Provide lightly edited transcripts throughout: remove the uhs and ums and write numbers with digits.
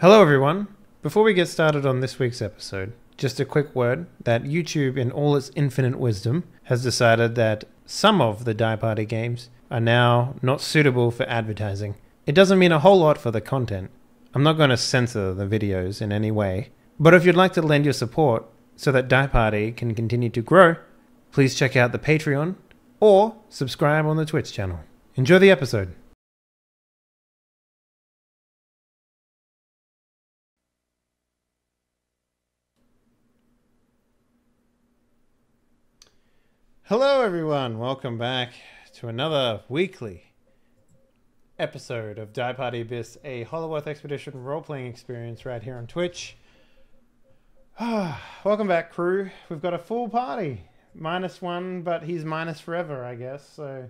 Hello, everyone. Before we get started on this week's episode, just a quick word that YouTube, in all its infinite wisdom, has decided that some of the Die Party games are now not suitable for advertising. It doesn't mean a whole lot for the content. I'm not going to censor the videos in any way, but if you'd like to lend your support so that Die Party can continue to grow, please check out the Patreon or subscribe on the Twitch channel. Enjoy the episode. Hello, everyone. Welcome back to another weekly episode of Die Party Abyss, a Hollow Earth Expedition role-playing experience right here on Twitch. Welcome back, crew. We've got a full party. -1, but he's minus forever, I guess. So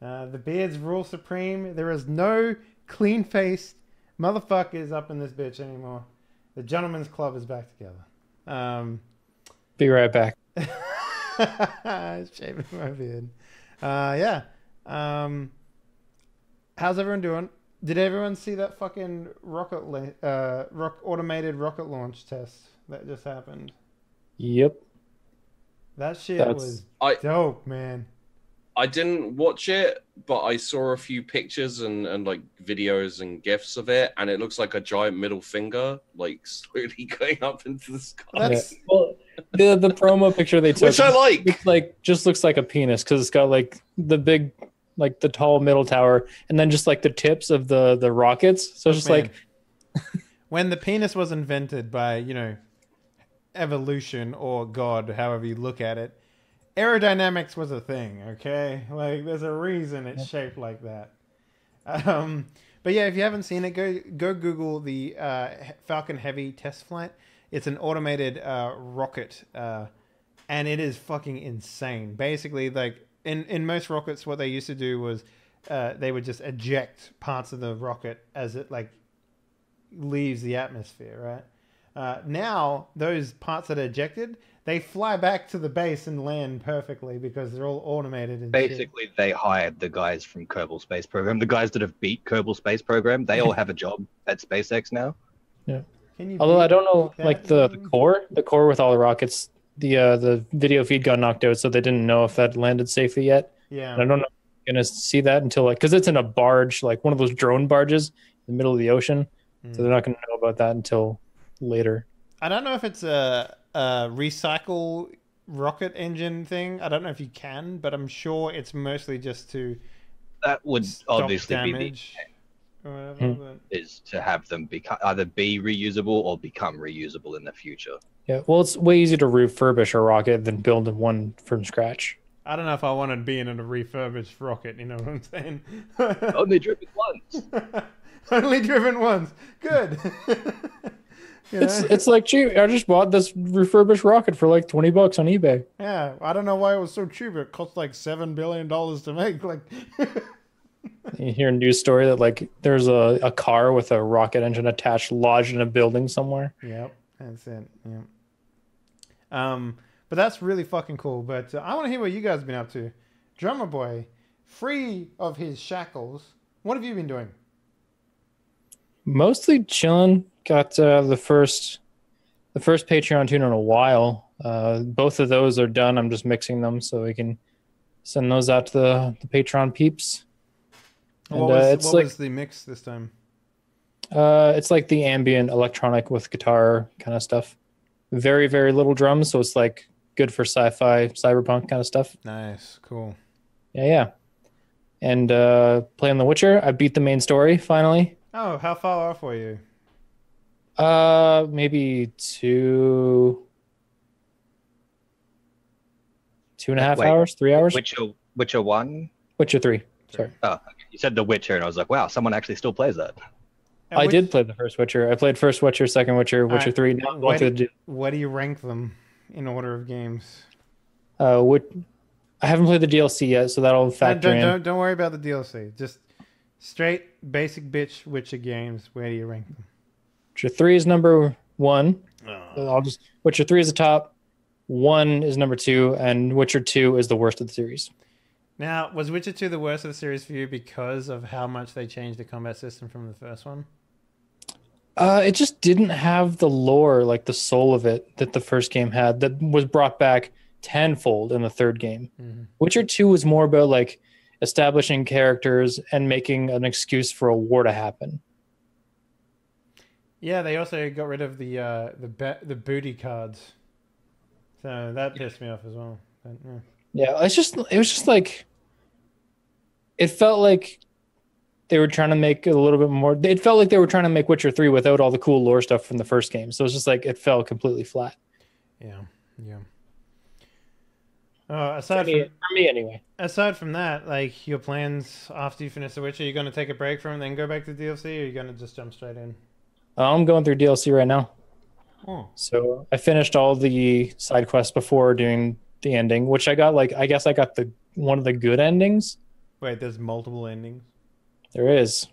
the beards rule supreme. There is no clean-faced motherfuckers up in this bitch anymore. The gentleman's club is back together. Be right back. Shaving my beard. Yeah. How's everyone doing? Did everyone see that fucking automated rocket launch test that just happened? Yep. That shit was dope, man. I didn't watch it, but I saw a few pictures and like videos and gifs of it, and it looks like a giant middle finger, like slowly going up into the sky. Yeah. Well, the promo picture they took, which I like, just looks like a penis because it's got like the big, like the tall middle tower, and then just like the tips of the rockets. So it's just like when the penis was invented by evolution or God, however you look at it. Aerodynamics was a thing, okay? Like, there's a reason it's shaped like that. But yeah, if you haven't seen it, go Google the Falcon Heavy test flight. It's an automated rocket, and it is fucking insane. Basically, like, in most rockets, what they used to do was they would just eject parts of the rocket as it, like, leaves the atmosphere, right? Now, those parts that are ejected, they fly back to the base and land perfectly because they're all automated. And basically, they hired the guys from Kerbal Space Program. The guys that have beat Kerbal Space Program, they all have a job at SpaceX now. Yeah. Although I don't know, like the core with all the rockets, the video feed got knocked out, so they didn't know if that landed safely yet. Yeah. And I don't know if I'm gonna see that until because it's in a barge, like one of those drone barges in the middle of the ocean. So they're not gonna know about that until later. I don't know if it's a recycle rocket engine thing. I don't know if you can, but I'm sure it's mostly just to that would obviously damage be or whatever, is to have them either be reusable or become reusable in the future. Yeah, well, it's way easier to refurbish a rocket than build one from scratch. I don't know if I want to be in a refurbished rocket. You know what I'm saying? Only driven once. Only driven once. Good. It's like cheap. I just bought this refurbished rocket for like $20 on eBay. Yeah, I don't know why it was so cheap. It cost like $7 billion to make. Like, you hear a news story that like there's a car with a rocket engine attached, lodged in a building somewhere. Yep, that's it. Yeah. But that's really fucking cool. But I want to hear what you guys have been up to. Drummer Boy, free of his shackles, what have you been doing? Mostly chilling. Got the first Patreon tune in a while. Both of those are done. I'm just mixing them so we can send those out to the Patreon peeps. And, what was the mix this time? It's like the ambient electronic with guitar kind of stuff. Very, very little drums, so it's like good for sci-fi, cyberpunk kind of stuff. Nice, cool. Yeah. And playing The Witcher. I beat the main story finally. Oh, how far off were you? Maybe 2.5 hours, 3 hours. Witcher 1? Witcher 3. Sorry. Oh, you said The Witcher, and I was like, wow, someone actually still plays that. I did play the first Witcher. I played first Witcher, second Witcher, Witcher 3. Now what do you rank them in order of games? I haven't played the DLC yet, so that'll factor in. Don't worry about the DLC. Just straight basic bitch Witcher games. Where do you rank them? Witcher 3 is number 1. So Witcher 3 is the top. 1 is number 2, and Witcher 2 is the worst of the series. Now, was Witcher 2 the worst of the series for you because of how much they changed the combat system from the first one? It just didn't have the lore, like the soul of it that the first game had, that was brought back tenfold in the third game. Mm-hmm. Witcher 2 was more about like establishing characters and making an excuse for a war to happen. Yeah, they also got rid of the booty cards, so that pissed me off as well. But, yeah. Yeah, it was just like it felt like they were trying to make it a little bit more. It felt like they were trying to make Witcher 3 without all the cool lore stuff from the first game. So it's just like it fell completely flat. Yeah. For me anyway. Aside from that, like your plans after you finish The Witcher, you're going to take a break from it and then go back to DLC, or you're going to just jump straight in? I'm going through DLC right now. Oh. So I finished all the side quests before doing the ending, which I got I guess I got one of the good endings. Wait, there's multiple endings? There is.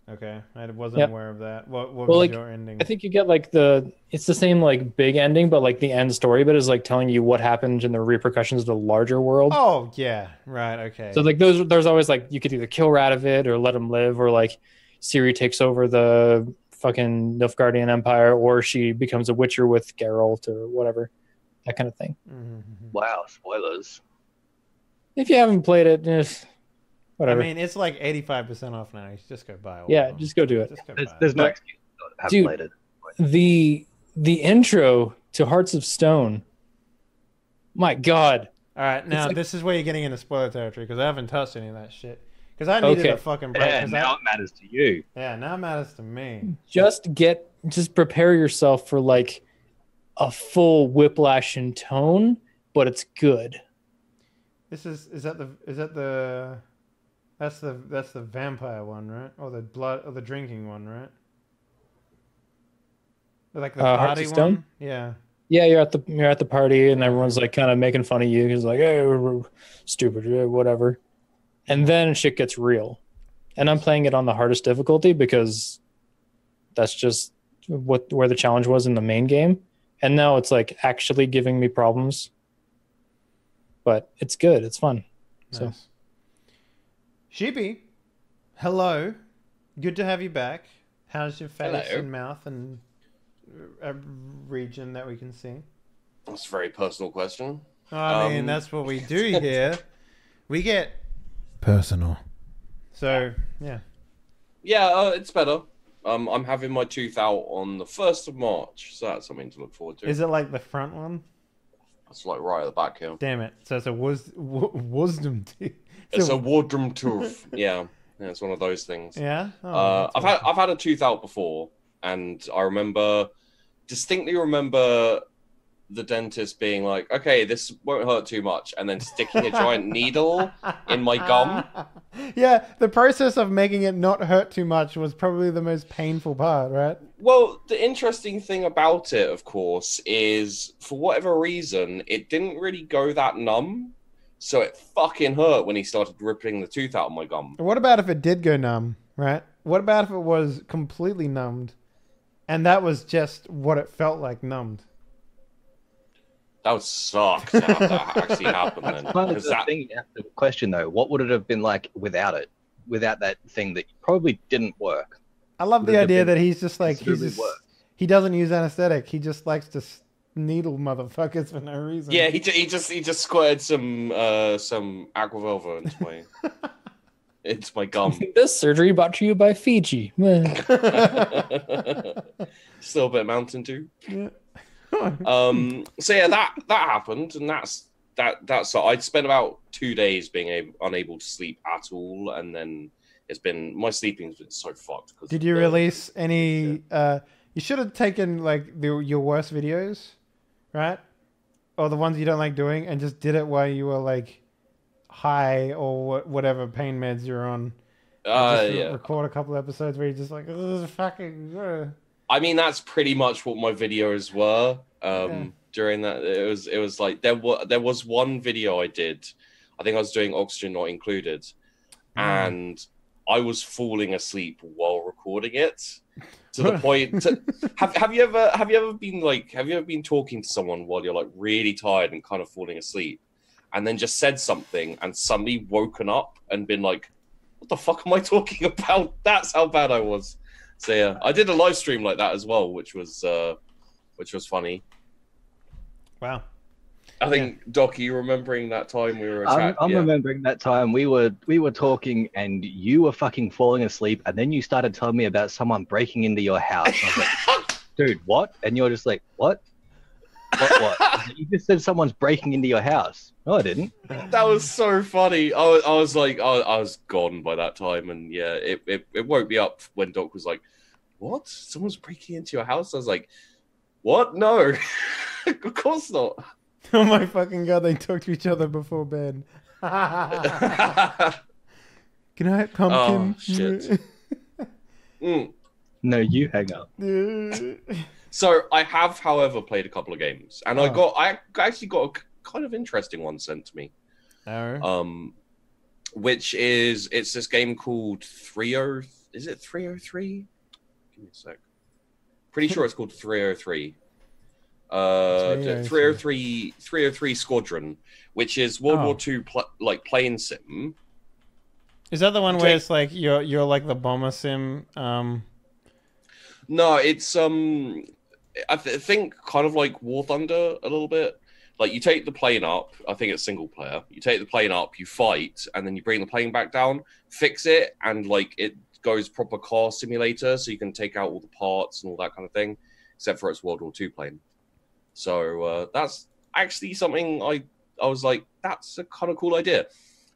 Okay, I wasn't aware of that. What was like, your ending? I think you get it's the same like big ending, but like the end story bit is like telling you what happened and the repercussions of the larger world. Oh yeah, right, okay. So like there's always like you could either kill Radovid or let him live, or like Ciri takes over the fucking Nilfgaardian Empire, or she becomes a Witcher with Geralt or whatever, that kind of thing. Mm-hmm. Wow, spoilers. If you haven't played it, whatever. I mean, it's like 85% off now. You should just go buy all Yeah, of them. just go do it. Just go There's no But- excuse not to have Dude, played it. The intro to Hearts of Stone, my God. All right, now like- this is where you're getting into spoiler territory because I haven't touched any of that shit. Because I needed Okay. a fucking break. Yeah, 'cause now it matters to you. now it matters to me. Just prepare yourself for like a full whiplash in tone, but it's good. Is that that's the vampire one, right? Or the blood or the drinking one, right? Like the Hearts party of Stone? one? Yeah. Yeah, you're at the party and everyone's like kind of making fun of you because like, hey, we're stupid, whatever. And then shit gets real. And I'm playing it on the hardest difficulty because that's just where the challenge was in the main game. And now it's like actually giving me problems. But it's good. It's fun. So Nice. Sheepy, hello. Good to have you back. How's your face Hello. and mouth and a region that we can see? That's a very personal question. I mean, that's what we do here. We get personal. So, yeah. Yeah, it's better. I'm having my tooth out on the 1st of March, so that's something to look forward to. Is it like the front one? It's like right at the back here. Damn it. So it's a wisdom teeth. It's a wardroom tooth. Yeah, it's one of those things. Yeah? Oh, I've had a tooth out before, and I distinctly remember the dentist being like, okay, this won't hurt too much, and then sticking a giant needle in my gum. Yeah, the process of making it not hurt too much was probably the most painful part, right? Well, the interesting thing about it, of course, is for whatever reason, it didn't really go that numb. So it fucking hurt when he started ripping the tooth out of my gum. What about if it did go numb, right? What about if it was completely numbed and that was just what it felt like numbed? That would suck to have that actually happen then. Kind of 'Cause the that, thing you have to question though, what would it have been like without it? Without that thing that probably didn't work. I love the Would it have idea been that he's just like, considerably worse? he doesn't use anesthetic. He just likes to needle motherfuckers for no reason. yeah, he just squirted some aqua velva into my gum. this surgery brought to you by Fiji. Still a bit of Mountain Dew. Yeah. So yeah, that happened, and that's so I'd spent about 2 days being unable to sleep at all, and then my sleeping's been so fucked. Did you release any? You should have taken like your worst videos, right? Or the ones you don't like doing, and just did it while you were like high or whatever pain meds you're on. Yeah. Record a couple episodes where you're just like, this is fucking. I mean, that's pretty much what my videos were. During that, it was like there was one video I did. I think I was doing Oxygen Not Included, and I was falling asleep while recording it. To the point, have you ever been talking to someone while you're like really tired and kind of falling asleep, and then just said something and suddenly woken up and been like, what the fuck am I talking about? That's how bad I was. So yeah, I did a live stream like that as well, which was funny. Wow. I think Doc, you remembering that time we were I'm remembering that time we were talking and you were fucking falling asleep, and then you started telling me about someone breaking into your house. I was like, dude, what? And you're just like, what? What? You just said someone's breaking into your house. No, I didn't. That was so funny. I was like, I was gone by that time, and yeah, it woke me up when Doc was like, "What? Someone's breaking into your house?" I was like, "What? No, of course not." Oh my fucking god! They talk to each other before bed. Good night, pumpkin. Oh shit. No, you hang up. So I have, however, played a couple of games, and I actually got a kind of interesting one sent to me. Oh. Which is it's this game called 30. Is it 303? Give me a sec. Pretty sure it's called 303. 303 Squadron, which is World War II like plane sim. Is that the one where it's like you're like the bomber sim? No, it's I think kind of like War Thunder a little bit. Like you take the plane up, I think it's single player. You take the plane up, you fight, and then you bring the plane back down, fix it, and like it goes proper car simulator, so you can take out all the parts and all that kind of thing, except for its World War II plane. So that's actually something I was like, that's a kind of cool idea.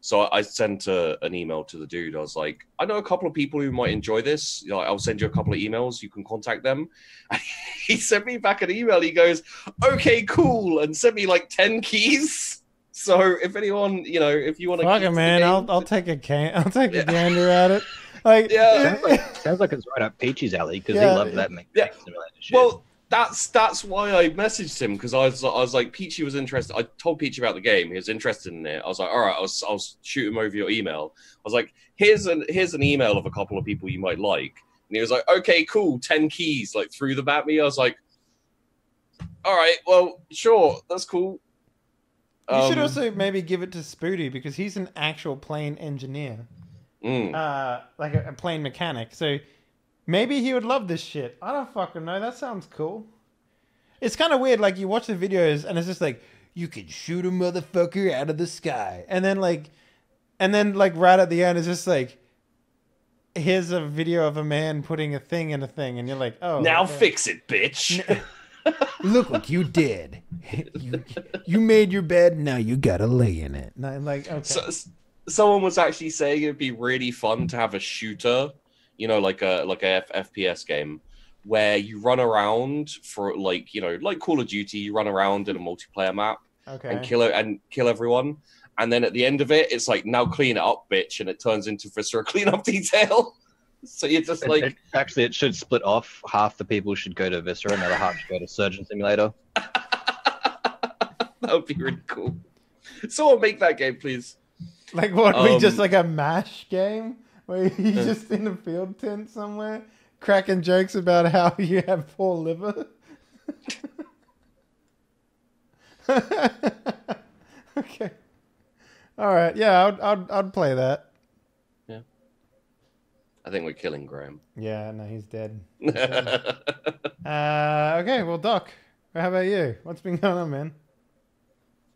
So I sent an email to the dude. I was like, I know a couple of people who might enjoy this. You know, I'll send you a couple of emails. You can contact them. And he sent me back an email. He goes, okay, cool. And sent me like 10 keys. So if anyone, you know, if you want to... Fuck it, man. I'll take a gander at it. Like, sounds like it's right up Peachy's alley, because he loved that simulator shit. Well, that's why I messaged him, because I was like, Peachy was interested. I told Peachy about the game. He was interested in it. I was like, all right, I'll shoot him over your email. I was like, here's an email of a couple of people you might like. And he was like, okay, cool, 10 keys, like threw them at me. I was like, all right, well, sure, that's cool. You should also maybe give it to Spooty, because he's an actual plane engineer. Like a plane mechanic. So maybe he would love this shit. I don't fucking know. That sounds cool. It's kind of weird. Like, you watch the videos and it's just like, you could shoot a motherfucker out of the sky. And then right at the end, it's just like, here's a video of a man putting a thing in a thing. And you're like, oh. Now fix it, bitch. Look what you did. You made your bed. Now you gotta lay in it. And I'm like, okay. So, someone was actually saying it'd be really fun to have a shooter, you know, like a FPS game where you run around for like, you know, like Call of Duty, you run around in a multiplayer map and kill everyone. And then at the end of it, it's like, now clean it up, bitch. And it turns into Viscera cleanup detail. So you're just like... Actually, it should split off. Half the people should go to Viscera, another half should go to Surgeon Simulator. That would be really cool. Someone make that game, please. Like what? We just like a MASH game where you're just in a field tent somewhere cracking jokes about how you have poor liver. Okay. All right. Yeah, I'd play that. Yeah. I think we're killing Graham. Yeah. No, he's dead. Okay. Well, Doc, how about you? What's been going on, man?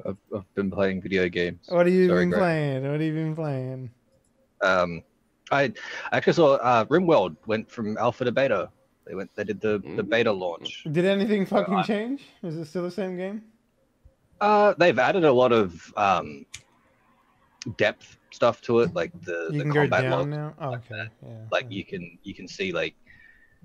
I've been playing video games. What have you been playing? I actually saw RimWorld went from alpha to beta. They did the beta launch. Did anything fucking change? Is it still the same game? They've added a lot of depth stuff to it, like the combat go down logs. now. Oh, okay. Yeah. Like you can see like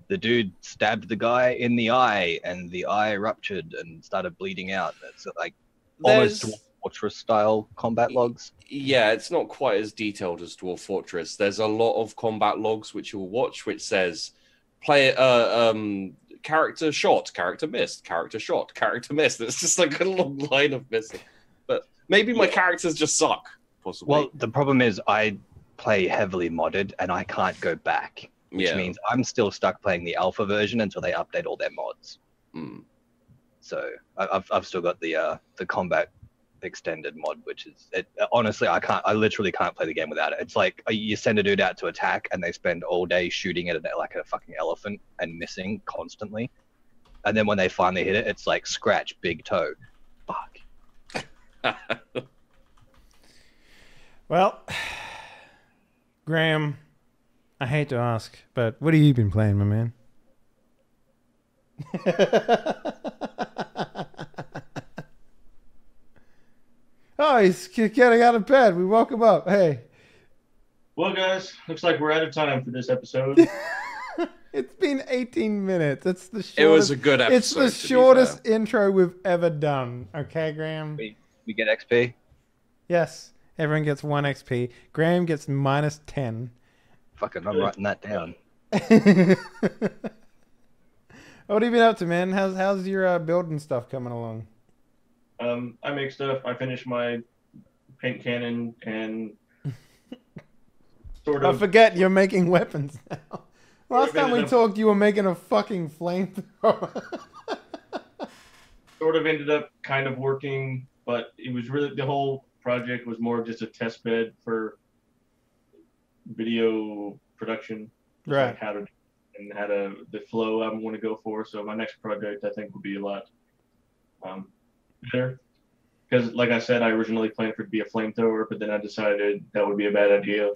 the dude stabbed the guy in the eye, and the eye ruptured and started bleeding out. It's like almost Fortress style combat logs. Yeah, it's not quite as detailed as Dwarf Fortress. There's a lot of combat logs which you'll watch, which says character shot, character missed, character shot, character missed. It's just like a long line of missing. But maybe my characters just suck, possibly. Well, the problem is I play heavily modded and I can't go back, which means I'm still stuck playing the alpha version until they update all their mods. So I've still got the combat extended mod, which is honestly I literally can't play the game without it. It's like you send a dude out to attack and they spend all day shooting at it like a fucking elephant and missing constantly, and then when they finally hit it, it's like scratch, big toe. Fuck. Well, Graham, I hate to ask, but what have you been playing, my man? Oh, he's getting out of bed. We woke him up. Hey. Well, guys, looks like we're out of time for this episode. It's been 18 minutes. It's the shortest. It was a good episode. It's the shortest intro we've ever done. Okay, Graham? We get XP? Yes. Everyone gets 1 XP. Graham gets minus 10. Fucking, I'm writing that down. What have you been up to, man? How's your building stuff coming along? I make stuff. I finished my paint cannon and sort I of. forget you're making weapons now. Last time we ended up- talked, you were making a fucking flamethrower. Sort of ended up kind of working, but it was really the whole project was more of just a test bed for video production, just Right. like how to the flow I want to go for. So my next project I think will be a lot better, because like I said, I originally planned for it to be a flamethrower, but then I decided that would be a bad idea.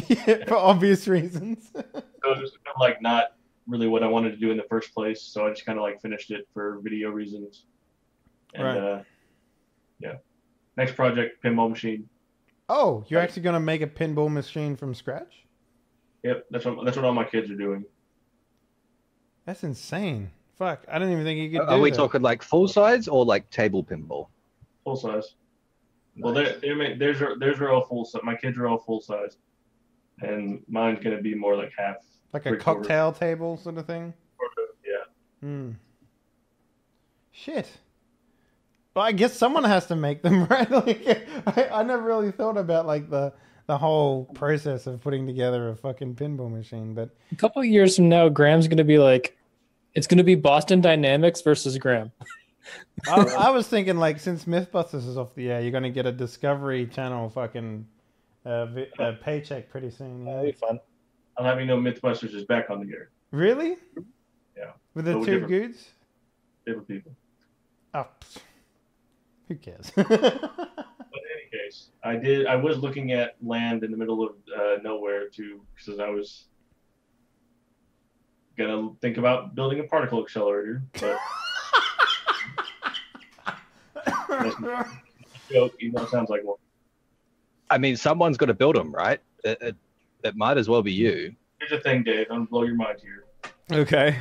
Yeah, for obvious reasons. So it was kind of like not really what I wanted to do in the first place. So I just kind of like finished it for video reasons. And Right. Yeah. Next project, pinball machine. Oh, you're actually going to make a pinball machine from scratch? Yep, that's what all my kids are doing. That's insane. Fuck, I didn't even think you could do Are we that. talking like full size or like table pinball? Full size. Well, Nice. theirs are all full size. My kids are all full size, and mine's gonna be more like half. Like a three-quarter. cocktail table sort of thing? Yeah. Hmm. Shit. Well, I guess someone has to make them, right? Like, I never really thought about like the whole process of putting together a fucking pinball machine, but A couple of years from now, Graham's going to be like, it's going to be Boston Dynamics versus Graham. I was thinking like since Mythbusters is off the air, you're gonna get a Discovery Channel fucking paycheck pretty soon. That'll Yeah. be fun. I'll have you know, MythBusters is back on the air. Really? Yeah. With the But two different. goods? Different people. Oh, pfft. Who cares? But in any case, I was looking at land in the middle of nowhere too, because I was gonna think about building a particle accelerator, but joke, even though it sounds like one. I mean, someone's got to build them, right? It might as well be you. Here's the thing, Dave. I'm gonna blow your mind here. Okay.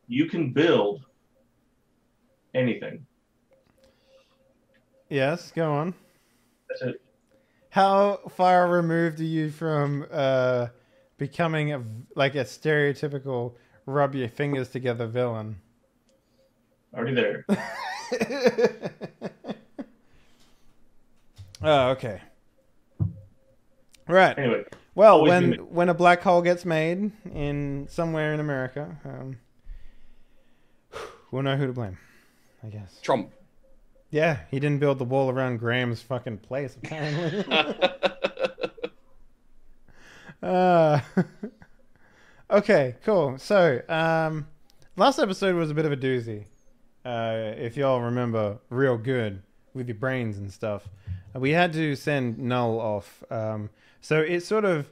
You can build anything. Yes, go on. That's it. How far removed are you from becoming a stereotypical rub your fingers together villain? Already there. Oh, okay. Right. Anyway, Well, always when be- when a black hole gets made in somewhere in America, we'll know who to blame, I guess. Trump. Yeah, he didn't build the wall around Graham's fucking place, apparently. Okay, cool. So, last episode was a bit of a doozy. If y'all remember, real good with your brains and stuff. We had to send Null off. So it sort of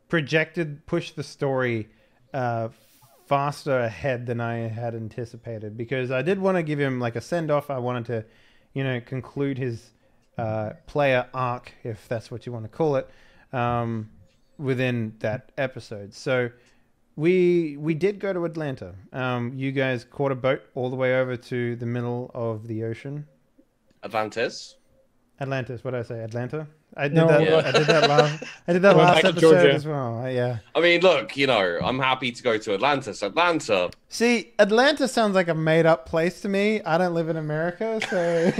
pushed the story faster ahead than I had anticipated, because I did want to give him like a send off. I wanted to, conclude his player arc, if that's what you want to call it, within that episode. So we did go to Atlanta. You guys caught a boat all the way over to the middle of the ocean. Atlantis. Atlantis, what did I say? Atlanta? I did No. that. Yeah. I did that last. I did that Went last back to episode Georgia. as well. Yeah. I mean, look, I'm happy to go to Atlantis. Atlanta. See, Atlanta sounds like a made-up place to me. I don't live in America, so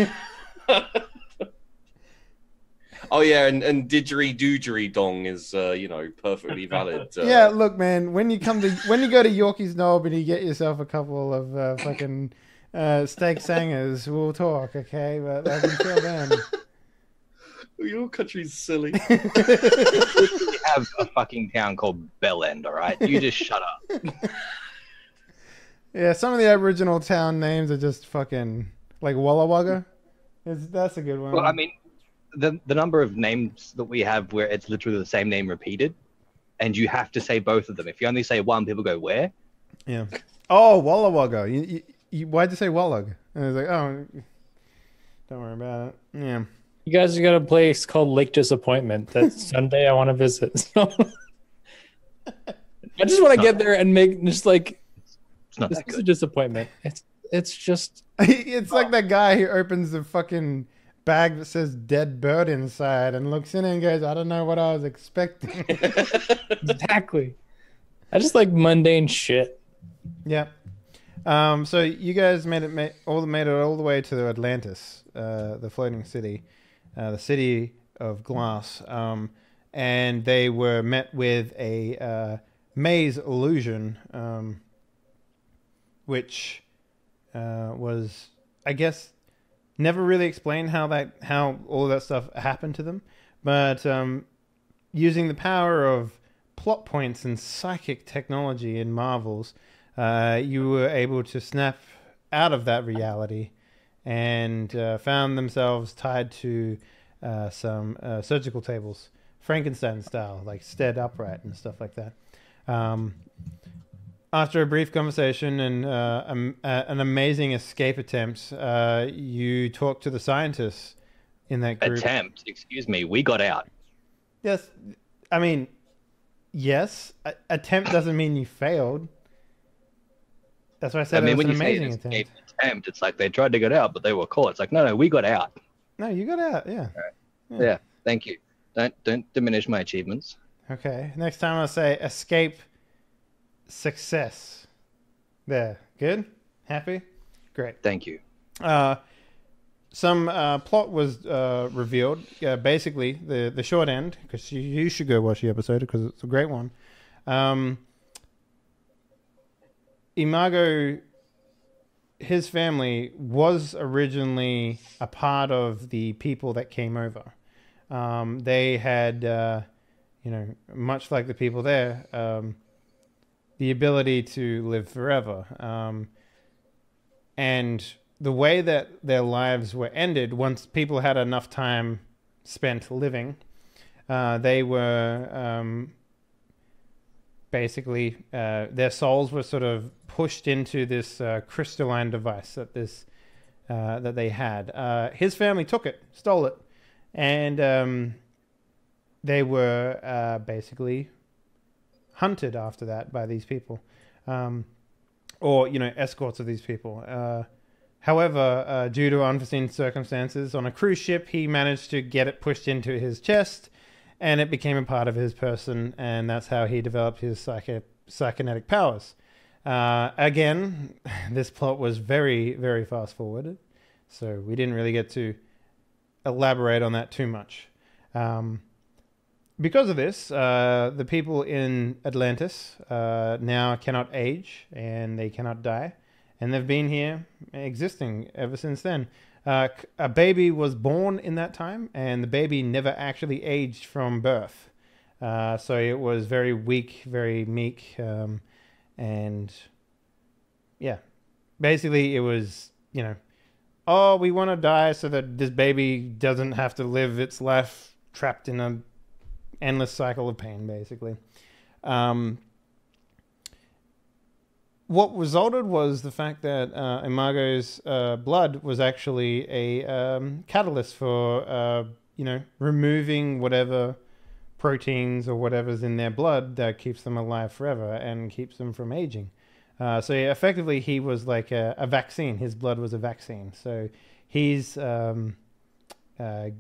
Oh yeah, and didgeridoo dong is perfectly valid. yeah. Look, man, when you go to Yorkie's Knob and you get yourself a couple of fucking Steak Sangers will talk, okay? But like, until then. Your country's silly. We have a fucking town called Bellend, all right? You just shut up. Yeah, some of the Aboriginal town names are just fucking like Walla Wagga. That's a good one. Well, I mean, the number of names that we have where it's literally the same name repeated, and you have to say both of them. If you only say one, people go, where? Yeah. Oh, Walla Wagga. Why'd you say Wallug? And I was like, oh, don't worry about it. Yeah. You guys got a place called Lake Disappointment that Sunday I want to visit. So I just want to get there and make just like It's not this that is a good. disappointment. It's just It's like that guy who opens the fucking bag that says dead bird inside and looks in and goes, I don't know what I was expecting. exactly. I just like mundane shit. Yeah. So you guys made it all the way to Atlantis, the floating city, the city of glass, and they were met with a maze illusion, which was, I guess, never really explained how all of that stuff happened to them, but using the power of plot points and psychic technology in Marvels. You were able to snap out of that reality and found themselves tied to some surgical tables, Frankenstein style, like stead upright and stuff like that. After a brief conversation and an amazing escape attempt, you talked to the scientists in that group. Attempt? Excuse me, we got out. Yes, I mean, yes. Attempt doesn't mean you failed. That's why I said I mean, it was when an you say amazing escape attempt, it's like they tried to get out, but they were caught. It's like, no, we got out. No, you got out, yeah. Yeah, thank you. Don't diminish my achievements. Okay, next time I'll say escape success. There, good? Happy? Great. Thank you. Some plot was revealed. Basically, the short end, because you should go watch the episode because it's a great one. Imago, his family was originally a part of the people that came over. They had, much like the people there, the ability to live forever. And the way that their lives were ended, once people had enough time spent living, they were basically their souls were sort of pushed into this crystalline device that they had. His family took it, stole it, and they were basically hunted after that by these people, or escorts of these people. However, due to unforeseen circumstances on a cruise ship, he managed to get it pushed into his chest, and it became a part of his person, and that's how he developed his psychokinetic powers. Again, this plot was very, very fast forwarded, so we didn't really get to elaborate on that too much. Because of this, the people in Atlantis now cannot age, and they cannot die. And they've been here existing ever since then. A baby was born in that time, and the baby never actually aged from birth. So it was very weak, very meek. And yeah, basically it was, oh, we want to die so that this baby doesn't have to live its life trapped in an endless cycle of pain, basically. What resulted was the fact that Imago's blood was actually a catalyst for, removing whatever proteins or whatever's in their blood that keeps them alive forever and keeps them from aging. So effectively, he was like a vaccine. His blood was a vaccine. So he's, he is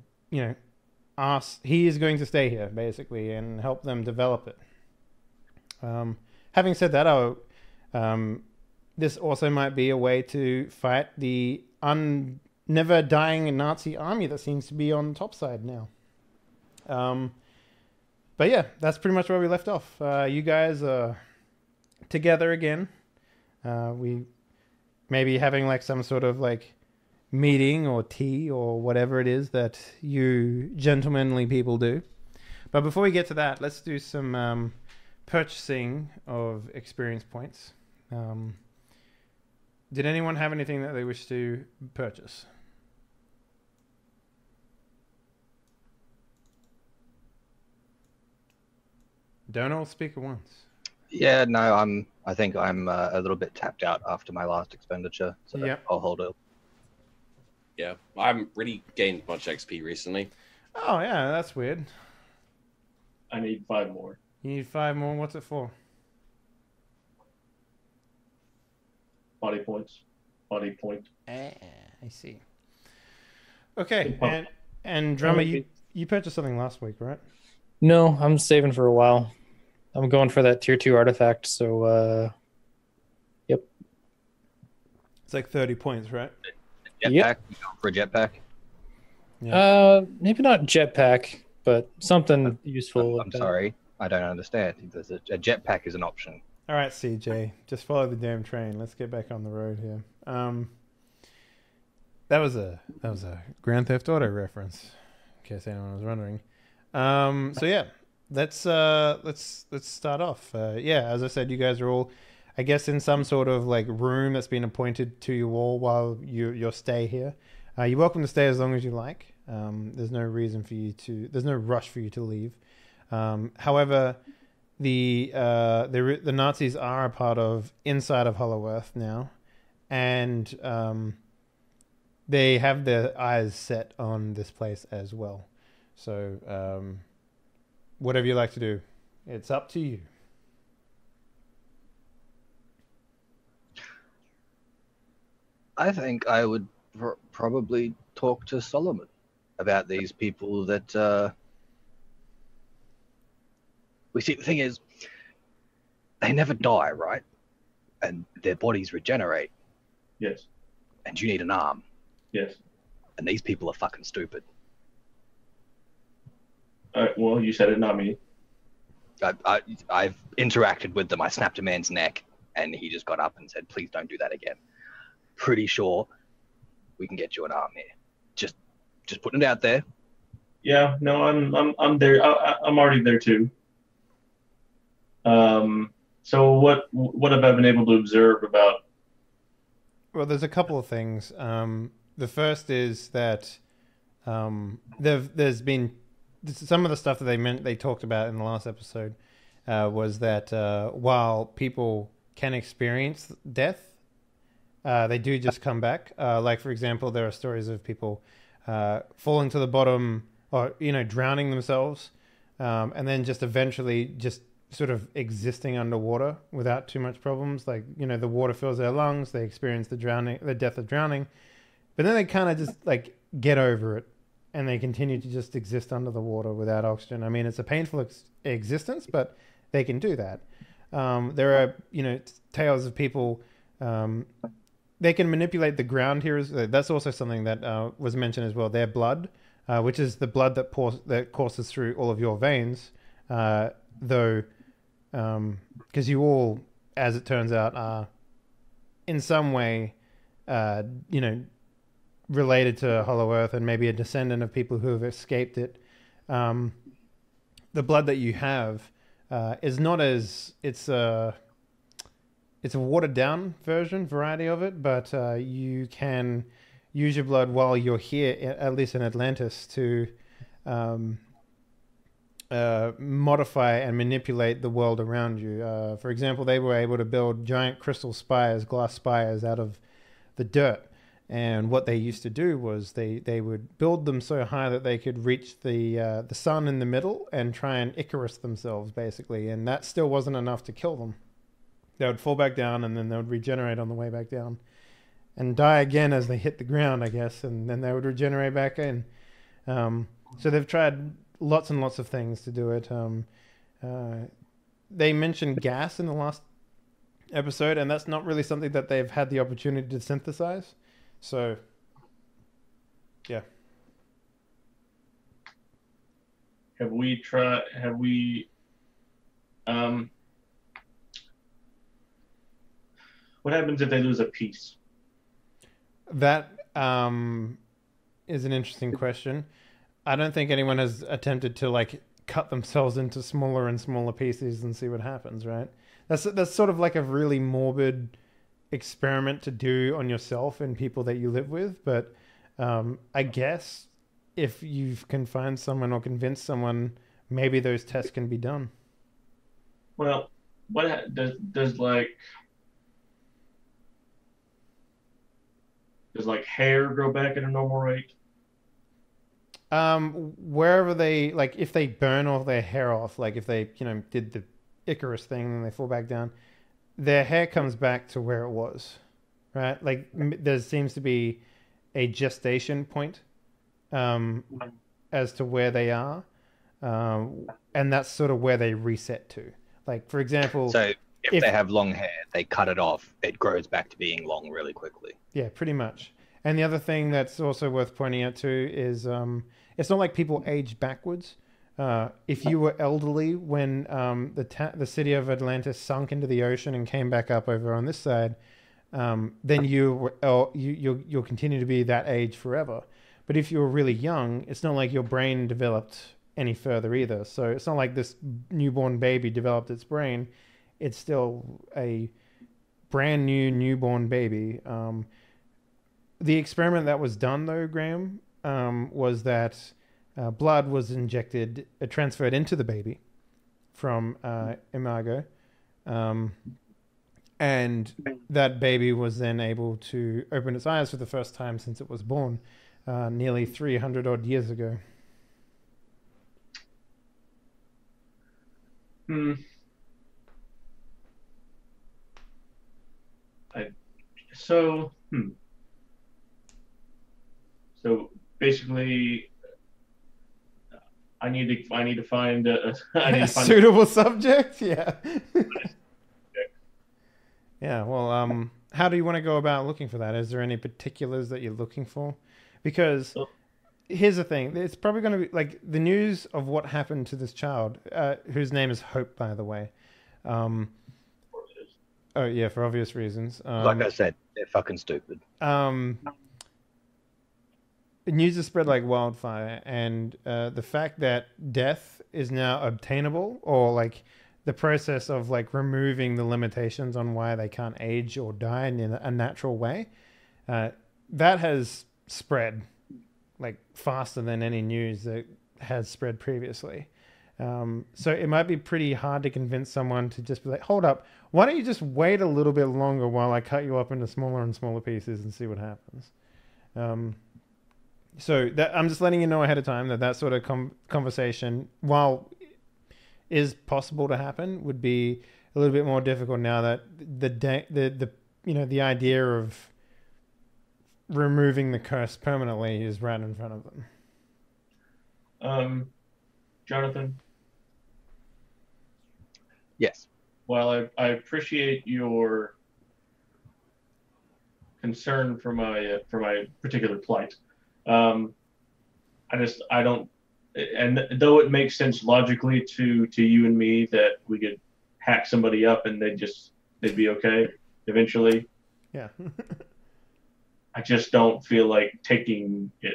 going to stay here, basically, and help them develop it. Having said that, this also might be a way to fight the never dying Nazi army that seems to be on the top side now. But yeah, that's pretty much where we left off. You guys are together again. We maybe having like some sort of like meeting or tea or whatever it is that you gentlemanly people do. But before we get to that, let's do some purchasing of experience points. Did anyone have anything that they wish to purchase? Don't all speak at once. Yeah, no, I think I'm a little bit tapped out after my last expenditure, so Yep. I'll hold it. Yeah, I haven't really gained much XP recently. Oh yeah, that's weird. I need 5 more. You need 5 more. What's it for? Body points. Body point. I see. Okay, and Drummer, you purchased something last week, right? No, I'm saving for a while. I'm going for that tier 2 artifact, so yep. It's like 30 points, right? Jetpack? Yep. You going for a jetpack? Maybe not jetpack, but something useful. I'm sorry, I don't understand. There's a jetpack is an option. All right, CJ, just follow the damn train. Let's get back on the road here. That was a Grand Theft Auto reference, in case anyone was wondering. So yeah, let's start off. Yeah, as I said, you guys are all, I guess, in some sort of like room that's been appointed to you all while your stay here. You're welcome to stay as long as you like. There's no reason for you to. There's no rush for you to leave. However, the Nazis are a part of inside of Hollow Earth now, and they have their eyes set on this place as well. So, whatever you like to do, it's up to you. I think I would probably talk to Solomon about these people that we see. The thing is, they never die, right? And their bodies regenerate. Yes. And you need an arm. Yes. And these people are fucking stupid. Well, you said it, not me. I've interacted with them. I snapped a man's neck, and he just got up and said, "Please don't do that again." Pretty sure we can get you an arm here. Just putting it out there. Yeah. No, I'm there. I'm already there too. So what have I been able to observe about? Well, there's a couple of things. The first is that there's been some of the stuff that they talked about in the last episode was that while people can experience death, they do just come back. Like, for example, there are stories of people falling to the bottom or, drowning themselves, and then just eventually just sort of existing underwater without too much problems. Like, the water fills their lungs, they experience the death of drowning, but then they kind of just like get over it and they continue to just exist under the water without oxygen. I mean, it's a painful existence, but they can do that. There are, tales of people, they can manipulate the ground here. That's also something that was mentioned as well. Their blood, which is the blood that courses through all of your veins, though, because you all, as it turns out, are in some way, related to Hollow Earth and maybe a descendant of people who have escaped it. The blood that you have is not as it's a watered down variety of it, but you can use your blood while you're here, at least in Atlantis, to modify and manipulate the world around you. For example, they were able to build giant crystal spires, glass spires out of the dirt. And what they used to do was they would build them so high that they could reach the sun in the middle and try and Icarus themselves, basically. And that still wasn't enough to kill them. They would fall back down, and then they would regenerate on the way back down and die again as they hit the ground, I guess, and then they would regenerate back in. So they've tried lots and lots of things to do it. They mentioned gas in the last episode, and that's not really something that they've had the opportunity to synthesize. So, yeah. What happens if they lose a piece? That is an interesting question. I don't think anyone has attempted to like cut themselves into smaller and smaller pieces and see what happens, right? That's sort of like a really morbid experiment to do on yourself and people that you live with. But I guess if you can find someone or convince someone, maybe those tests can be done. Well, does like hair grow back at a normal rate? Wherever they like, if they burn all their hair off, like if they, did the Icarus thing and they fall back down, their hair comes back to where it was, right? Like there seems to be a gestation point, as to where they are, and that's sort of where they reset to. Like for example, So if they have long hair, they cut it off, it grows back to being long really quickly. yeah, pretty much. And the other thing that's also worth pointing out too is it's not like people age backwards. If you were elderly when the city of Atlantis sunk into the ocean and came back up over on this side, then you'll continue to be that age forever. But if you were really young, it's not like your brain developed any further either. So it's not like this newborn baby developed its brain. It's still a brand new newborn baby. The experiment that was done, though, Graham, was that blood was injected, transferred into the baby from Imago, and that baby was then able to open its eyes for the first time since it was born, nearly 300 odd years ago. So basically, I need to find a suitable subject. Yeah. Yeah. Well, how do you want to go about looking for that? Is there any particulars that you're looking for? Because here's the thing: it's probably going to be like the news of what happened to this child, whose name is Hope, by the way. Oh yeah, for obvious reasons. Like I said, they're fucking stupid. The news has spread like wildfire, and the fact that death is now obtainable, or like the process of like removing the limitations on why they can't age or die in a natural way, that has spread like faster than any news that has spread previously. So it might be pretty hard to convince someone to just be like, hold up, why don't you just wait a little bit longer while I cut you up into smaller and smaller pieces and see what happens. So that I'm just letting you know ahead of time that sort of conversation, while is possible to happen, would be a little bit more difficult now that the idea of removing the curse permanently is right in front of them. Jonathan. Yes. While I appreciate your concern for my particular plight, I don't, and though it makes sense logically to you and me that we could hack somebody up and they'd be okay eventually. Yeah. I just don't feel like taking it.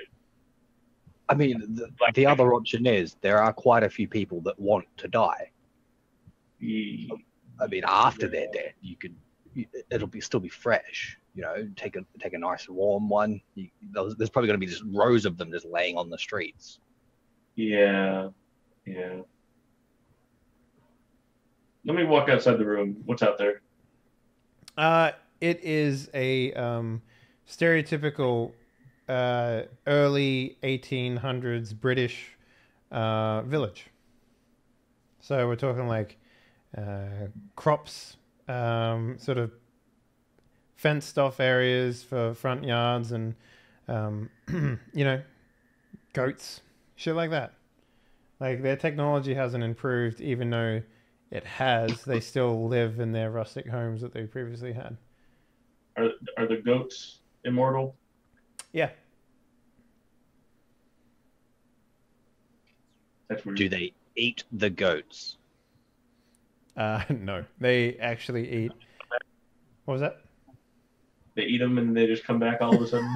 I mean, the other option is there are quite a few people that want to die. I mean, after they're dead, it'll still be fresh. Take a nice warm one. There's probably going to be just rows of them just laying on the streets. Yeah. Let me walk outside the room. What's out there? It is a stereotypical early 1800s British village. So we're talking like crops, sort of fenced off areas for front yards, and goats, shit like that. Like their technology hasn't improved, even though it has. They still live in their rustic homes that they previously had. Are the goats immortal? Yeah. That's weird. Do they eat the goats? No, they actually eat. What was that? They eat them and they just come back all of a sudden.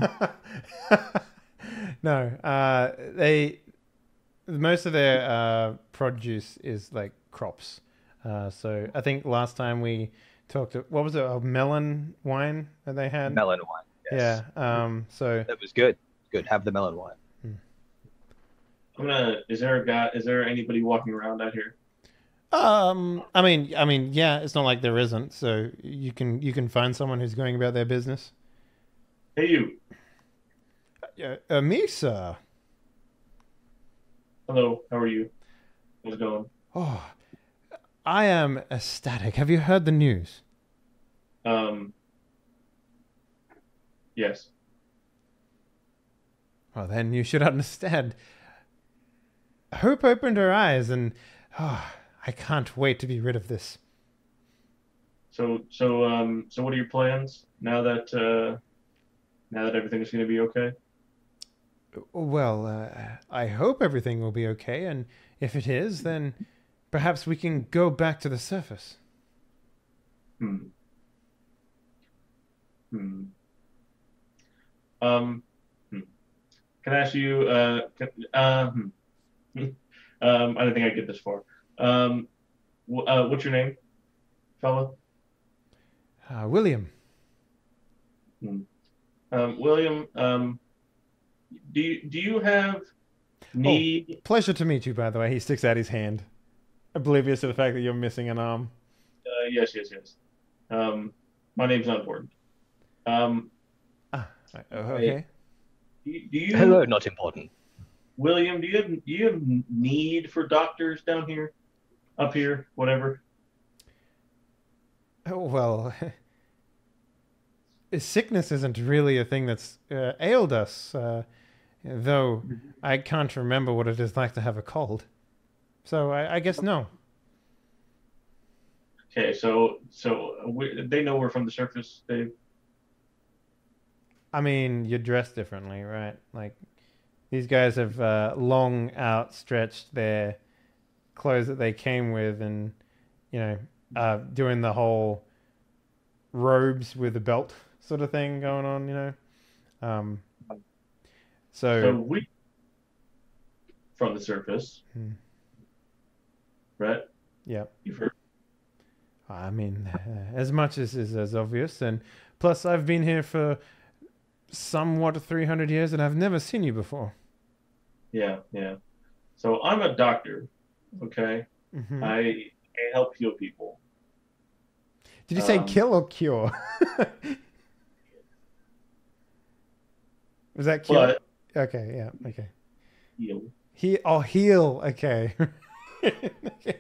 No, most of their produce is like crops. So I think last time we talked, what was it, a melon wine that they had? Melon wine. Yes. Yeah. So That was good. Good. Have the melon wine. Is there anybody walking around out here? I mean, yeah. It's not like there isn't. So you can find someone who's going about their business. Hey, you. Me, sir. Hello. How are you? How's it going? Oh, I am ecstatic. Have you heard the news? Yes. Well, then you should understand. Hope opened her eyes, and I can't wait to be rid of this. So what are your plans now that everything is going to be okay? Well, I hope everything will be okay, and if it is, then perhaps we can go back to the surface. Hmm. Can I ask you? I don't think I get this far. What's your name, fella? William. William. Do you have need? Pleasure to meet you, by the way. He sticks out his hand, oblivious to the fact that you're missing an arm. Yes. My name's not important. Okay. Do you? Hello, not important. William, do you have need for doctors down here, up here, whatever? Oh, well, sickness isn't really a thing that's ailed us, though I can't remember what it is like to have a cold. So I guess no. Okay, so they know we're from the surface, Dave. I mean, you're dressed differently, right? Like, these guys have long outstretched their clothes that they came with, and doing the whole robes with a belt sort of thing going on, So we from the surface, right? Yeah. You've heard. I mean, as much as is as obvious, and plus I've been here for somewhat 300 years, and I've never seen you before. Yeah. So I'm a doctor, okay? Mm-hmm. I help heal people. Did you say kill or cure? Was that cure? Okay, yeah, okay. Heal. Heal, okay. Okay.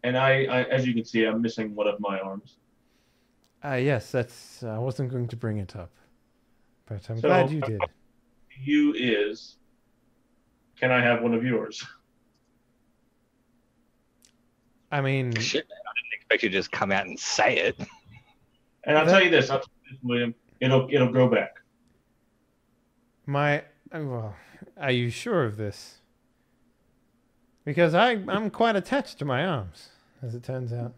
And I, as you can see, I'm missing one of my arms. Yes, that's. I wasn't going to bring it up, but I'm So, glad you did. You is, can I have one of yours? I mean, Shit, man, I didn't expect you to just come out and say it. And I'll tell you this, William, it'll grow back. Well, are you sure of this? Because I'm quite attached to my arms, as it turns out.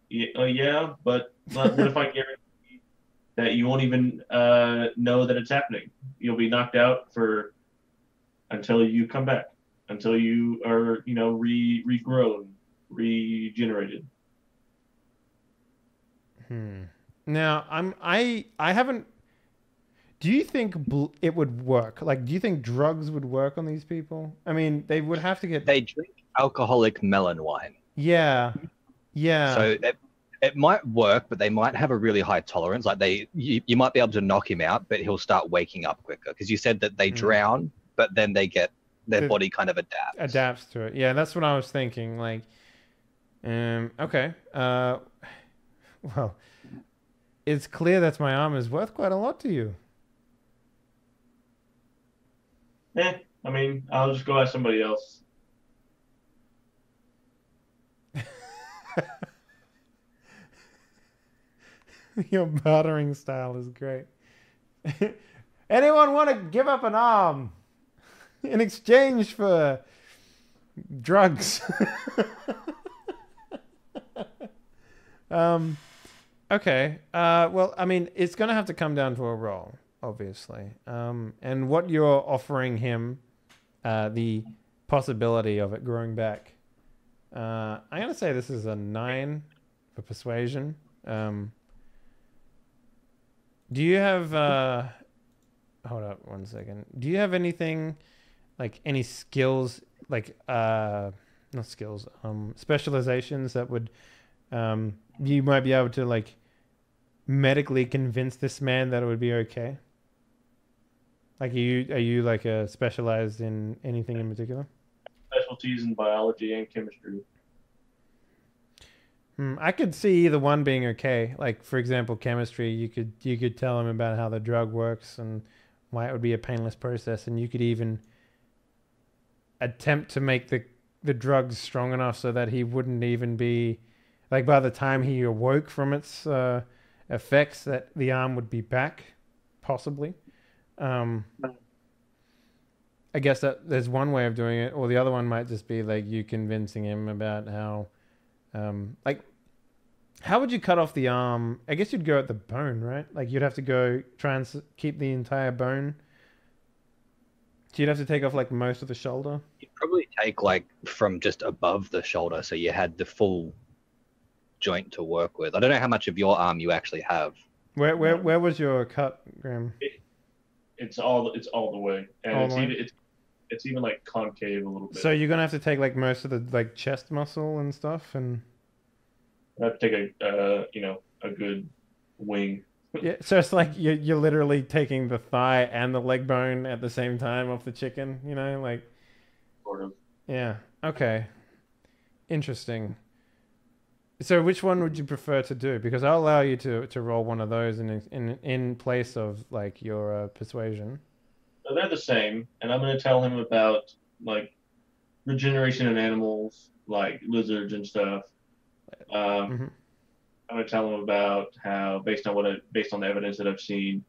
Yeah, but what if I guarantee that you won't even know that it's happening? You'll be knocked out until you come back, until you are, regrown, regenerated. Now, I haven't. Do you think it would work? Like, do you think drugs would work on these people? I mean, they would have to get. They drink alcoholic melon wine. Yeah. So it might work, but they might have a really high tolerance. Like you might be able to knock him out, but he'll start waking up quicker. Because you said that they drown, but then their body kind of adapts to it. Yeah, that's what I was thinking. Like, okay. Well, it's clear that my arm is worth quite a lot to you. I mean, I'll just go ask somebody else. Your bartering style is great. Anyone want to give up an arm in exchange for drugs? Okay. Well, I mean, it's gonna have to come down to a roll, obviously. And what you're offering him, the possibility of it growing back. I'm gonna say this is a 9 for persuasion. Do you have? Hold up one second. Do you have anything like any skills, like not skills, specializations that would you might be able to like medically convince this man that it would be okay? Like, are you like specialized in anything in particular? Specialties in biology and chemistry. I could see either one being okay. Like, for example, chemistry. You could tell him about how the drug works and why it would be a painless process, and you could even attempt to make the drugs strong enough so that he wouldn't even be like by the time he awoke from its effects, that the arm would be back, possibly. Um, I guess that there's one way of doing it, or the other one might just be like you convincing him about how, like, how would you cut off the arm? I guess you'd go at the bone, right? Like you'd have to go try and keep the entire bone. So you'd have to take off like most of the shoulder. You'd probably take like from just above the shoulder, so you had the full joint to work with. I don't know how much of your arm you actually have. Where was your cut, Graham? It's all the way, and All it's the way? even it's even like concave a little bit. So you're gonna have to take like most of the like chest muscle and stuff, and I have to take a good wing. yeah. So it's like you're literally taking the thigh and the leg bone at the same time off the chicken. You know, like Sort of. yeah. Okay, interesting. So which one would you prefer to do? Because I'll allow you to roll one of those in place of like your persuasion. So they're the same, and I'm going to tell him about like regeneration in animals, like lizards and stuff. Mhm. I'm going to tell him about how, based on the evidence that I've seen,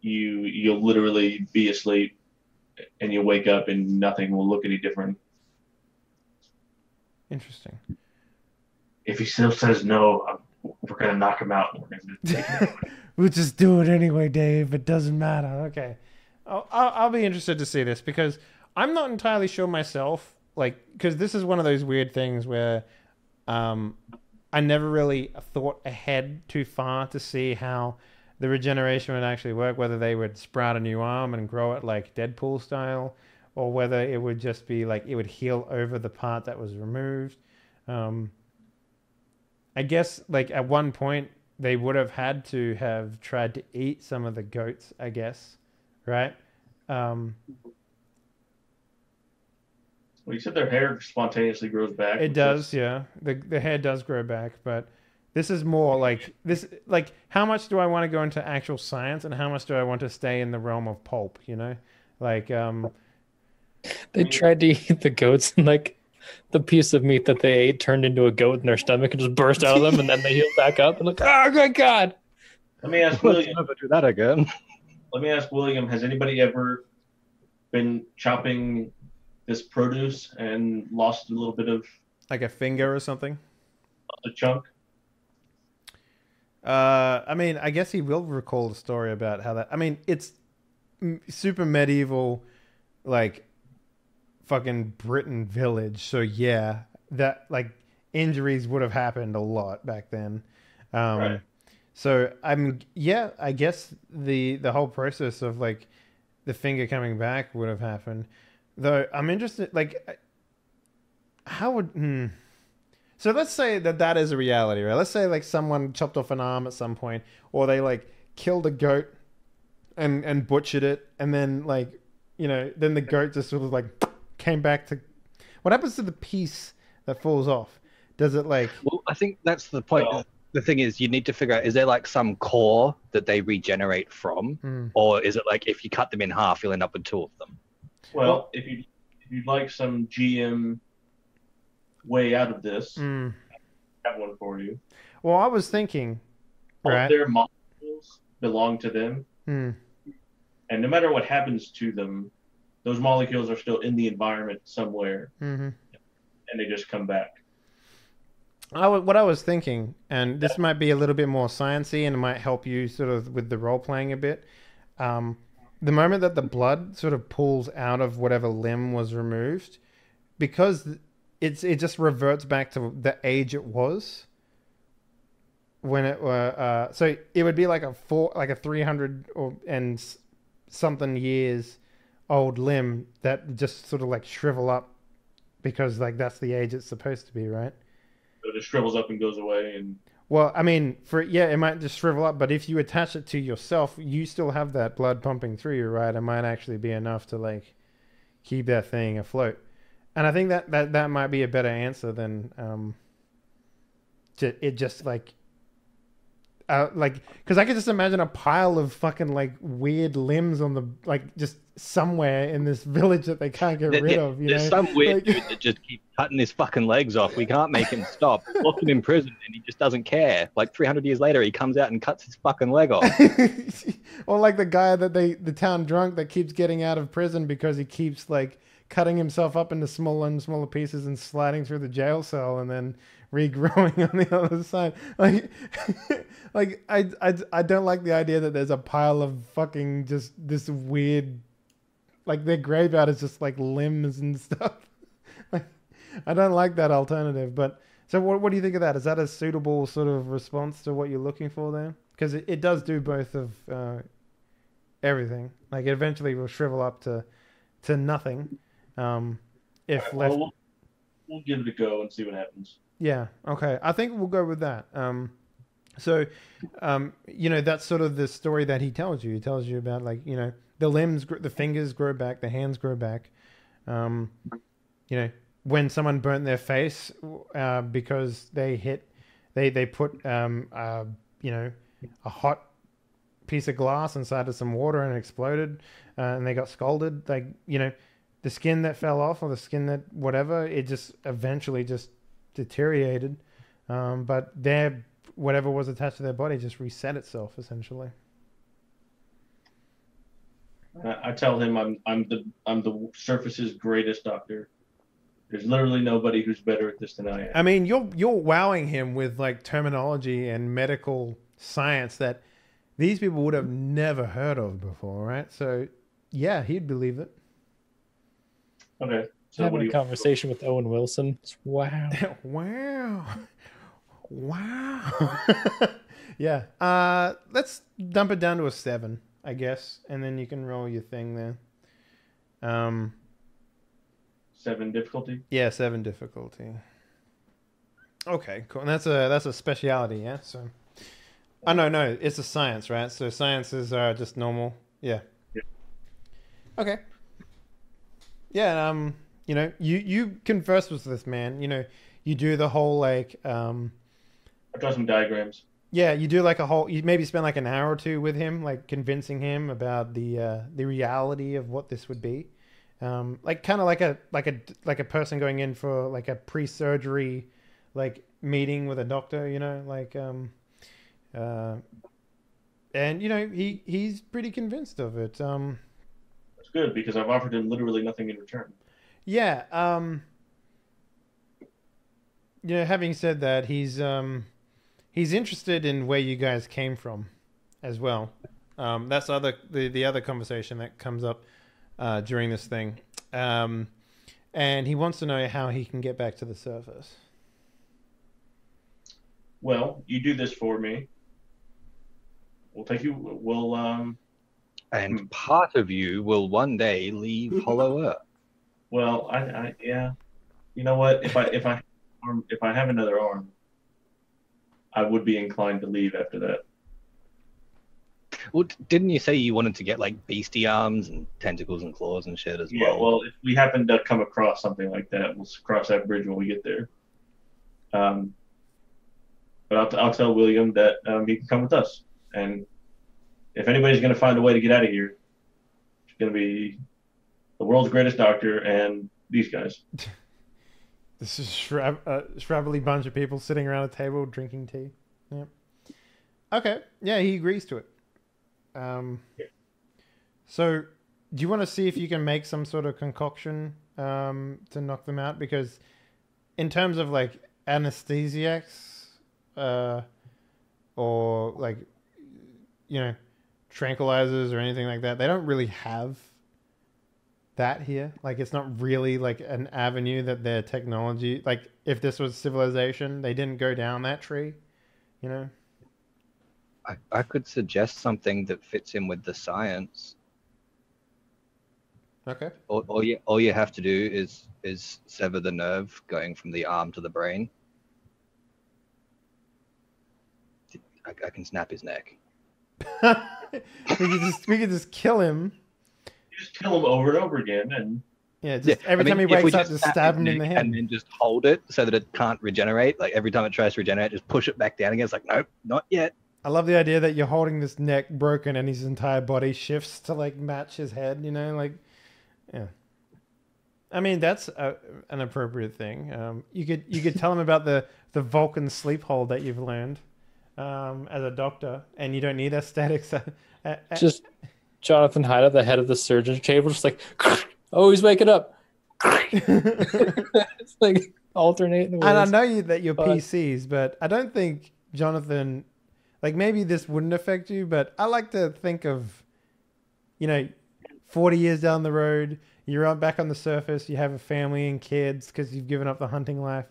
you'll literally be asleep and you'll wake up and nothing will look any different. Interesting. If he still says no, we're going to knock him out. And we're going to take him. We'll just do it anyway, Dave. It doesn't matter. Okay. I'll be interested to see this because I'm not entirely sure myself. Like, because this is one of those weird things where I never really thought ahead too far to see how the regeneration would actually work, whether they would sprout a new arm and grow it like Deadpool style, or whether it would just be like it would heal over the part that was removed. I guess like at one point they would have had to have tried to eat some of the goats, I guess, right? Well, you said their hair spontaneously grows back. It does, yeah. The hair does grow back, but this is more like this. Like, how much do I want to go into actual science, and how much do I want to stay in the realm of pulp? You know, like They tried to eat the goats, and like the piece of meat that they ate turned into a goat in their stomach and just burst out of them, and then they healed back up and like, oh my god! Let me ask Let's William. never do that again. Let me ask William. Has anybody ever been chopping this produce and lost a little bit of like a finger or something. a chunk? I mean, I guess he will recall the story about how that. I mean, it's super medieval, like fucking Britain village. So yeah, that like injuries would have happened a lot back then. Right. So yeah, I guess the whole process of like the finger coming back would have happened. Though I'm interested, like, how would? So let's say that is a reality, right? Let's say like someone chopped off an arm at some point, or they like killed a goat and butchered it, and then like then the goat just sort of like came back to. What happens to the piece that falls off? Does it like? Well, I think that's the point. Well- The thing is, you need to figure out, is there like some core that they regenerate from? Or is it like if you cut them in half, you'll end up with two of them? Well, if you'd like some GM way out of this, I have one for you. Well, I was thinking, All right? of their molecules belong to them, and no matter what happens to them, those molecules are still in the environment somewhere, Mm-hmm. and they just come back. What I was thinking, and this might be a little bit more sciencey, and it might help you sort of with the role playing a bit. Um, the moment that the blood sort of pulls out of whatever limb was removed, because it just reverts back to the age it was when it were. So it would be like a 300 or and something years old limb that just sort of like shrivel up because like that's the age it's supposed to be, right? So it just shrivels up and goes away, and Well, I mean, it might just shrivel up, but if you attach it to yourself, you still have that blood pumping through you, right? It might actually be enough to like keep that thing afloat. And I think that might be a better answer than it just like because I could just imagine a pile of fucking like weird limbs on the like just somewhere in this village that they can't get rid of. You There's know, some weird like, dude that just keeps cutting his fucking legs off. We can't make him stop. Lock him in prison, and he just doesn't care. Like 300 years later, he comes out and cuts his fucking leg off. or like the guy that the town drunk that keeps getting out of prison because he keeps like cutting himself up into smaller and smaller pieces and sliding through the jail cell and then regrowing on the other side. Like, like I don't like the idea that there's a pile of fucking just this weird, like their graveyard is just like limbs and stuff. Like, I don't like that alternative. But so what do you think of that? Is that a suitable sort of response to what you're looking for there? Because it does do both of everything. Like it eventually will shrivel up to nothing. If Alright, left. well, we'll give it a go and see what happens. Yeah. Okay. I think we'll go with that. So, that's sort of the story that he tells you. He tells you about like, the limbs, the fingers grow back, the hands grow back. When someone burnt their face, because they put, a hot piece of glass inside of some water and it exploded, and they got scalded. Like, the skin that fell off or the skin that whatever, it just eventually just deteriorated, but whatever was attached to their body just reset itself essentially. I tell him I'm the surface's greatest doctor. There's literally nobody who's better at this than I am. I mean, you're wowing him with like terminology and medical science that these people would have never heard of before, right? So yeah, he'd believe it. Okay. So Having a conversation with Owen Wilson. Wow. Wow. Yeah. Let's dump it down to a 7, I guess, and then you can roll your thing there. 7 difficulty. Yeah, 7 difficulty. Okay, cool. And that's a speciality, yeah. So, oh no, it's a science, right? So sciences are just normal. Yeah. Okay. Yeah. You converse with this man. You do the whole like. I draw some diagrams. Yeah, you do like you maybe spend like an hour or two with him, like convincing him about the reality of what this would be, like kind of like a person going in for like a pre-surgery like meeting with a doctor, and he's pretty convinced of it. That's good because I've offered him literally nothing in return. Yeah. Having said that, he's interested in where you guys came from as well. That's the other conversation that comes up during this thing. And he wants to know how he can get back to the surface. Well, you do this for me. And part of you will one day leave Hollow Earth. Well, I yeah. You know what? If I have another arm, I would be inclined to leave after that. Well, didn't you say you wanted to get like beastie arms and tentacles and claws and shit as Yeah, well? well, if we happen to come across something like that, we'll cross that bridge when we get there. But I'll tell William that he can come with us. And if anybody's going to find a way to get out of here, it's going to be the world's greatest doctor and these guys. This is shrabbly bunch of people sitting around a table drinking tea. Yeah. Okay. Yeah, he agrees to it. So, do you want to see if you can make some sort of concoction to knock them out? Because in terms of like anesthesiacs, or like, you know, tranquilizers or anything like that. They don't really have that here. Like, it's not really like an avenue that their technology, like if this was civilization, they didn't go down that tree, you know? I could suggest something that fits in with the science. Okay. All you have to do is sever the nerve going from the arm to the brain. I can snap his neck. we could just kill him. Just kill him over and over again, and Yeah, just every time he if we wakes up, just snap stab his him in the neck head. and then just hold it so that it can't regenerate. Like every time it tries to regenerate, just push it back down again. It's like, nope, not yet. I love the idea that you're holding this neck broken and his entire body shifts to like match his head, you know, like, yeah. I mean, that's an appropriate thing. You could tell him about the Vulcan sleep hold that you've learned as a doctor, and you don't need aesthetics. Just Jonathan Hyde at the head of the surgeon's table, just like, oh, he's waking up. It's like alternating. And I know that you're PCs, but I don't think Jonathan, like maybe this wouldn't affect you, but I like to think of, 40 years down the road, you're back on the surface, you have a family and kids because you've given up the hunting life.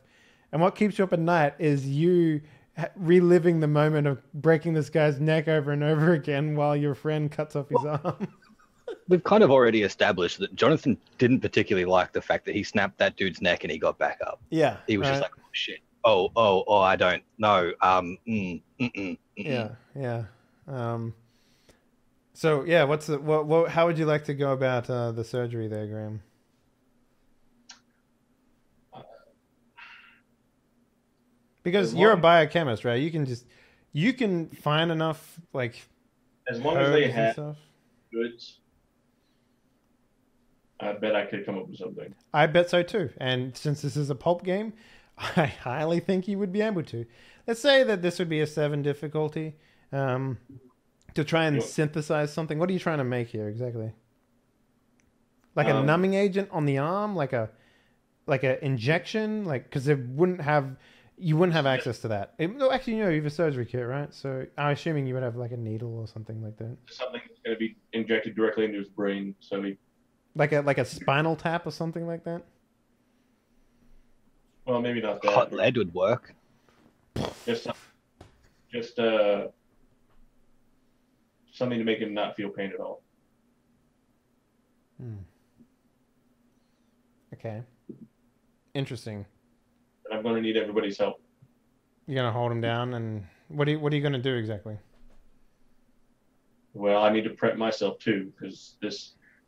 And what keeps you up at night is you reliving the moment of breaking this guy's neck over and over again while your friend cuts off his arm. We've kind of already established that Jonathan didn't particularly like the fact that he snapped that dude's neck and he got back up. Yeah. He was just like, oh, shit. Oh, I don't know. Yeah. So yeah, how would you like to go about the surgery there, Graham? Because you're a biochemist, right? You can find enough like as long as they have stuff. Goods, I bet I could come up with something. I bet so too. And since this is a pulp game, I highly think you would be able to. Let's say that this would be a 7 difficulty. To try and synthesize something. What are you trying to make here exactly? Like a numbing agent on the arm, like a injection, like because you wouldn't have access to that. No, actually, you have a surgery kit, right? So I'm assuming you would have like a needle or something like that. Something that's going to be injected directly into his brain, so he. Like a spinal tap or something like that. Well, maybe not that. Hot lead would work. Just something to make him not feel pain at all. Okay. Interesting. And I'm going to need everybody's help. You're going to hold him down, and what are you going to do exactly? Well, I need to prep myself too, because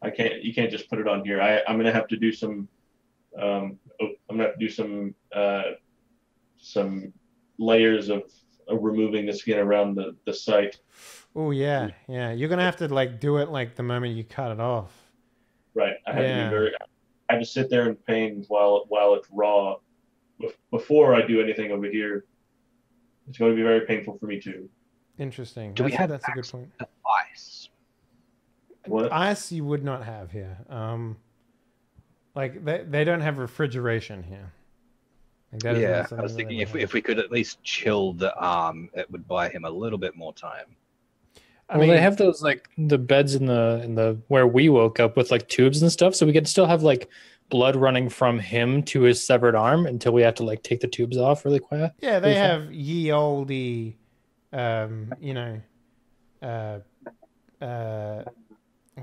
you can't just put it on here. I'm going to have to do some some layers of removing the skin around the site. Oh yeah. You're gonna have to like do it like the moment you cut it off. Right. I have to sit there in pain while it's raw. Before I do anything over here, it's going to be very painful for me too. Interesting. That's a good point. Ice. What? Ice you would not have here. Like they don't have refrigeration here. Like that is I was thinking if we could at least chill the arm, it would buy him a little bit more time. I mean, they have those like the beds in the where we woke up with like tubes and stuff, so we could still have like blood running from him to his severed arm until we have to like take the tubes off really quick. Yeah, they have ye olde, what do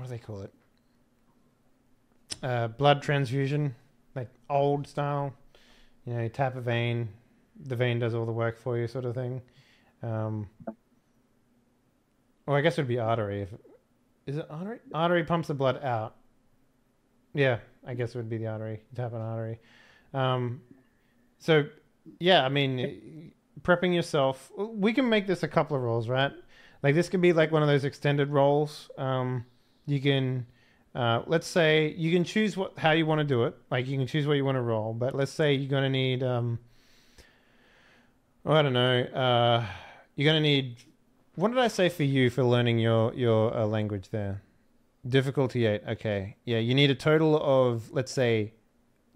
they call it? Blood transfusion, like old style. You tap a vein, the vein does all the work for you, sort of thing. Well, I guess it would be artery. Is it artery? Artery pumps the blood out. Yeah, I guess it would be the artery. You tap an artery. So, yeah, I mean, prepping yourself. We can make this a couple of rolls, right? Like this could be like one of those extended rolls. You can, let's say, you can choose how you want to do it. Like you can choose what you want to roll. But let's say you're going to need, I don't know. You're going to need. What did I say for you for learning your language there? Difficulty 8. Okay. Yeah, you need a total of, let's say,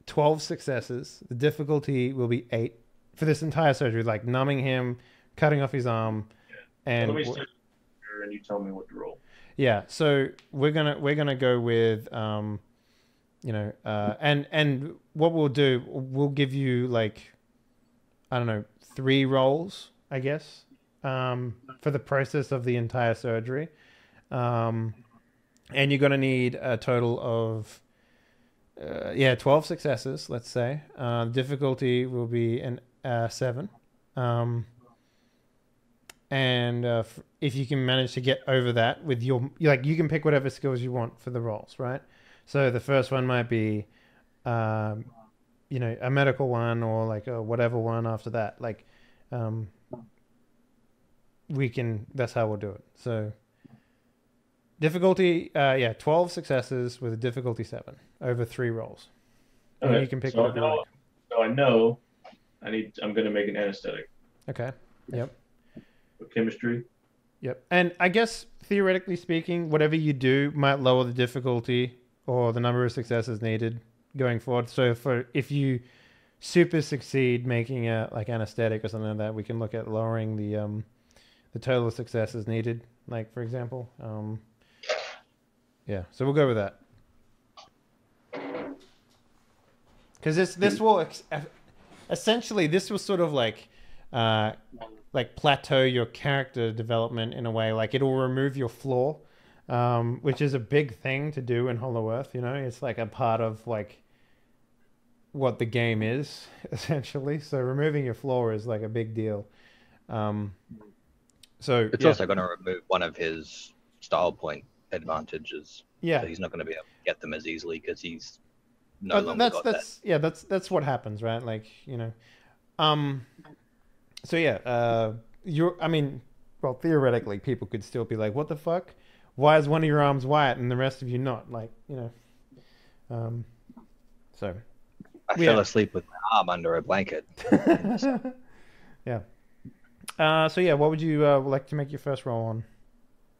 12 successes. The difficulty will be 8. for this entire surgery, like numbing him, cutting off his arm, and Let me start here and you tell me what to roll. yeah. So we're gonna go with and what we'll do, we'll give you like, I don't know, 3 rolls, I guess, for the process of the entire surgery. And you're going to need a total of, 12 successes, let's say. Difficulty will be 7. If you can manage to get over that with you can pick whatever skills you want for the rolls, right? So the first one might be, a medical one, or like a whatever one after that. Like, that's how we'll do it. So difficulty, 12 successes with a difficulty 7 over 3 rolls. And you can pick whatever you like. So I know I'm going to make an anesthetic. Okay. Yep. With chemistry. Yep. And I guess theoretically speaking, whatever you do might lower the difficulty or the number of successes needed going forward. So if you super succeed making a like anesthetic or something like that, we can look at lowering the total of successes needed. Like, for example, so we'll go with that. Because this will essentially, this will sort of like plateau your character development in a way. Like, it'll remove your flaw, which is a big thing to do in Hollow Earth. It's like a part of like what the game is essentially. So removing your flaw is like a big deal. So it's also going to remove one of his style point advantages. Yeah, so he's not going to be able to get them as easily because he's no longer got that. Yeah, that's what happens, right? Like, so yeah, well, theoretically, people could still be like, "What the fuck? Why is one of your arms white and the rest of you not?" Like, so I fell asleep with my arm under a blanket. Yeah. So yeah, what would you like to make your first roll on?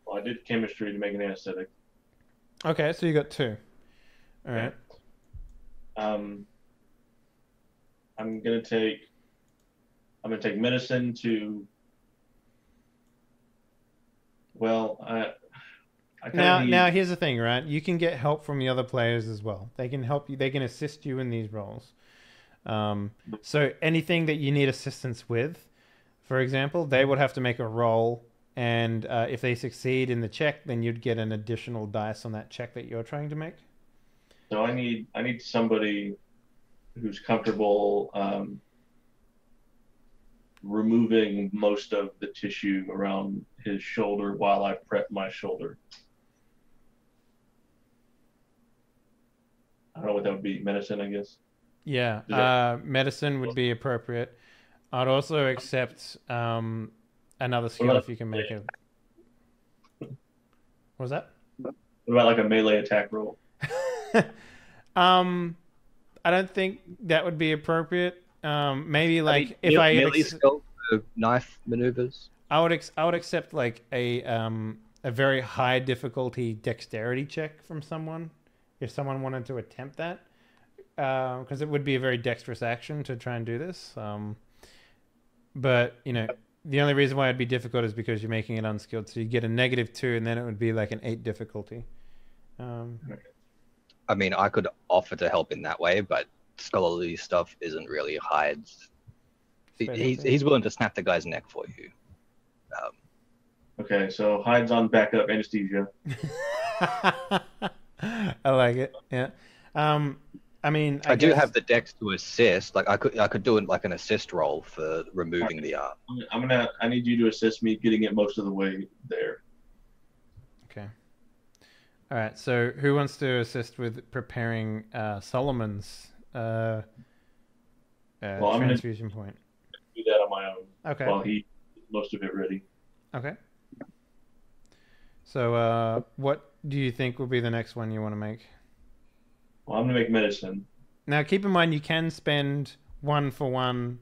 Well, I did chemistry to make an anesthetic. Okay, so you got 2. All right. I'm gonna take medicine to. Well, now here's the thing, right? You can get help from the other players as well. They can help you. They can assist you in these roles. So anything that you need assistance with, for example, they would have to make a roll, and if they succeed in the check, then you'd get an additional dice on that check that you're trying to make. So I need somebody who's comfortable removing most of the tissue around his shoulder while I prep my shoulder. I don't know what that would be. Medicine, I guess. Yeah, medicine would be appropriate. I'd also accept another skill if you can make it. What was that? What about like a melee attack roll? I don't think that would be appropriate. Maybe like if I melee skill for knife maneuvers. I would accept like a very high difficulty dexterity check from someone if someone wanted to attempt that, because it would be a very dexterous action to try and do this. But the only reason why it'd be difficult is because you're making it unskilled. So you get a -2, and then it would be like an 8 difficulty. I mean, I could offer to help in that way, but scholarly stuff isn't really Hyde's. He's willing to snap the guy's neck for you. Okay, so Hyde's on backup anesthesia. I like it. Yeah. I do have the dex to assist. Like I could do it like an assist roll for removing the arm. I need you to assist me getting it most of the way there. Okay. All right. So who wants to assist with preparing Solomon's transfusion point? Do that on my own. Okay. While he most of it ready. Okay. So what do you think will be the next one you want to make? Well, I'm gonna make medicine. Now, keep in mind you can spend 1-for-1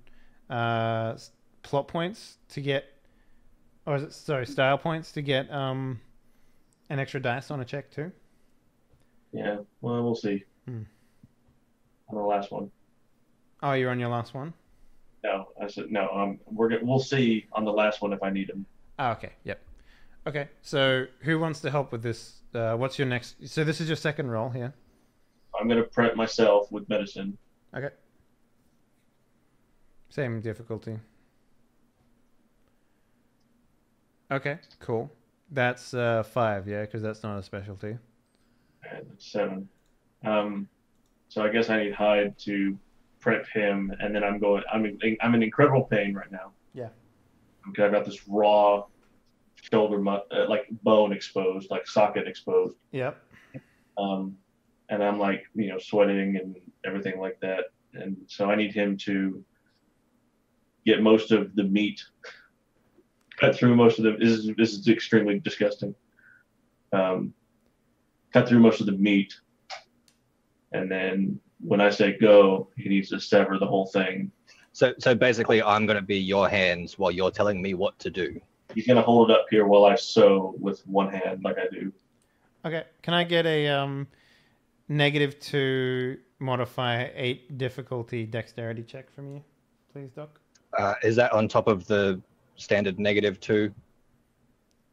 plot points to get, or is it style points to get an extra dice on a check too. Yeah. Well, we'll see. On the last one. Oh, you're on your last one. No, I said no. We'll see on the last one if I need him. Oh, okay. Yep. Okay. So who wants to help with this? What's your next? So this is your second roll here. I'm gonna prep myself with medicine. Okay. Same difficulty. Okay. Cool. That's 5, yeah, because that's not a specialty. And 7. So I guess I need Hyde to prep him, and then I'm in incredible pain right now. Yeah. Okay, I've got this raw shoulder, like bone exposed, like socket exposed. Yep. And I'm like, sweating and everything like that. And so I need him to get most of the meat, cut through most of the. This is extremely disgusting. Cut through most of the meat, and then when I say go, he needs to sever the whole thing. So basically, I'm going to be your hands while you're telling me what to do. He's gonna hold it up here while I sew with one hand, like I do. Okay. Can I get a -2 modify 8 difficulty dexterity check from you, please, Doc? Is that on top of the standard -2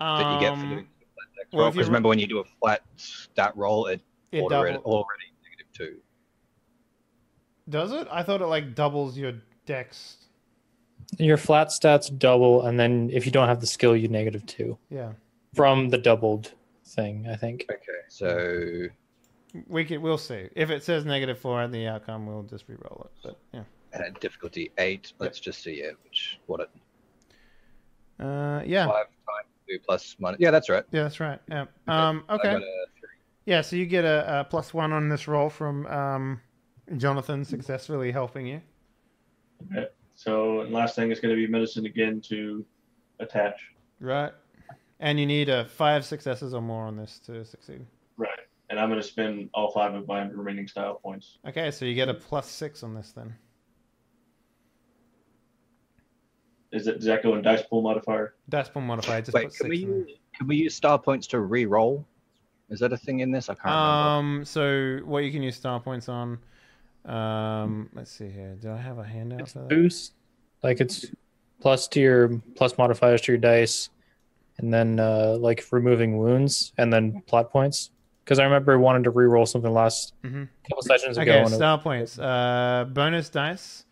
that you get for doing flat dex roll? Because remember, when you do a flat stat roll, it already -2. Does it? I thought it like doubles your dex. Your flat stats double, and then if you don't have the skill, you -2 Yeah. from the doubled thing, I think. Okay, so We'll see. If it says -4 at the outcome, we'll just re-roll it. But yeah. difficulty 8. Let's just see what it. Yeah. 5 times 2 plus minus. Yeah, that's right. Yeah, that's right. Yeah. Okay. I Okay. got a 3. Yeah. So you get a +1 on this roll from Jonathan successfully helping you. Okay. So and last thing is going to be medicine again to attach. Right. And you need 5 successes or more on this to succeed. Right. And I'm going to spend all 5 of my remaining style points. Okay, so you get a +6 on this then. Does that go in dice pool modifier? Dice pool modifier. Just Wait, put can 6 in there. we use star points to re-roll? Is that a thing in this? I can't remember. So what you can use star points on? Let's see here. Do I have a handout It's for that? boost, like it's plus modifiers to your dice, and then like removing wounds, and then plot points. Because I remember wanting to re-roll something last couple sessions ago. Okay, star points. Bonus dice.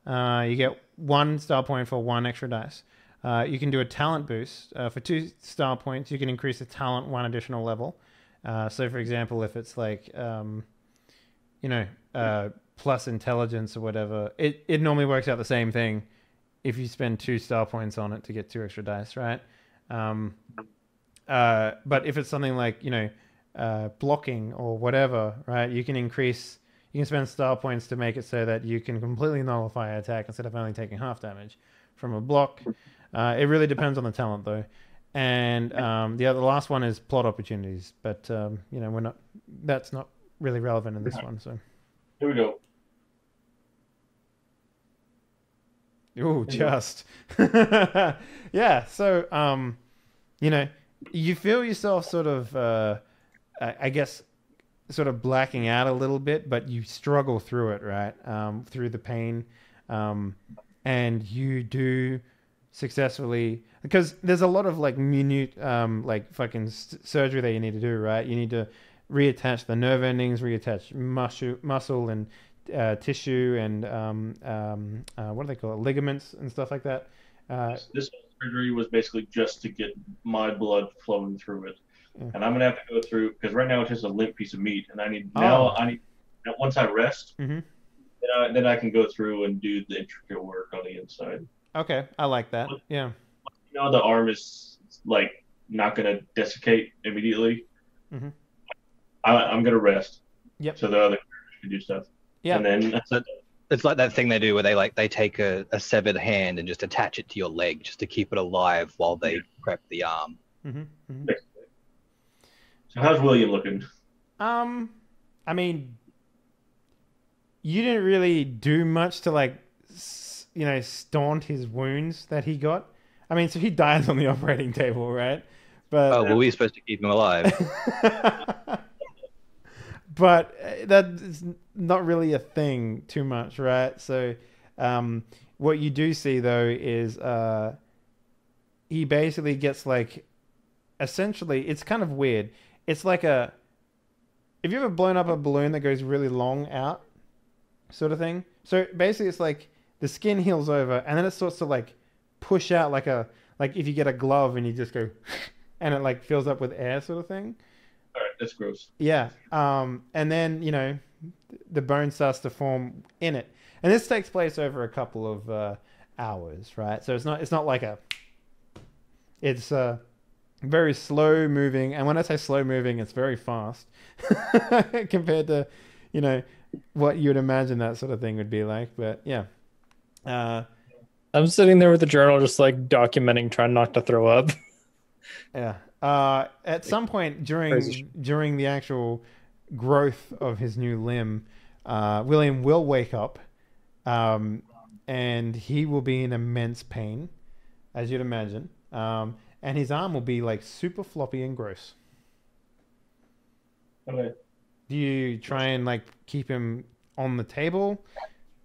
You get 1 star point for 1 extra dice. You can do a talent boost. For 2 star points, you can increase the talent 1 additional level. So, for example, if it's like, plus intelligence or whatever, it normally works out the same thing if you spend 2 star points on it to get 2 extra dice, right? But if it's something like, blocking or whatever, right, you can spend star points to make it so that you can completely nullify an attack instead of only taking half damage from a block. It really depends on the talent, though. And the last one is plot opportunities, but that's not really relevant in this one. So here we go. Ooh, just yeah. So you feel yourself sort of, I guess, sort of blacking out a little bit, but you struggle through it, right? Through the pain, and you do successfully, because there's a lot of like minute like fucking surgery that you need to do, right? You need to reattach the nerve endings, reattach muscle and tissue, and what do they call it, ligaments and stuff like that. This surgery was basically just to get my blood flowing through it, and I'm gonna have to go through, because right now it's just a limp piece of meat, and I need once I rest, then I can go through and do the intricate work on the inside. Okay, I like that. Yeah. The arm is like not gonna desiccate immediately. I'm gonna rest. Yep. So the other characters can do stuff. Yeah. And then it's like that thing they do where they take a severed hand and just attach it to your leg just to keep it alive while they prep the arm. So how's William looking? I mean, you didn't really do much to like, staunch his wounds that he got. I mean, so he dies on the operating table, right? But were we supposed to keep him alive? But that's not really a thing too much, right? So what you do see though is he basically gets like, essentially, it's kind of weird. It's like a, have you ever blown up a balloon that goes really long out, sort of thing? So basically, it's like the skin heals over, and then it starts to like push out like a, like if you get a glove and you just go, and it like fills up with air, sort of thing. All right, that's gross. Yeah. And then, you know, the bone starts to form in it. And this takes place over a couple of hours, right? So it's not like a, it's very slow moving. And when I say slow moving, it's very fast compared to, you know, what you would imagine that sort of thing would be like. But yeah. I'm sitting there with the journal, just like documenting, trying not to throw up. Yeah. At some point Crazy. during the actual growth of his new limb, William will wake up, and he will be in immense pain, as you'd imagine. And his arm will be like super floppy and gross. Okay. Do you try and like keep him on the table?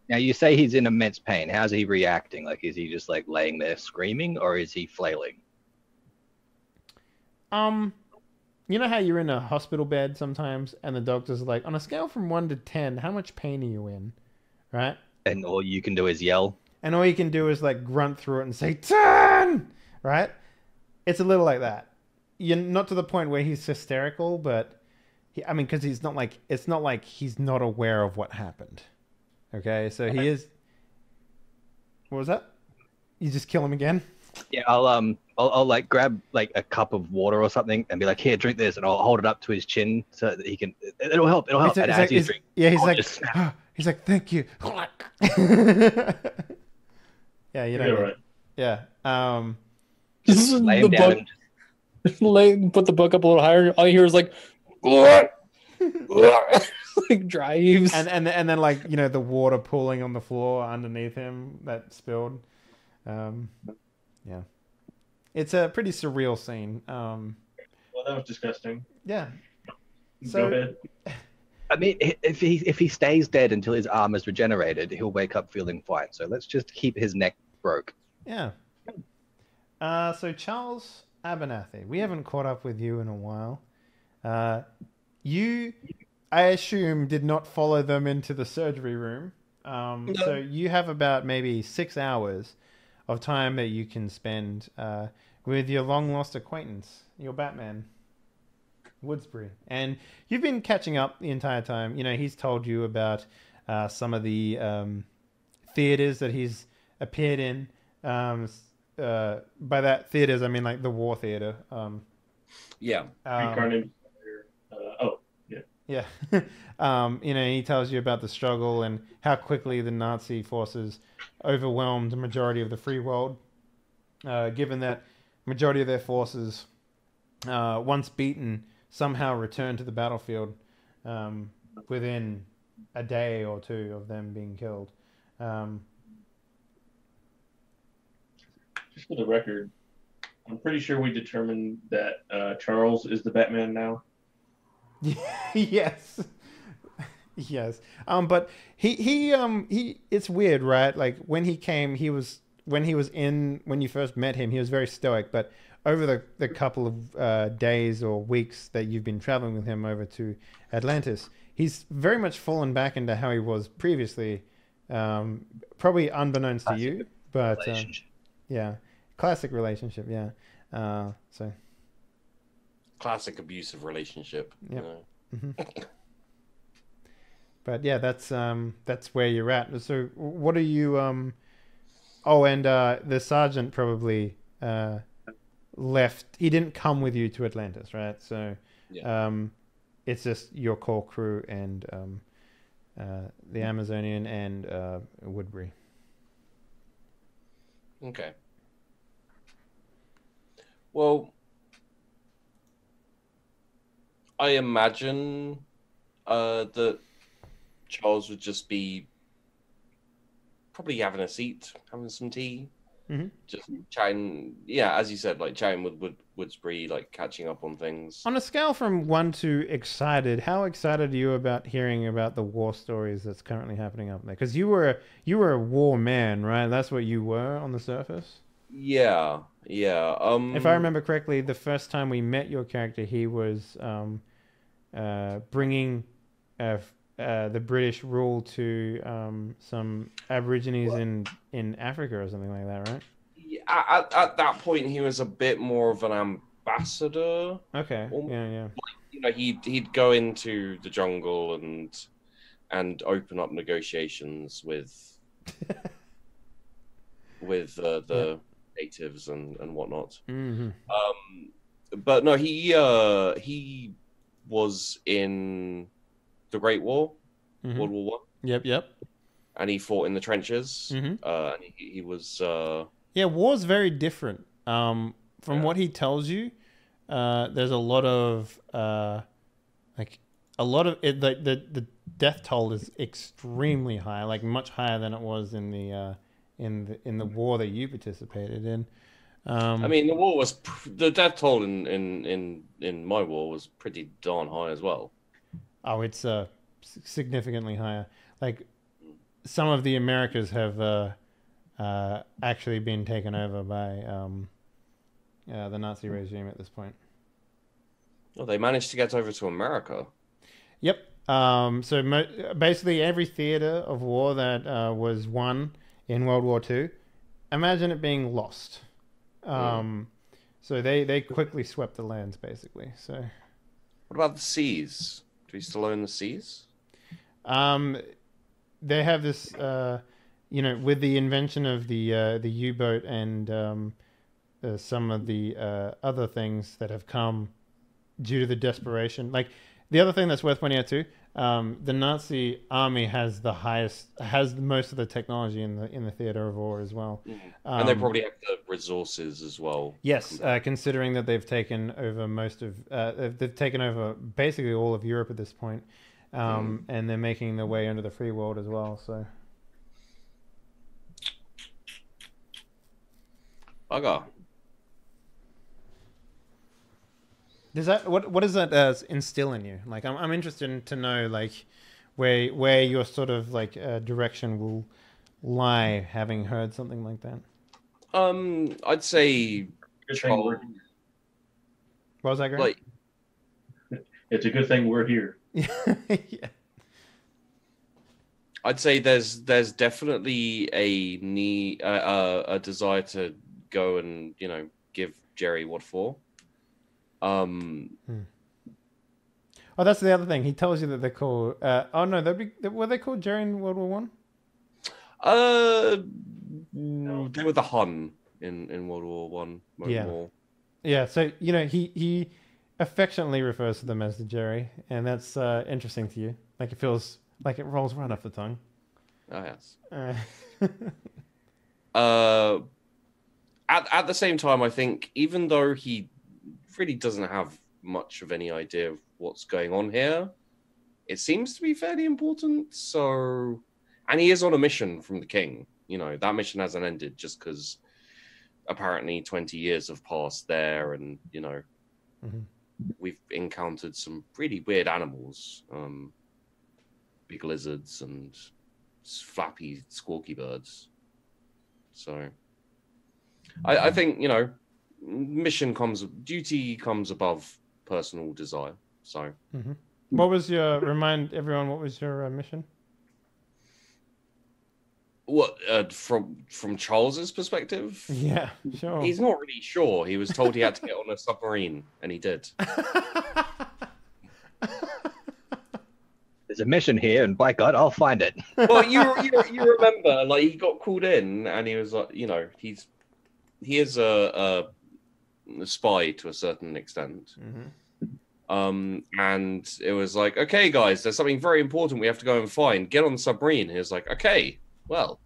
Now you say he's in immense pain. How's he reacting? Like, is he just like laying there screaming, or is he flailing? You know how you're in a hospital bed sometimes, and the doctor's like, on a scale from 1 to 10, how much pain are you in, right? And all you can do is yell. And all you can do is like grunt through it and say 10, right? It's a little like that. You're not to the point where he's hysterical, but I mean, because he's not like, it's not like he's not aware of what happened. Okay, so he is. What was that? You just kill him again? Yeah, I'll like grab like a cup of water or something and be like, here, drink this, and I'll hold it up to his chin so that he can. It'll help. It'll help. It's And like, as he's drinking, yeah, he's I'll like, just snap. he's like, thank you. Yeah, you know. You're right. Yeah. This is lay the him down book. and Put the book up a little higher. All you hear is like, like dry heaves. And then like, you know, the water pooling on the floor underneath him that spilled. Yeah. It's a pretty surreal scene. Well, that was disgusting. Yeah. Go So ahead. I mean, if he stays dead until his arm is regenerated, he'll wake up feeling fine. So let's just keep his neck broke. yeah. So Charles Abernathy, we haven't caught up with you in a while. You, I assume, did not follow them into the surgery room. No. So you have about maybe 6 hours of time that you can spend with your long lost acquaintance, your Batman, Woodsbury. And you've been catching up the entire time. You know, he's told you about some of the theaters that he's appeared in. By that theaters, I mean like the war theater. Yeah. Reincarnated. Oh, yeah. Yeah. You know, he tells you about the struggle and how quickly the Nazi forces overwhelmed the majority of the free world. Given that majority of their forces, once beaten, somehow returned to the battlefield within a day or two of them being killed. Just for the record, I'm pretty sure we determined that Charles is the Batman now. Yes. Yes. But he it's weird, right? Like when he came, when you first met him, he was very stoic, but over the couple of days or weeks that you've been traveling with him over to Atlantis, he's very much fallen back into how he was previously, probably unbeknownst to you, but yeah, classic relationship, yeah. So Classic abusive relationship. Yep. You know? Mm-hmm. But yeah, that's where you're at. So what are you? Oh, and the sergeant probably left. He didn't come with you to Atlantis, right? So Yeah. it's just your core crew and the Amazonian and Woodbury. Okay. Well, I imagine that Charles would just be probably having a seat, having some tea, just chatting. Yeah, as you said, like chatting with Woodsbury, like catching up on things. On a scale from 1 to excited, how excited are you about hearing about the war stories that's currently happening up there? Because you were a war man, right? That's what you were on the surface. Yeah. If I remember correctly, the first time we met your character, he was bringing the British rule to some Aborigines in Africa or something like that, right? Yeah, at that point, he was a bit more of an ambassador. Okay. Yeah. You know, he'd go into the jungle and open up negotiations with the natives and whatnot. Mm-hmm. But no, he was in the Great War, World War One. Yep. And he fought in the trenches. Mm-hmm. And he was. Yeah, war's very different. From what he tells you, there's a lot of the death toll is extremely high, like much higher than it was in the war that you participated in. I mean, the war was the death toll in my war was pretty darn high as well. Oh, it's significantly higher. Like some of the Americas have actually been taken over by the Nazi regime at this point. Well, they managed to get over to America. Yep. So basically, every theater of war that was won in World War II, imagine it being lost. So they quickly swept the lands, basically. So, what about the seas? Do we still own the seas? They have this, with the invention of the U-boat and some of the other things that have come due to the desperation. Like the other thing that's worth pointing out too, the Nazi army has most of the technology in the theater of war as well. And they probably have the resources as well. Yes, considering that they've taken over they've taken over basically all of Europe at this point, and they're making their way into the free world as well. So, bugger. Does that what does that instill in you? Like, I'm interested to know like where your sort of like direction will lie, having heard something like that. I'd say. What was that, Greg? Like, it's a good thing we're here. Yeah. I'd say there's definitely a need, a desire to go and give Jerry what for. Oh, that's the other thing. He tells you that they're called. Oh no, were they called Jerry in World War One? They were the Hun in World War One. Yeah. So he affectionately refers to them as the Jerry, and that's interesting to you. Like it feels like it rolls right off the tongue. Oh yes. At the same time, I think even though he really doesn't have much of any idea of what's going on here, it seems to be fairly important. So, and he is on a mission from the king. That mission hasn't ended just because apparently 20 years have passed there, and we've encountered some pretty weird animals, big lizards and flappy, squawky birds. So, I think duty comes above personal desire. So, what was remind everyone what was your mission? What from Charles's perspective? Yeah, sure. He's not really sure. He was told he had to get on a submarine, and he did. There's a mission here, and by God, I'll find it. Well, you remember, like he got called in, and he was like, he is a spy to a certain extent. And it was like, okay, guys, there's something very important we have to go and find. Get on the submarine. He was like, okay, well,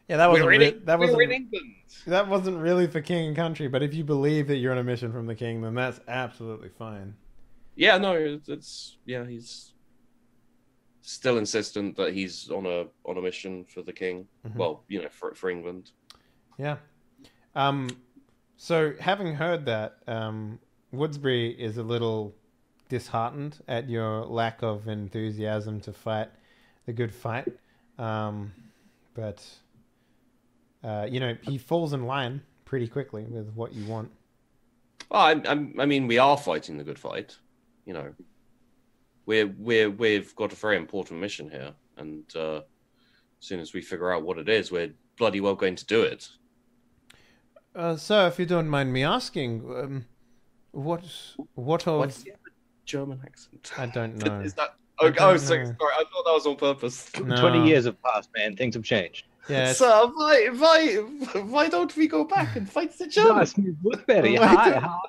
yeah, that wasn't we're in England. That wasn't really for king and country. But if you believe that you're on a mission from the king, then that's absolutely fine. Yeah, no, he's still insistent that he's on a mission for the king. Mhm. Well, for England. Yeah. So having heard that, Woodsbury is a little disheartened at your lack of enthusiasm to fight the good fight. But he falls in line pretty quickly with what you want. Well, I mean, we are fighting the good fight. We've got a very important mission here, and as soon as we figure out what it is, we're bloody well going to do it. Sir, if you don't mind me asking, what of... What's the German accent? I don't know. Is that... I Oh, don't sorry. know. I thought that was on purpose. No. 20 years have passed, man. Things have changed. Yeah, Sir, why don't we go back and fight the Germans? Nice, Woodbury. Why Hi.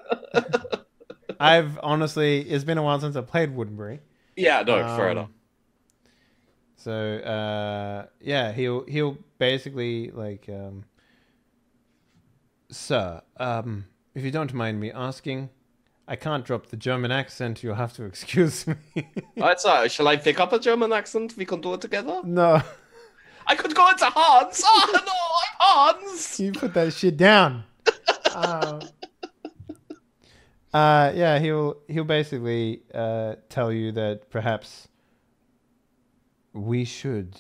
I've honestly, it's been a while since I played Woodenbury. Yeah, no, fair enough. So yeah, he'll basically like, sir, if you don't mind me asking, I can't drop the German accent. You'll have to excuse me. Alright, so shall I pick up a German accent? We can do it together. No, I could go into Hans. Oh no, I'm Hans. you put that shit down. Yeah, he'll basically tell you that perhaps we should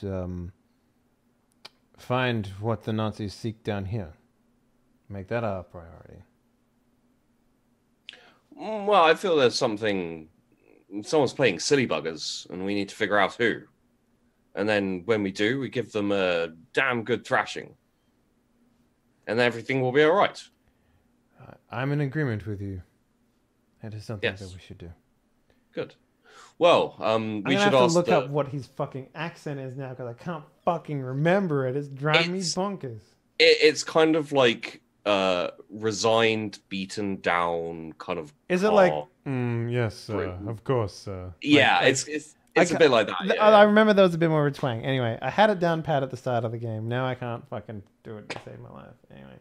find what the Nazis seek down here. Make that our priority. Well, I feel there's something. Someone's playing silly buggers, and we need to figure out who. And then when we do, we give them a damn good thrashing, and everything will be all right. I'm in agreement with you. That is something Yes. that we should do. Good. Well, I'm we gonna should have to ask look up what his fucking accent is now because I can't fucking remember it. It's driving me It's- bonkers. It's kind of like resigned, beaten down, kind of. Is it like? calm. Yes, Britain. of course. Yeah, Like, it's I a bit like that. I remember there was a bit more of a twang. Anyway, I had it down pat at the start of the game. Now I can't fucking do it to save my life. Anyway,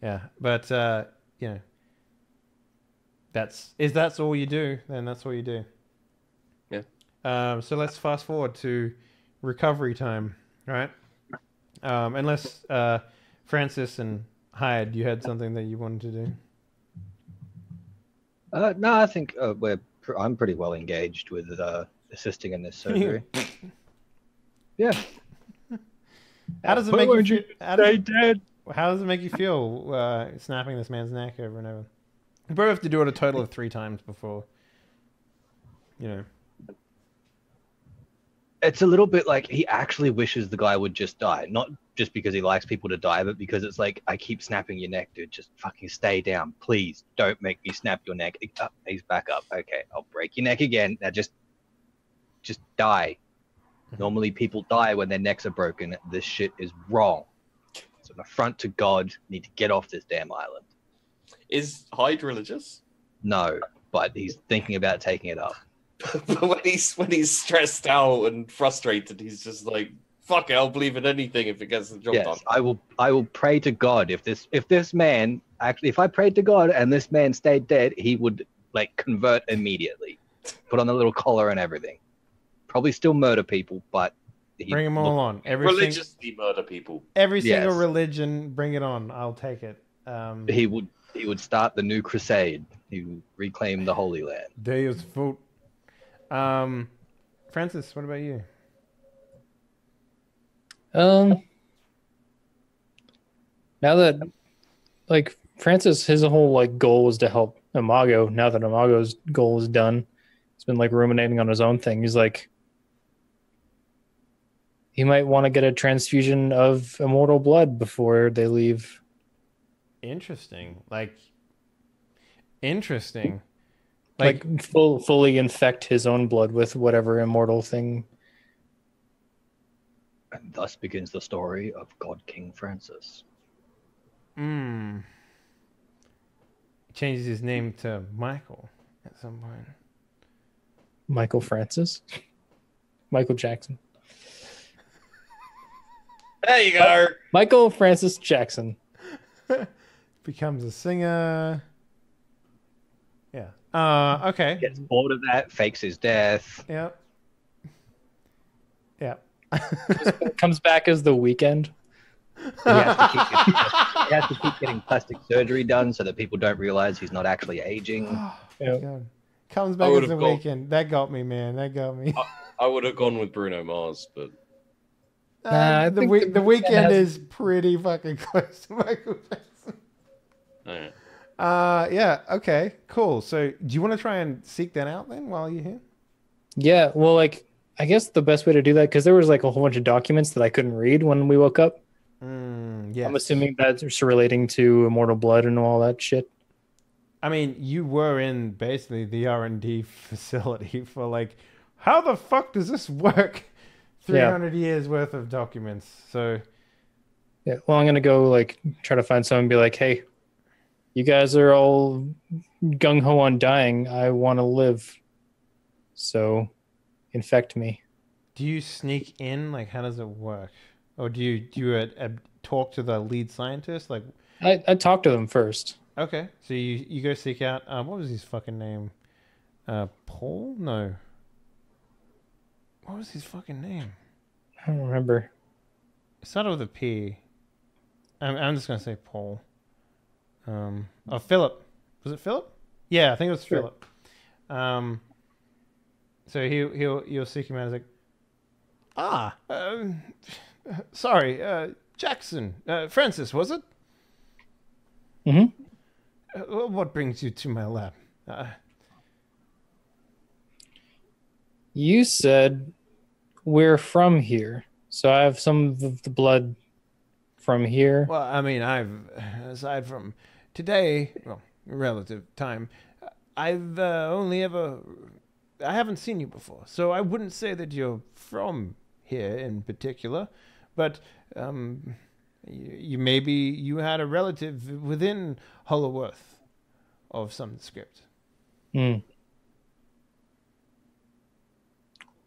yeah, but that's all you do. Then that's all you do. Yeah. So let's fast forward to recovery time, right? Unless Francis and Hyde, you had something that you wanted to do. No, I think I'm pretty well engaged with assisting in this surgery. Yeah. How does it Why make you won't feel? you stay dead? How does it make you feel snapping this man's neck over and over? You probably have to do it a total of 3 times before, It's a little bit like he actually wishes the guy would just die. Not just because he likes people to die, but because it's like, I keep snapping your neck, dude. Just fucking stay down. Please don't make me snap your neck. He's back up. Okay, I'll break your neck again. Now just die. Normally people die when their necks are broken. This shit is wrong. It's an affront to God. You need to get off this damn island. Is Hyde religious? No, but he's thinking about taking it up. But when he's stressed out and frustrated, he's just like, "Fuck it, I'll believe in anything if it gets the job done." Yes, I will pray to God if this man actually, if I prayed to God and this man stayed dead, he would like convert immediately, put on the little collar and everything. Probably still murder people, but bring them all on. Religiously murder people. Every single Yes. religion, bring it on. I'll take it. He would start the new crusade. He would reclaim the Holy Land. Deus vult. Francis, what about you? Now that like Francis, his whole like goal was to help Imago. Now that Imago's goal is done, he's been like ruminating on his own thing. He's like, he might want to get a transfusion of immortal blood before they leave. Interesting. Interesting. Like fully infect his own blood with whatever immortal thing. And thus begins the story of God King Francis. He changes his name to Michael at some point. Michael Francis? Michael Jackson. There you go. Michael Francis Jackson. Becomes a singer. Yeah. Okay. Gets bored of that, fakes his death. Yep. Yeah. Comes back as the weekend. He has to keep getting plastic surgery done so that people don't realize he's not actually aging. Oh, Yeah. God. Comes I back would as the have gone- weekend. That got me, man. That got me. I would have gone with Bruno Mars, but Nah, I the think the The weekend Weeknd has- is pretty fucking close to Michael Jackson. alright. Yeah. Okay. Cool. So, do you want to try and seek that out then while you're here? Yeah, well, like I guess the best way to do that, because there was like a whole bunch of documents that I couldn't read when we woke up. Yes. I'm assuming that's relating to Immortal Blood and all that shit. I mean, you were in basically the R&D facility for like, how the fuck does this work? 300 years worth of documents. So, Yeah, well, I'm gonna go like try to find someone and be like, hey, you guys are all gung ho on dying. I want to live, so infect me. do you sneak in? Like, how does it work? Or do you talk to the lead scientist? Like, I talked to them first. okay, so you go seek out. What was his fucking name? Paul? No. What was his fucking name? I don't remember. It started with a P. I'm just gonna say Paul. Oh, Philip. Was it Philip? Yeah, I think it was Sure. Philip. So you'll seek him out. He's like, sorry, Jackson, Francis, was it? Mm-hmm. What brings you to my lab? You said we're from here, so I have some of the blood from here. Well, I mean, aside from today, well, relative time, I've I haven't seen you before, so I wouldn't say that you're from here in particular, but you had a relative within Hollow Earth of some script. Hmm.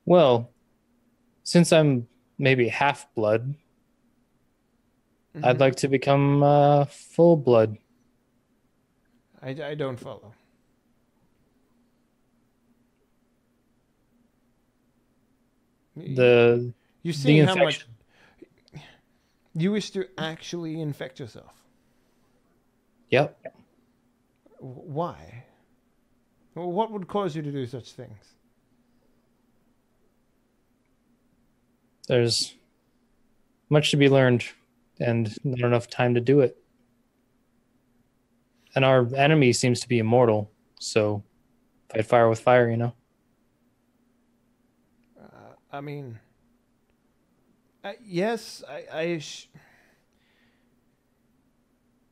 Well, since I'm maybe half blood, I'd like to become full blood. I don't follow. You see how much infection. you wish to actually infect yourself. Yep. Why? What would cause you to do such things? There's much to be learned and not enough time to do it. And our enemy seems to be immortal, so fight fire with fire, you know? I mean, yes,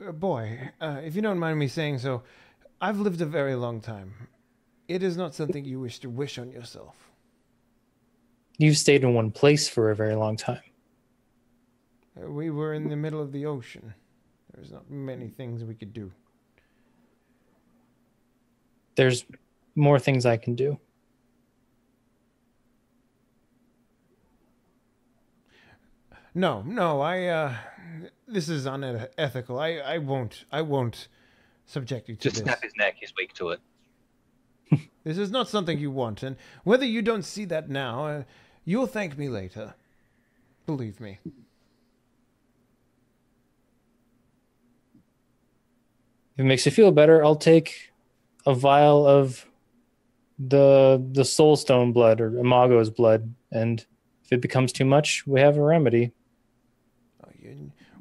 boy, if you don't mind me saying so, I've lived a very long time. It is not something you wish to wish on yourself. You've stayed in one place for a very long time. We were in the middle of the ocean. There's not many things we could do. There's more things I can do. No, this is unethical. I won't subject you to Just this. snap his neck. He's weak to it. This is not something you want, and whether you don't see that now, you'll thank me later. Believe me. If it makes you feel better, I'll take a vial of the soulstone blood or Imago's blood, and if it becomes too much, we have a remedy.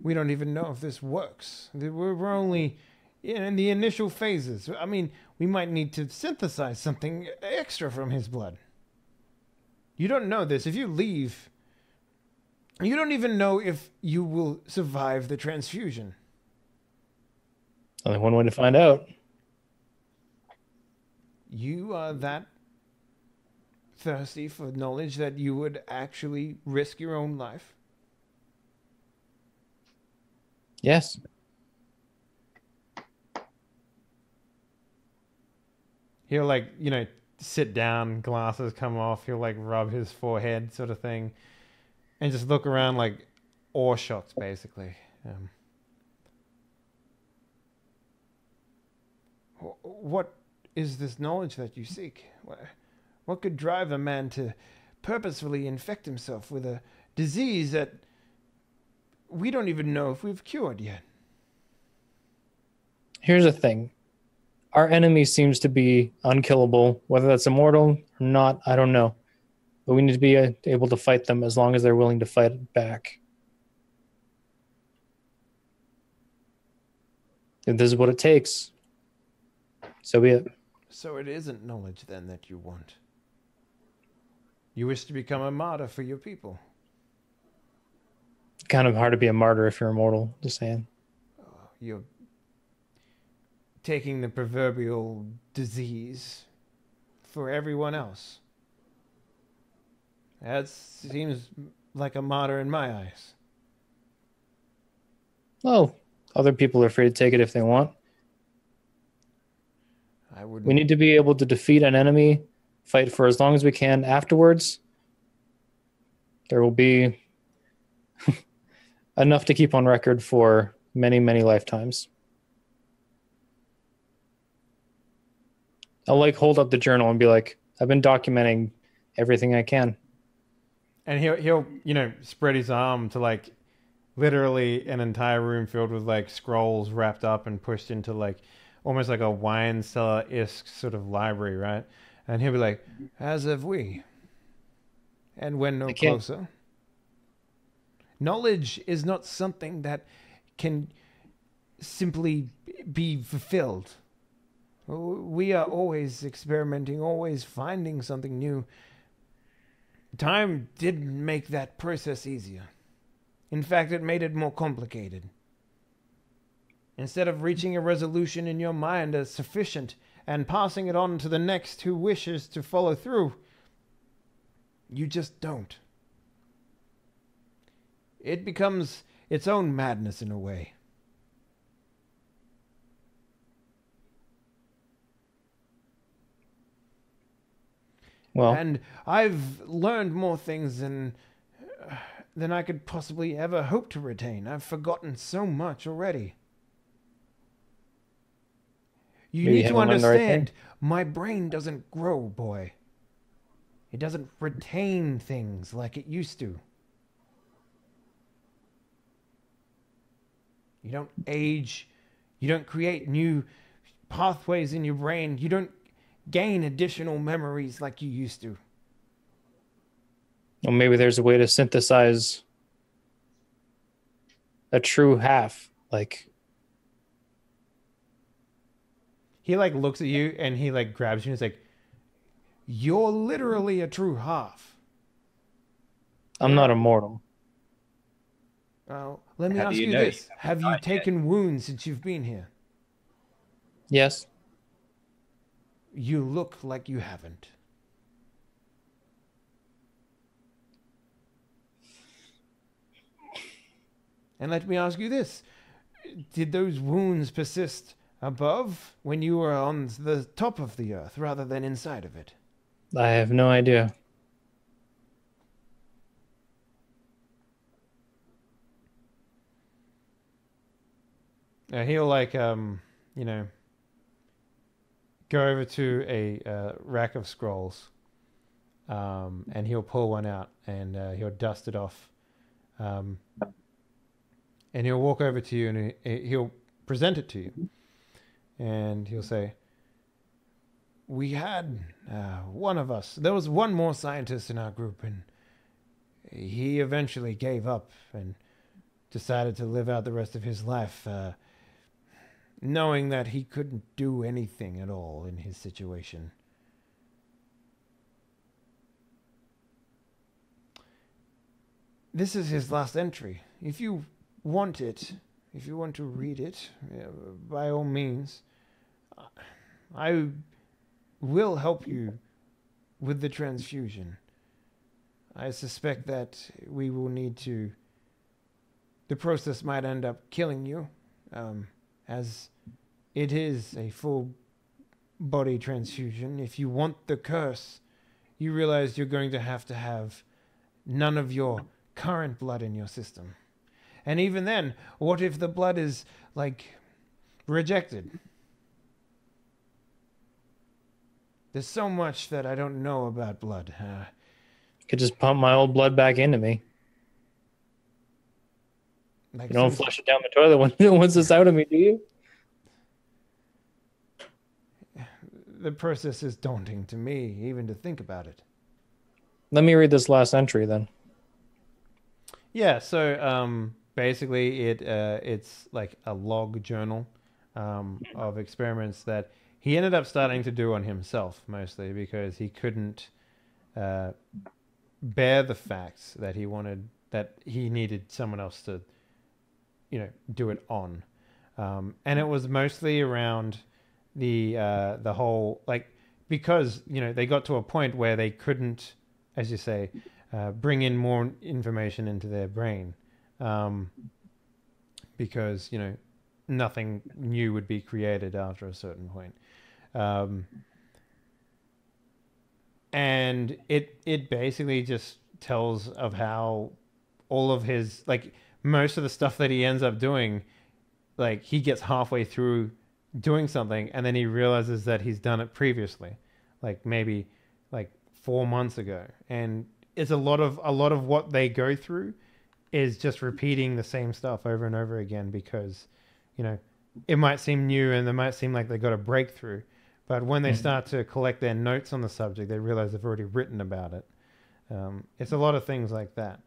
We don't even know if this works. We're only in the initial phases. I mean, we might need to synthesize something extra from his blood. You don't know this. If you leave, you don't even know if you will survive the transfusion. Only one way to find out. You are that thirsty for knowledge that you would actually risk your own life? Yes. He'll sit down, glasses come off, he'll rub his forehead sort of thing, and just look around like awe-shocked, basically. What is this knowledge that you seek? What could drive a man to purposefully infect himself with a disease that we don't even know if we've cured yet. Here's the thing. Our enemy seems to be unkillable. Whether that's immortal or not, I don't know. But we need to be able to fight them as long as they're willing to fight back. If this is what it takes, so be it. So it isn't knowledge, then, that you want. You wish to become a martyr for your people. Kind of hard to be a martyr if you're immortal, just saying. You're taking the proverbial disease for everyone else. That seems like a martyr in my eyes. Oh, other people are free to take it if they want. I wouldn't. We need to be able to defeat an enemy, fight for as long as we can. Afterwards, there will be enough to keep on record for many, many lifetimes. I'll like hold up the journal and be like, I've been documenting everything I can. And he'll spread his arm to like literally an entire room filled with like scrolls wrapped up and pushed into like almost like a wine cellar-esque sort of library, right? And he'll be like, as have we. And when no closer. Knowledge is not something that can simply be fulfilled. We are always experimenting, always finding something new. Time didn't make that process easier. In fact, it made it more complicated. Instead of reaching a resolution in your mind as sufficient and passing it on to the next who wishes to follow through, you just don't. It becomes its own madness in a way. Well, and I've learned more things than I could possibly ever hope to retain. I've forgotten so much already. You need to understand, my brain doesn't grow, boy. It doesn't retain things like it used to. You don't age. You don't create new pathways in your brain. You don't gain additional memories like you used to. Well, maybe there's a way to synthesize a true half. Like, he like looks at you and he like grabs you and he's like, you're literally a true half. I'm not immortal. Let me ask you this. Have you taken wounds since you've been here? Yes. You look like you haven't. And let me ask you this. Did those wounds persist above when you were on the top of the earth rather than inside of it? I have no idea. He'll like, go over to a rack of scrolls, and he'll pull one out and he'll dust it off, and he'll walk over to you and he'll present it to you, and he'll say, "We had one of us. There was one more scientist in our group, and he eventually gave up and decided to live out the rest of his life." Knowing that he couldn't do anything at all in his situation. This is his last entry. If you want it, if you want to read it, by all means, I will help you with the transfusion. I suspect that we will need to... The process might end up killing you, as it is a full body transfusion. If you want the curse, you realize you're going to have none of your current blood in your system. And even then, what if the blood is, like, rejected? There's so much that I don't know about blood. Could just pump my old blood back into me. Like, You don't flush it down the toilet once it's out of me, do you? the process is daunting to me, even to think about it. Let me read this last entry then. Yeah, so basically it's like a log journal of experiments that he ended up starting to do on himself, mostly because he couldn't bear the facts that he needed someone else to, do it on. And it was mostly around the whole, like, because, they got to a point where they couldn't, as you say, bring in more information into their brain, because nothing new would be created after a certain point, and it basically just tells of how all of his, like, most of the stuff that he ends up doing, like, he gets halfway through doing something and then he realizes that he's done it previously, like maybe like 4 months ago, and it's a lot of what they go through is just repeating the same stuff over and over again, because it might seem new and it might seem like they got a breakthrough, but when they start to collect their notes on the subject, they realize they've already written about it. It's a lot of things like that.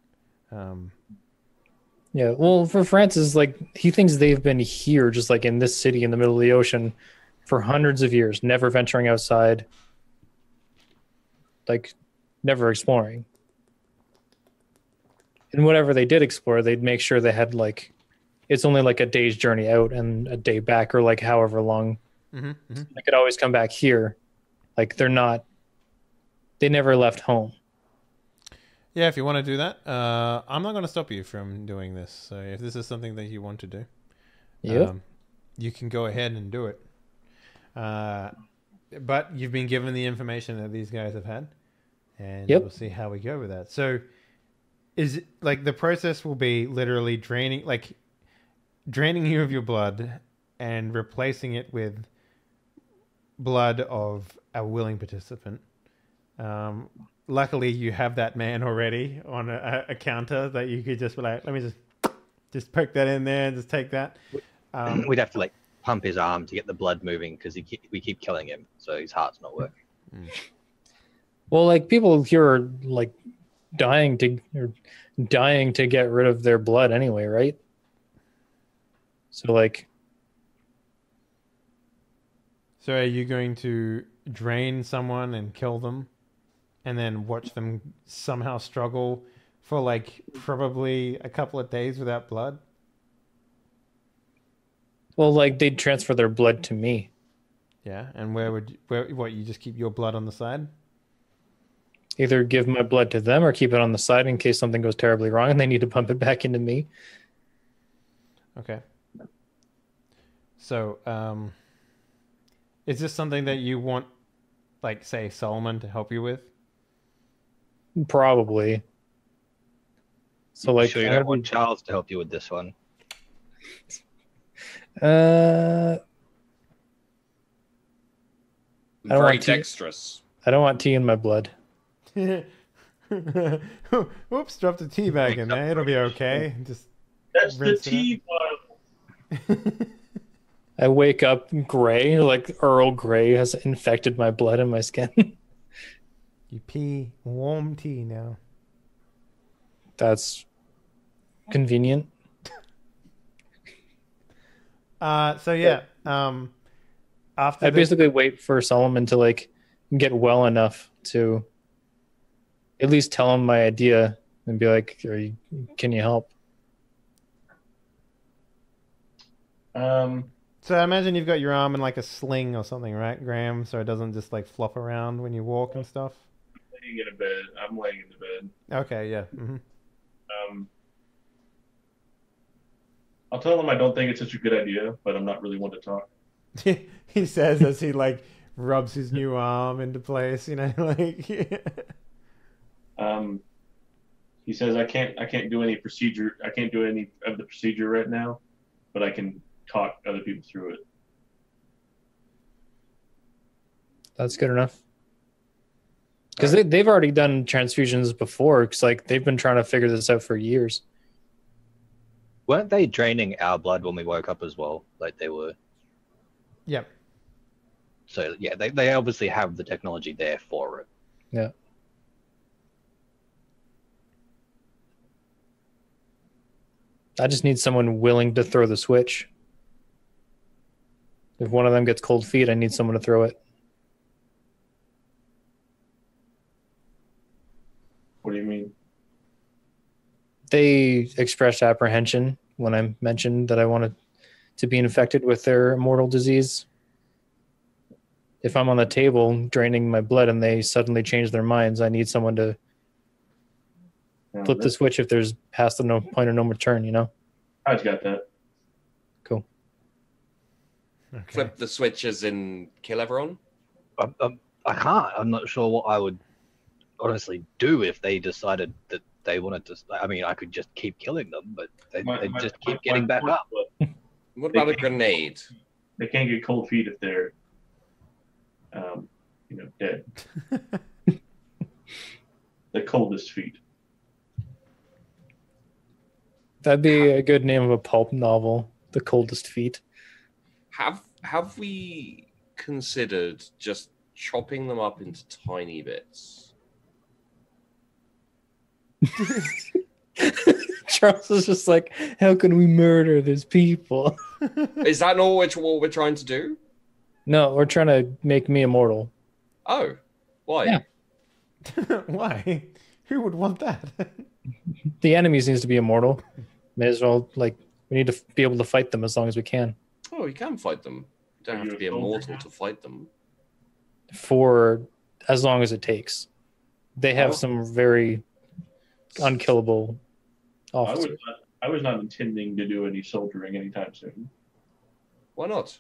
Yeah, well, for Francis, like, he thinks they've been here, just like in this city in the middle of the ocean, for hundreds of years, never venturing outside, like, never exploring. And whatever they did explore, they'd make sure they had, like, it's only like a day's journey out and a day back, or like however long. They could always come back here. Like, they never left home. Yeah, if you want to do that, I'm not going to stop you from doing this. So if this is something that you want to do, you can go ahead and do it. But you've been given the information that these guys have had, and we'll see how we go with that. So is it, like, the process will be literally draining you of your blood and replacing it with blood of a willing participant. Luckily, you have that man already on a counter that you could just be like, let me just poke that in there and just take that. We'd have to like pump his arm to get the blood moving because we keep killing him, so his heart's not working. Well, like, people here are like dying to get rid of their blood anyway, right? So like, so are you going to drain someone and kill them, and then watch them somehow struggle for like probably a couple of days without blood? well, like, they'd transfer their blood to me. Yeah, and what, you just keep your blood on the side? Either give my blood to them or keep it on the side in case something goes terribly wrong and they need to pump it back into me. Okay. So, is this something that you want, like, say, Solomon to help you with? Probably. So like, Sure, you don't want Charles to help you with this one. I don't Very want tea. dexterous. I don't want tea in my blood. Oops, dropped a tea bag in there. It'll be okay. Just That's the rinse it tea bottle. I wake up gray, like Earl Grey has infected my blood and my skin. You pee warm tea now. That's convenient. So yeah. After I basically wait for Solomon to like get well enough to at least tell him my idea and be like, can you help? So I imagine you've got your arm in like a sling or something, right, Graham? So it doesn't just like flop around when you walk and stuff. I'm laying in the bed. Okay, yeah. I'll tell him I don't think it's such a good idea, but I'm not really one to talk. He says as he like rubs his new arm into place, like. He says I can't do any procedure. I can't do any of the procedure right now, but I can talk other people through it. That's good enough. Because they've already done transfusions before. Because like they've been trying to figure this out for years. Weren't they draining our blood when we woke up as well? Like they were. Yep. So yeah, they obviously have the technology there for it. Yeah. I just need someone willing to throw the switch. If one of them gets cold feet, I need someone to throw it. What do you mean? They expressed apprehension when I mentioned that I wanted to be infected with their immortal disease. If I'm on the table draining my blood and they suddenly change their minds, I need someone to No, flip the switch if there's past the point of no return, you know? I just got that. Cool. Okay. Flip the switches and kill everyone. I can't. I'm not sure what I would honestly do if they decided that they wanted to. I mean, I could just keep killing them, but they just keep getting back up. What They about a can't- grenade? They can't get cold feet if they're, dead. The coldest feet. That'd be a good name of a pulp novel, The Coldest Feet. Have we considered just chopping them up into tiny bits? Charles is just like, how can we murder these people? Is that not what we're trying to do? No, we're trying to make me immortal. Oh, why? Yeah. Why? Who would want that? The enemies needs to be immortal. May as well, like, we need to be able to fight them as long as we can. Oh, you can fight them. You don't Are have you to be a soldier immortal now? to fight them. For as long as it takes. They have Oh. some very unkillable officers. I was not intending to do any soldiering anytime soon. Why not?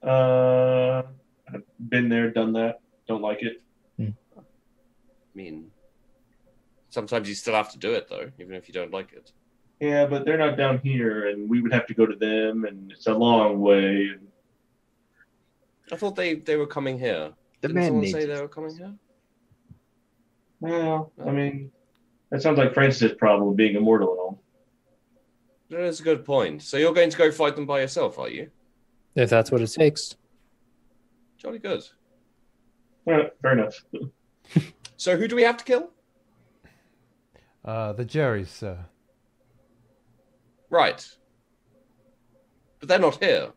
I've been there, done that. Don't like it. I mean, sometimes you still have to do it though, even if you don't like it. Yeah, but they're not down here, and we would have to go to them, and it's a long way. And I thought they were coming here. The Didn't man someone needs say it. they were coming here? well, I mean, that sounds like Francis's problem being immortal and all. That is a good point. So you're going to go fight them by yourself, are you? If that's what it takes. Jolly good. Yeah, fair enough. So who do we have to kill? The Jerrys, sir. Right. But they're not here.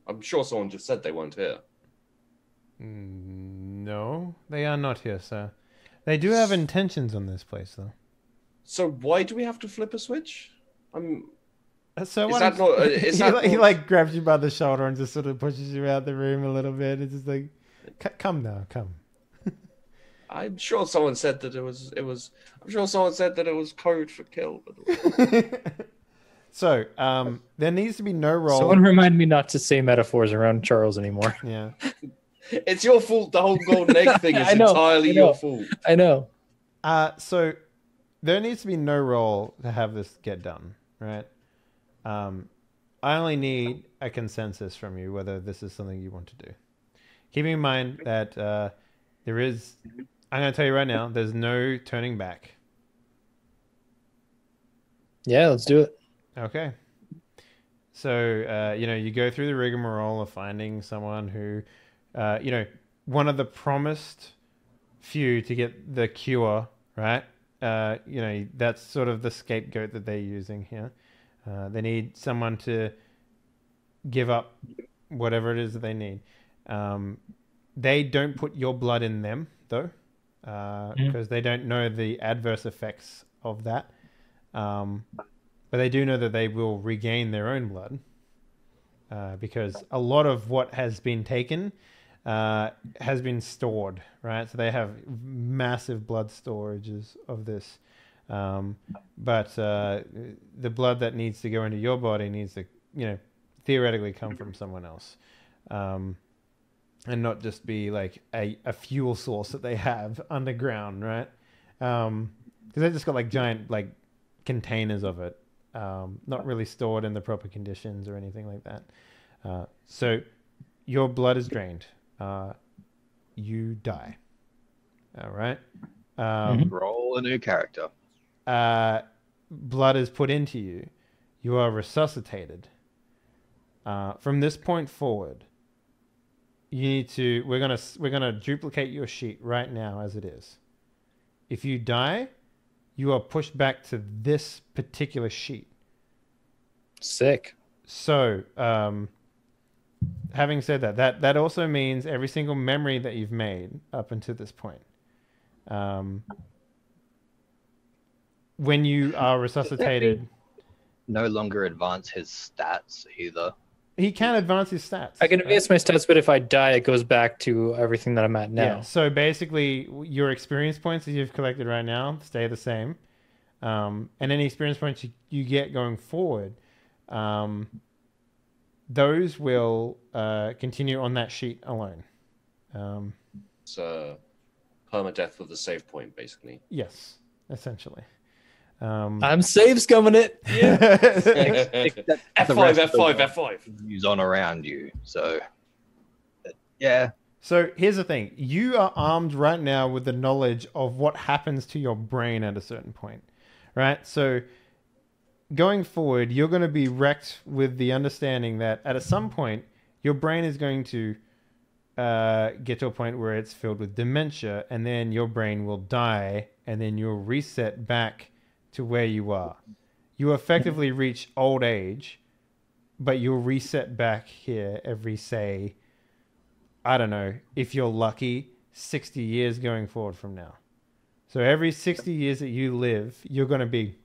I'm sure someone just said they weren't here. No, they are not here, sir. They do have intentions on this place, though. So why do we have to flip a switch? I'm. So Is what? that not- is he, that he not- like grabs you by the shoulder and just sort of pushes you out the room a little bit. It's just like, come now, come. I'm sure someone said that it was. I'm sure someone said that it was code for kill. But So, there needs to be no roll. Someone remind me not to say metaphors around Charles anymore. Yeah. it's your fault. The whole golden egg thing is I know, entirely I know. your fault. I know. So there needs to be no roll to have this get done, right? I only need a consensus from you whether this is something you want to do. Keeping in mind that there is, I'm going to tell you right now, there's no turning back. Yeah, let's do it. Okay. So, you go through the rigmarole of finding someone who, one of the promised few to get the cure, right? That's sort of the scapegoat that they're using here. They need someone to give up whatever it is that they need. They don't put your blood in them, though, because they don't know the adverse effects of that. But they do know that they will regain their own blood, because a lot of what has been taken has been stored, right? So they have massive blood storages of this. But the blood that needs to go into your body needs to, theoretically come from someone else. And not just be like a fuel source that they have underground, right? Because they just got like giant like containers of it. Not really stored in the proper conditions or anything like that. So your blood is drained. you die. All right. Roll a new character. Blood is put into you. You are resuscitated. From this point forward, you need to. We're gonna duplicate your sheet right now as it is. If you die, you are pushed back to this particular sheet. Sick. So, having said that also means every single memory that you've made up until this point. When you are resuscitated, No longer advance his stats either. he can advance his stats. I can right? advance my stats, but if I die, it goes back to everything that I'm at now. Yeah. So basically, your experience points that you've collected right now stay the same, and any experience points you get going forward, those will continue on that sheet alone. It's permadeath with the save point, basically. Yes, essentially. I'm save scumming it. Yeah. F5, F5, F5. Use on around you. So, yeah. So here's the thing. You are armed right now with the knowledge of what happens to your brain at a certain point, right? So going forward, you're going to be wrecked with the understanding that at some point, your brain is going to get to a point where it's filled with dementia, and then your brain will die, and then you'll reset back to where you are. You effectively reach old age, but you'll reset back here every, say, I don't know, if you're lucky, 60 years going forward from now. So every 60 years that you live, you're going to be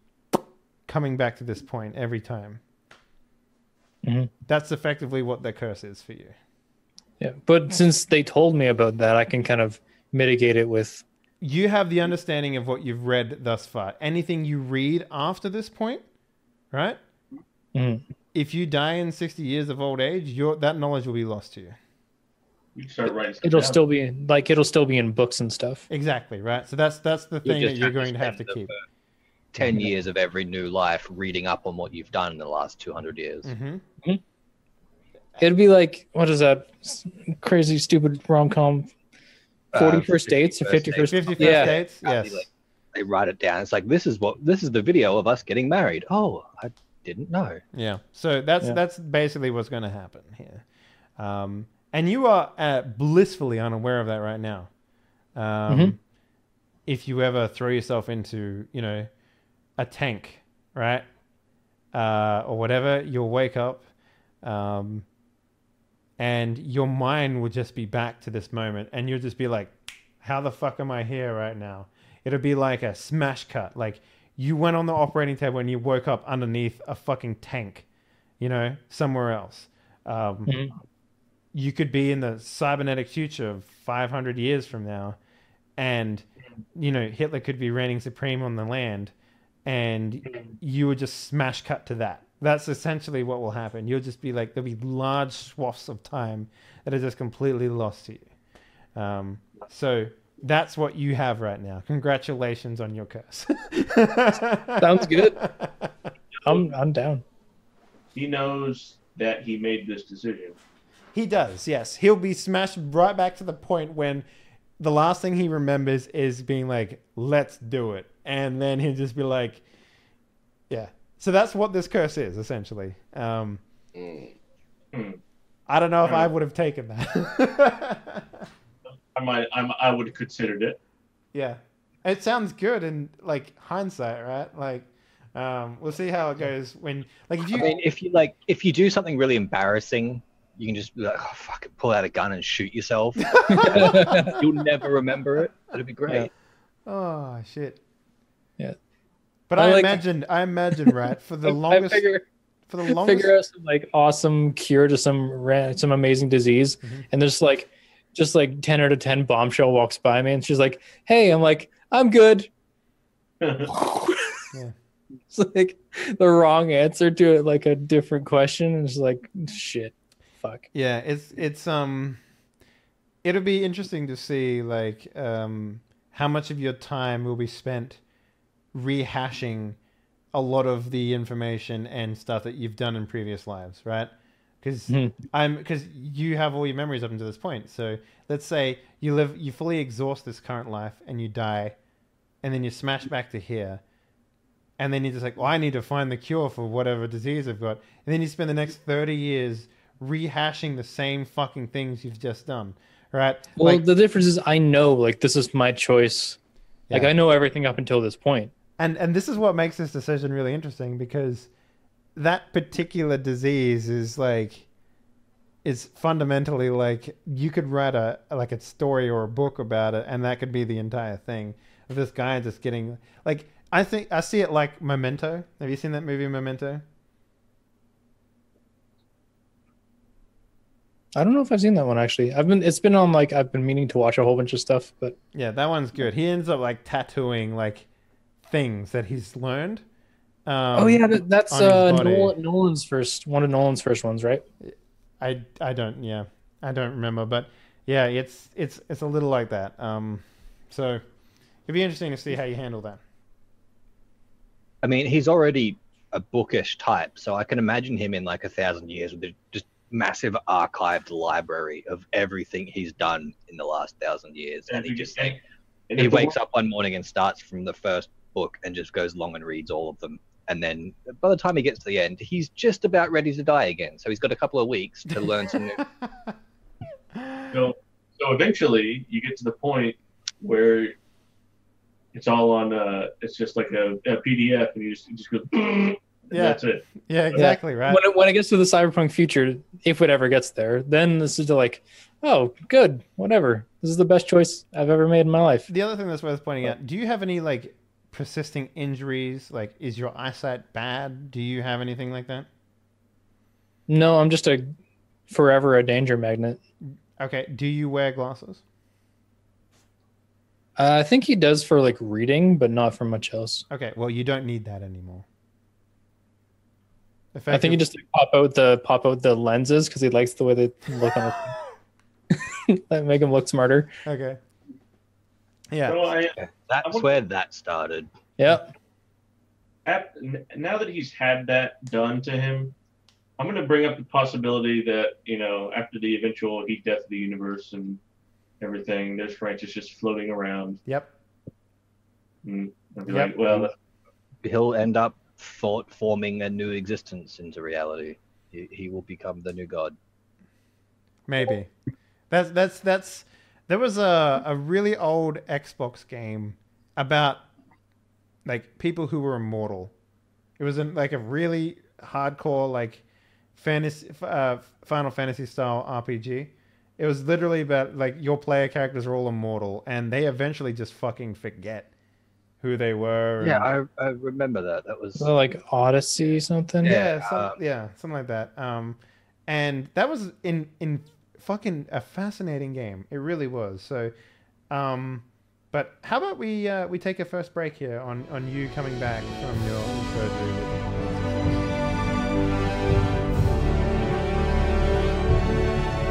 coming back to this point every time. Mm-hmm. That's effectively what the curse is for you. Yeah, but since they told me about that, I can kind of mitigate it with... You have the understanding of what you've read thus far. Anything you read after this point, right? Mm-hmm. If you die in 60 years of old age, that knowledge will be lost to you. You can start writing stuff It'll down. still be in books and stuff. Exactly, right? So that's the thing that you're going to have to spend keep. 10 years of every new life reading up on what you've done in the last 200 years. Mm-hmm. It'd be like, what is that crazy, stupid rom-com? 41st Dates or 51st? 51st Yeah. dates? Yes. They write it down. It's like, this is the video of us getting married. Oh, I didn't know. Yeah. So that's basically what's going to happen here. And you are blissfully unaware of that right now. If you ever throw yourself into, a tank, right? Or whatever, you'll wake up and your mind will just be back to this moment, and you'll just be like, how the fuck am I here right now? It'll be like a smash cut. Like you went on the operating table and you woke up underneath a fucking tank, somewhere else. You could be in the cybernetic future of 500 years from now, and Hitler could be reigning supreme on the land, and you would just smash cut to that. That's essentially what will happen. You'll just be like, there'll be large swaths of time that are just completely lost to you. So that's what you have right now. Congratulations on your curse. Sounds good. I'm down. He knows that he made this decision. He does, yes. He'll be smashed right back to the point when the last thing he remembers is being like, let's do it. And then he'll just be like, yeah. So that's what this curse is, essentially. I don't know if I would have taken that. I would have considered it. Yeah. It sounds good in hindsight, right? We'll see how it goes when if you do something really embarrassing, you can just be like, oh, fuck it, pull out a gun and shoot yourself. You'll never remember it. It'll be great. Yeah. Oh shit. Yeah. But I imagine, right, for the longest, figure out some awesome cure to some amazing disease, and there's just 10 out of 10 bombshell walks by me, and she's like, "Hey," I'm like, "I'm good." Yeah. It's like the wrong answer to it, like a different question, and it's like, shit, fuck. Yeah, it's it'll be interesting to see how much of your time will be spent rehashing a lot of the information and stuff that you've done in previous lives, right? because Mhm. because you have all your memories up until this point. So let's say you fully exhaust this current life and you die, and then you smash back to here, and then you're just like, well, I need to find the cure for whatever disease I've got, and then you spend the next 30 years rehashing the same fucking things you've just done, right? Well, Like, the difference is I know like this is my choice. Like yeah. I know everything up until this point. And this is what makes this decision really interesting, because that particular disease is fundamentally like you could write a story or a book about it, and that could be the entire thing of this guy just getting like, I think I see it like Memento. Have you seen that movie Memento? I don't know if I've seen that one actually. It's been on like I've been meaning to watch a whole bunch of stuff, but Yeah, that one's good. He ends up like tattooing like things that he's learned. oh yeah, that's on his body. Nolan's first one of Nolan's first ones, right? I don't remember, but yeah, it's a little like that. So it'd be interesting to see how you handle that. I mean, he's already a bookish type, so I can imagine him in like 1,000 years with just massive archived library of everything he's done in the last 1,000 years, and he just like he wakes up one morning and starts from the first book and just goes long and reads all of them. And then by the time he gets to the end, he's just about ready to die again. So he's got a couple of weeks to learn some new. So eventually you get to the point where it's all on it's just like a PDF, and you just go and Yeah. that's it. Yeah, exactly, right. When it gets to the cyberpunk future, if it ever gets there, then this is like, oh, good, whatever. This is the best choice I've ever made in my life. The other thing that's worth pointing out, do you have any like persisting injuries? Like, is your eyesight bad? Do you have anything like that? No, I'm just forever a danger magnet. Okay, do you wear glasses? I think he does for like reading, but not for much else. Okay, well, you don't need that anymore. I think he just like, pop out the lenses because he likes the way they look on it. That make him look smarter. Okay. Yeah. So That's where that started. Yeah. now that he's had that done to him, I'm going to bring up the possibility that, after the eventual heat death of the universe and everything, there's Francis just floating around. Yep. And I'll be Yep. like, well, He'll end up forming a new existence into reality. He will become the new god. Maybe. That's there was a really old Xbox game about like people who were immortal. It was in like a really hardcore like fantasy Final Fantasy style RPG. It was literally about like your player characters are all immortal and they eventually just fucking forget who they were. Yeah, I remember that. That was like Odyssey something. Yeah, something like that. And that was in fucking a fascinating game. It really was. So, but how about we take a first break here on you coming back from your surgery.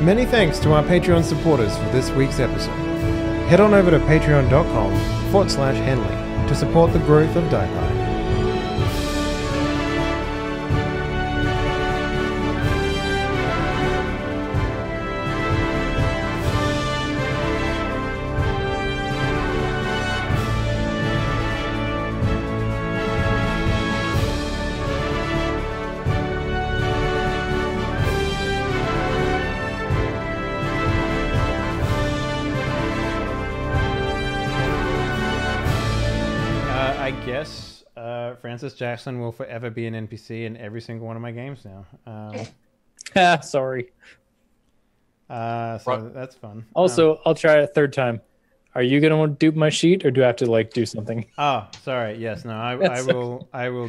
Many thanks to our Patreon supporters for this week's episode. Head on over to patreon.com/Henley to support the growth of Die Hard. I guess Francis Jackson will forever be an NPC in every single one of my games now. Sorry. So that's fun. Also, I'll try it a third time. Are you gonna dupe my sheet, or do I have to like do something? Oh, sorry. Yes, no. I will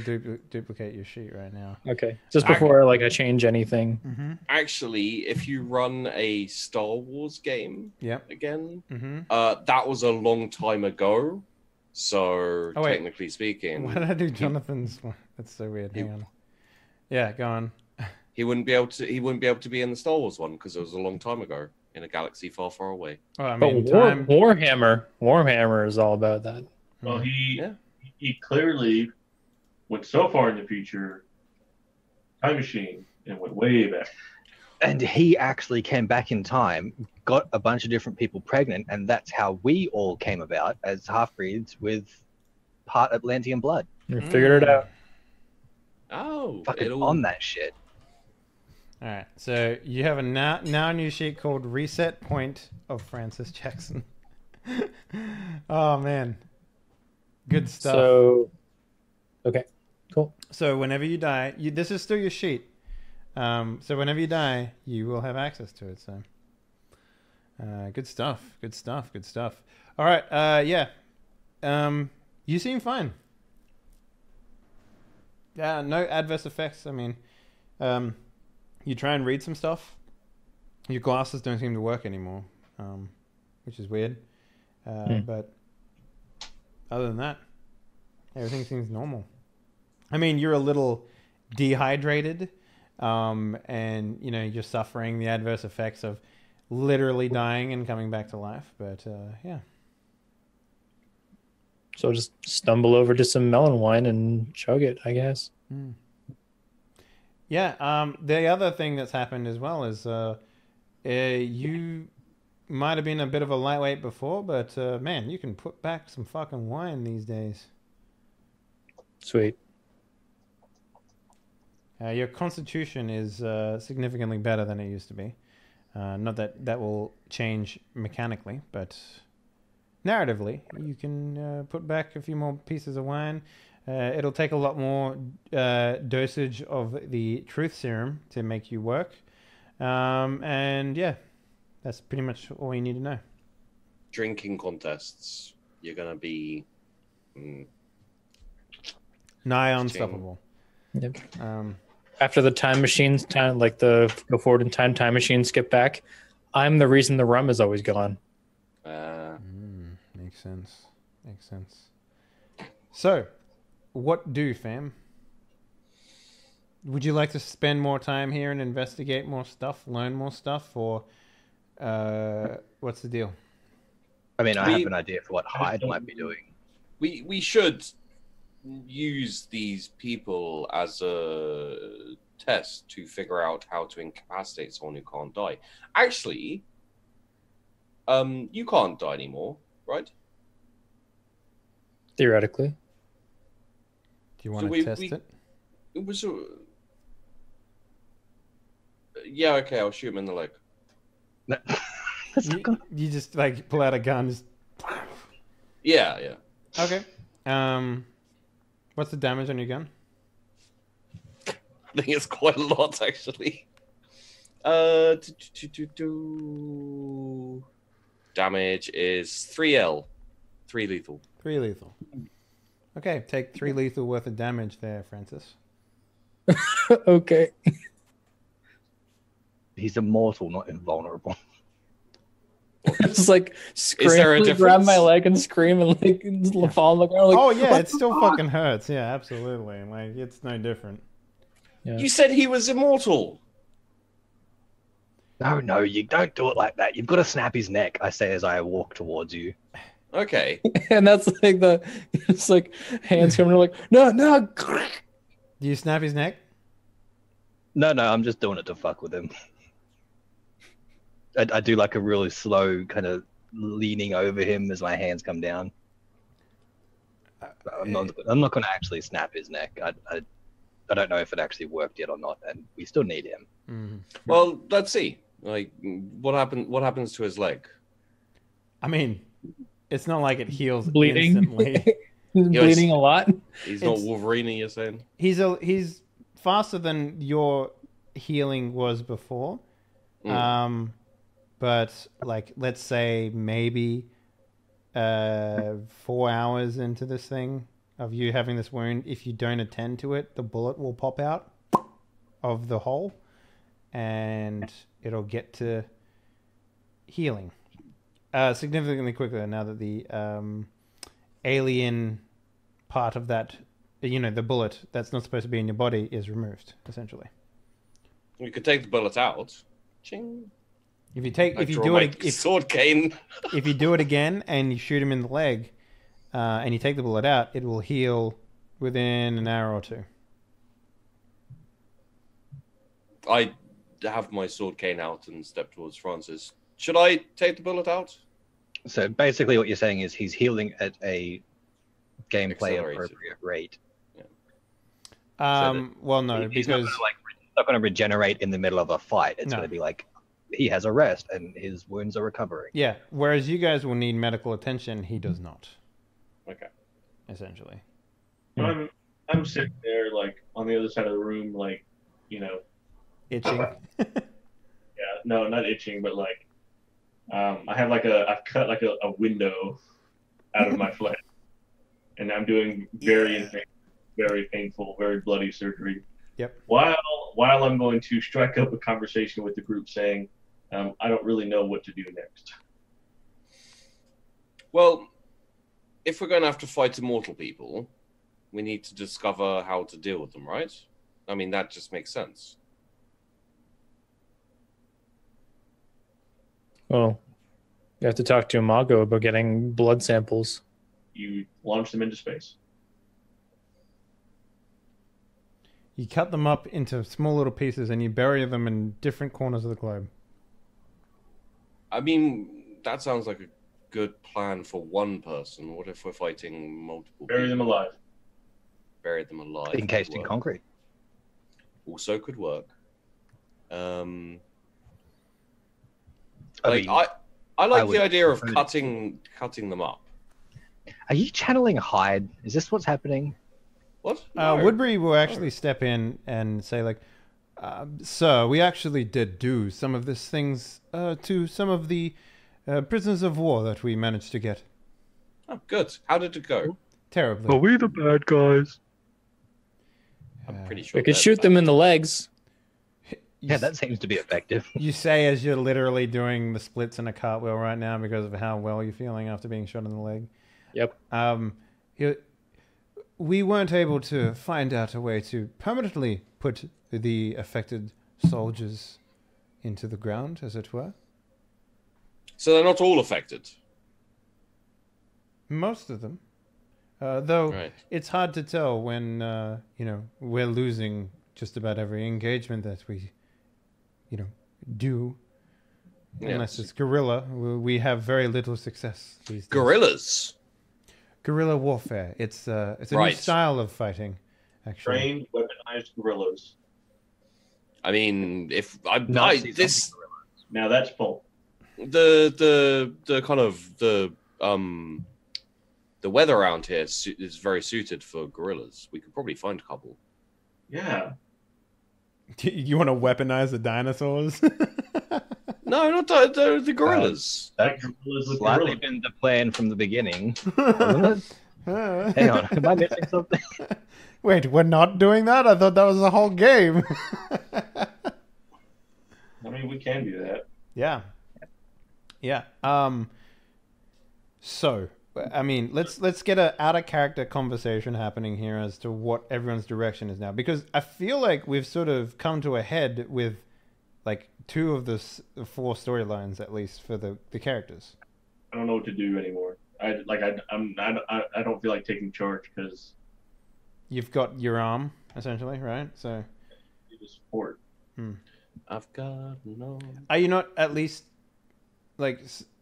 duplicate your sheet right now. Okay, just before like I change anything. Mm-hmm. Actually, if you run a Star Wars game Yep. again, Mm-hmm. that was a long time ago. So Oh, wait. technically speaking, Why did I do Jonathan's one? That's so weird. Hang on. Yeah, go on. he wouldn't be able to. He wouldn't be able to be in the StarArs one because it was a long time ago in a galaxy far, far away. Well, I But mean, time. Warhammer is all about that. well, Mhm. he clearly went so far in the future, time machine, and went way back. And he actually came back in time, got a bunch of different people pregnant, and that's how we all came about as half-breeds with part Atlantean blood. We figured it out. Oh, Fucking on that shit. All right, so you have a now new sheet called Reset Point of Francis Jackson. Oh man, good stuff. So, okay, cool. So whenever you die, this is still your sheet. So whenever you die, you will have access to it. So, good stuff. Good stuff. Good stuff. All right. Yeah. You seem fine. Yeah. No adverse effects. I mean, you try and read some stuff. Your glasses don't seem to work anymore, which is weird. But other than that, everything seems normal. I mean, you're a little dehydrated, and you're suffering the adverse effects of literally dying and coming back to life. But yeah. So just stumble over to some melon wine and chug it, I guess. Yeah. The other thing that's happened as well is you might have been a bit of a lightweight before, but man, you can put back some fucking wine these days. Sweet. Your constitution is significantly better than it used to be. Not that will change mechanically, but narratively, you can put back a few more pieces of wine. It'll take a lot more dosage of the truth serum to make you work. And yeah, that's pretty much all you need to know. Drinking contests, you're gonna be Nigh unstoppable. Yep. After the time machines, like the go forward in time machine, skip back, I'm the reason the rum is always gone. Makes sense. Makes sense. So, what do, fam? Would you like to spend more time here and investigate more stuff, learn more stuff, or what's the deal? I mean, I have an idea for what Hyde might be doing. We should use these people as a test to figure out how to incapacitate someone who can't die. Actually, you can't die anymore, right? Theoretically. Do you want to test it? It was yeah, okay, I'll shoot him in the leg. You just like pull out a gun. Just... Yeah. Okay. What's the damage on your gun? I think it's quite a lot, actually. Damage is 3L. 3 lethal. 3 lethal. Okay, take 3 lethal worth of damage there, Francis. Okay. He's immortal, not invulnerable. Just like Is there a scream, grab difference? my leg and scream and like fall on the ground. Like, Oh yeah, what it the still fuck? fucking hurts. Yeah, absolutely. Like it's no different. Yeah. You said he was immortal. No, you don't do it like that. You've got to snap his neck, I say as I walk towards you. Okay. And that's like it's like hands coming like, no. Do you snap his neck? No, I'm just doing it to fuck with him. I do like a really slow kind of leaning over him as my hands come down. I'm not going to actually snap his neck. I don't know if it actually worked yet or not, and we still need him. Mm-hmm. Well, let's see. Like, what happens to his leg? I mean, it's not like it heals Bleeding. instantly. Bleeding a lot. He's not Wolverine, you're saying? He's faster than your healing was before. But like, let's say maybe 4 hours into this thing of you having this wound, if you don't attend to it, the bullet will pop out of the hole and it'll get to healing significantly quicker now that the alien part of that, the bullet that's not supposed to be in your body is removed, essentially. You could take the bullet out. Ching. If you sword cane. If you do it again and you shoot him in the leg, and you take the bullet out, it will heal within an hour or two. have my sword cane out and step towards Francis. Should I take the bullet out? So basically, what you're saying is he's healing at a gameplay Accelerated. appropriate rate. Well, no, He's because not going to regenerate in the middle of a fight. It's No. going to be like he has a rest and his wounds are recovering. yeah. Whereas you guys will need medical attention, he does not. Okay. Essentially. I'm sitting there like on the other side of the room, like, you know, Itching. yeah, no, not itching, but like, I've cut like a window out of my flesh, and I'm doing very painful, very bloody surgery. Yep. While I'm going to strike up a conversation with the group, saying, I don't really know what to do next. Well, if we're going to have to fight immortal people, we need to discover how to deal with them, right? I mean, that just makes sense. Well, you have to talk to Imago about getting blood samples. You launch them into space. You cut them up into small little pieces and you bury them in different corners of the globe. I mean, that sounds like a good plan for one person. What if we're fighting multiple Bury people? them alive. Bury them alive. Encased could in work. concrete. Also could work. I Like mean, I like would the idea of prefer cutting them up. are you channeling Hyde? Is this what's happening? What? No. Woodbury will actually step in and say, like, sir, we actually did do some of these things to some of the prisoners of war that we managed to get. Oh, good. How did it go? Terribly. we the bad guys? I'm pretty sure We could they're shoot the them bad in the legs. You Yeah, s- that seems to be effective. You say as you're literally doing the splits in a cartwheel right now because of how well you're feeling after being shot in the leg. Yep. We weren't able to find out a way to permanently put the affected soldiers into the ground, as it were. So they're not all affected. Most of them. Though Right. it's hard to tell when, we're losing just about every engagement that we, do. Yeah. Unless it's guerrilla, we have very little success these days. Gorillas. Guerrilla warfare. It's a new Right. style of fighting, actually. Trained, weaponized gorillas. I mean, if I Nazi this Now that's pulp. the kind of the weather around here is very suited for gorillas. We could probably find a couple. Yeah. You want to weaponize the dinosaurs? No, not the gorillas. That's Gorillas with slightly gorillas. been the plan from the beginning, wasn't it? Hang on, am I missing something? Wait, we're not doing that? I thought that was the whole game. I mean, we can do that. Yeah. Yeah. So, I mean, let's get a out of character conversation happening here as to what everyone's direction is now, because I feel like we've sort of come to a head with like two of the four storylines at least for the characters. I don't know what to do anymore. I don't feel like taking charge because You've got your arm essentially, right? So, need the support. I've got no. are you not at least like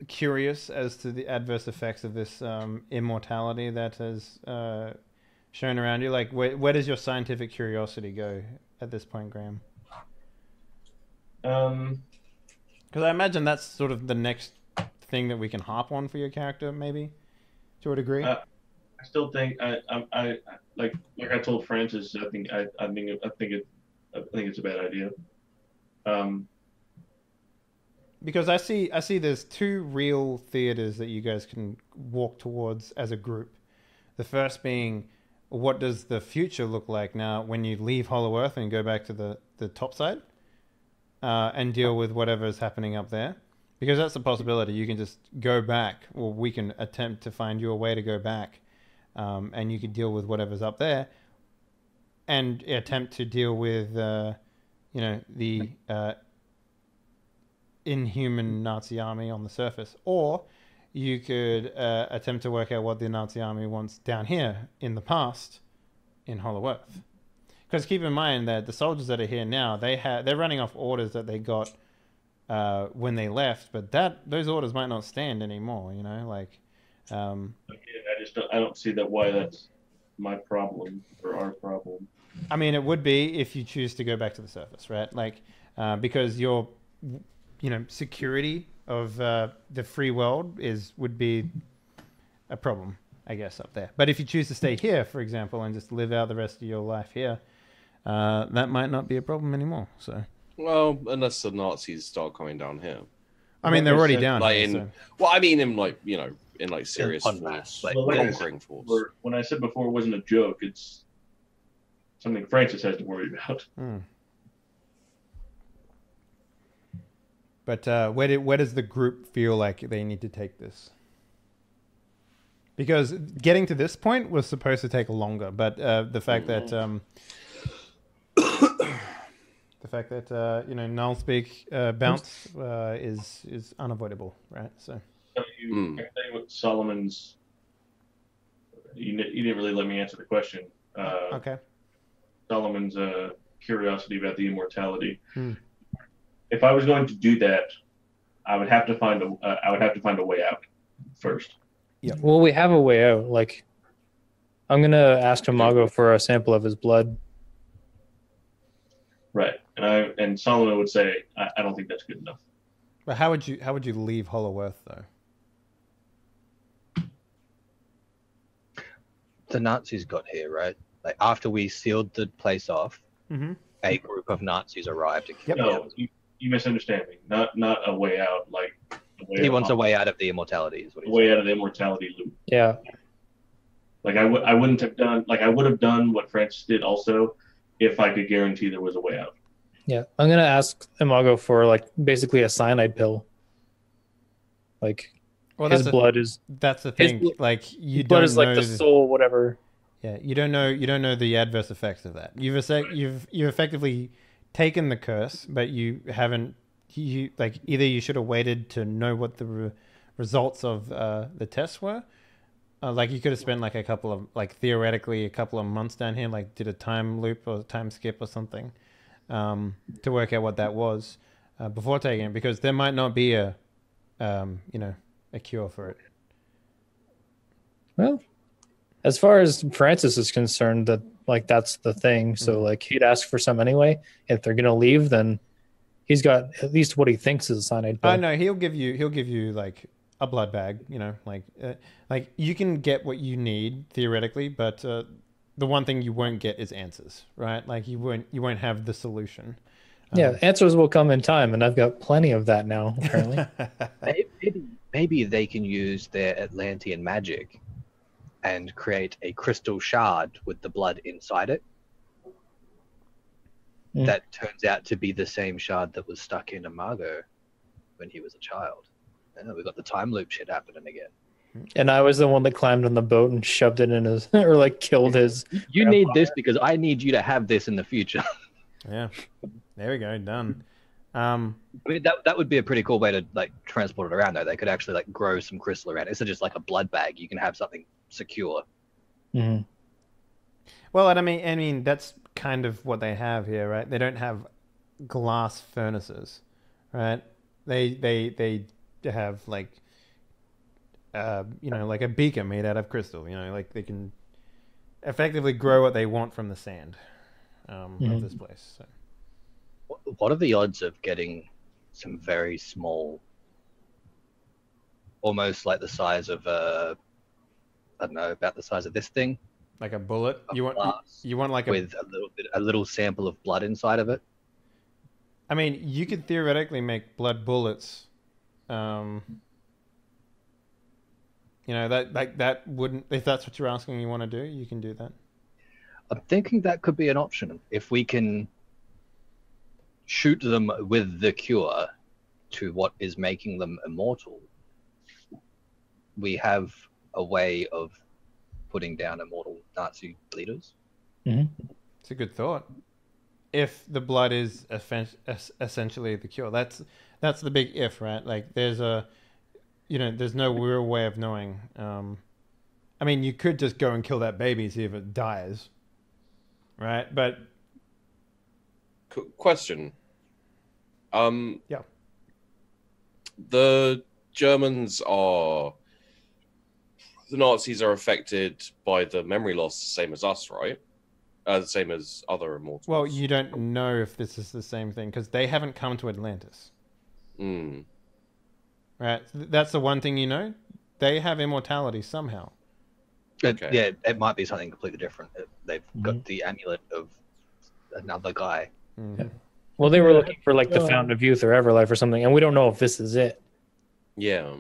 curious as to the adverse effects of this immortality that has shown around you? Like, where does your scientific curiosity go at this point, Graham? Because I imagine that's sort of the next thing that we can hop on for your character, maybe to a degree. I still think I like I told Francis. I think it's a bad idea. Because I see there's two real theaters that you guys can walk towards as a group. The first being, what does the future look like now when you leave Hollow Earth and go back to the top side and deal with whatever is happening up there? Because that's a possibility. You can just go back, or we can attempt to find you a way to go back, and you can deal with whatever's up there, and attempt to deal with, the inhuman Nazi army on the surface. Or you could attempt to work out what the Nazi army wants down here in the past in Hollow Earth. because keep in mind that the soldiers that are here now, they're running off orders that they got when they left, but those orders might not stand anymore. You know, like. Again, I don't see that why that's my problem or our problem. I mean, it would be if you choose to go back to the surface, right? Like, because your, security of the free world would be a problem, I guess, up there. But if you choose to stay here, for example, and just live out the rest of your life here, that might not be a problem anymore. So, Well, unless the Nazis start coming down here. I mean, they're already down Like here. in, So. well, I mean, in like serious En force, masse, like- Well, like I conquering force. When I said before it wasn't a joke, it's something Francis has to worry about. Hmm. But where does the group feel like they need to take this? Because getting to this point was supposed to take longer, but the fact that Nullspeak bounce is unavoidable, right? So I can tell you what Solomon's. You didn't really let me answer the question. okay, Solomon's curiosity about the immortality. Hmm. If I was going to do that, I would have to find a way out first. Well, we have a way out. Like, I'm gonna ask Imago for a sample of his blood. Right, and Solomon would say, I don't think that's good enough. but how would you leave Hollow Earth though? The Nazis got here, right? Like after we sealed the place off, Mm-hmm. a group of Nazis arrived to kill Yep. him. No, you misunderstand me. Not a way out. Like He wants a way out of the immortality, is what a he's way saying. out of the immortality loop. Yeah. Like I wouldn't have done. Like I would have done what Francis did also, if I could guarantee there was a way out. Yeah. I'm gonna ask Imago for like basically a cyanide pill. Like Well, his blood is that's the his thing. bl- Like you blood don't is like know the soul, whatever. Yeah, you don't know the adverse effects of that. You've effectively taken the curse, but you haven't. You like either you should have waited to know what the results of the tests were. Like you could have spent theoretically a couple of months down here, like did a time loop or time skip or something, to work out what that was before taking it, because there might not be a cure for it. Well, as far as Francis is concerned, that's the thing. So like he'd ask for some anyway. If they're gonna leave, then he's got at least what he thinks is a cyanide pill. Oh no, he'll give you like a blood bag. Like you can get what you need theoretically, but the one thing you won't get is answers, right? Like you won't have the solution. Yeah, answers will come in time, and I've got plenty of that now. Apparently, Maybe they can use their Atlantean magic and create a crystal shard with the blood inside it. That turns out to be the same shard that was stuck in Imago when he was a child. And we got the time loop shit happening again. and I was the one that climbed on the boat and shoved it in his, or like killed his. You need this because I need you to have this in the future. Yeah, there we go, done. I mean, that would be a pretty cool way to like transport it around, though. They could actually like grow some crystal around it. Instead of just like a blood bag, you can have something secure. Mm-hmm. Well, and I mean that's kind of what they have here, right? They don't have glass furnaces, right? They have like like a beaker made out of crystal. Like they can effectively grow what they want from the sand of this place. So. What are the odds of getting some very small, almost like the size of I don't know, about the size of this thing? Like a bullet? A You want glass like with a little sample of blood inside of it? I mean, you could theoretically make blood bullets. That wouldn't, if that's what you're asking you want to do, you can do that. I'm thinking that could be an option if we can shoot them with the cure to what is making them immortal. We have a way of putting down immortal Nazi leaders. It's a good thought. If the blood is essentially the cure, that's the big if, right? Like there's there's no real way of knowing. I mean, you could just go and kill that baby, see if it dies, right? But Question. Yeah. The Germans are the Nazis are affected by the memory loss, the same as us, right? The same as other immortals. Well, you don't know if this is the same thing because they haven't come to Atlantis. Mm. Right? That's the one thing you know. They have immortality somehow. Okay. Yeah, it might be something completely different. They've got the amulet of another guy. Mhm. Well, they were looking for like the Fountain of Youth or Everlife or something, and we don't know if this is it. Yeah.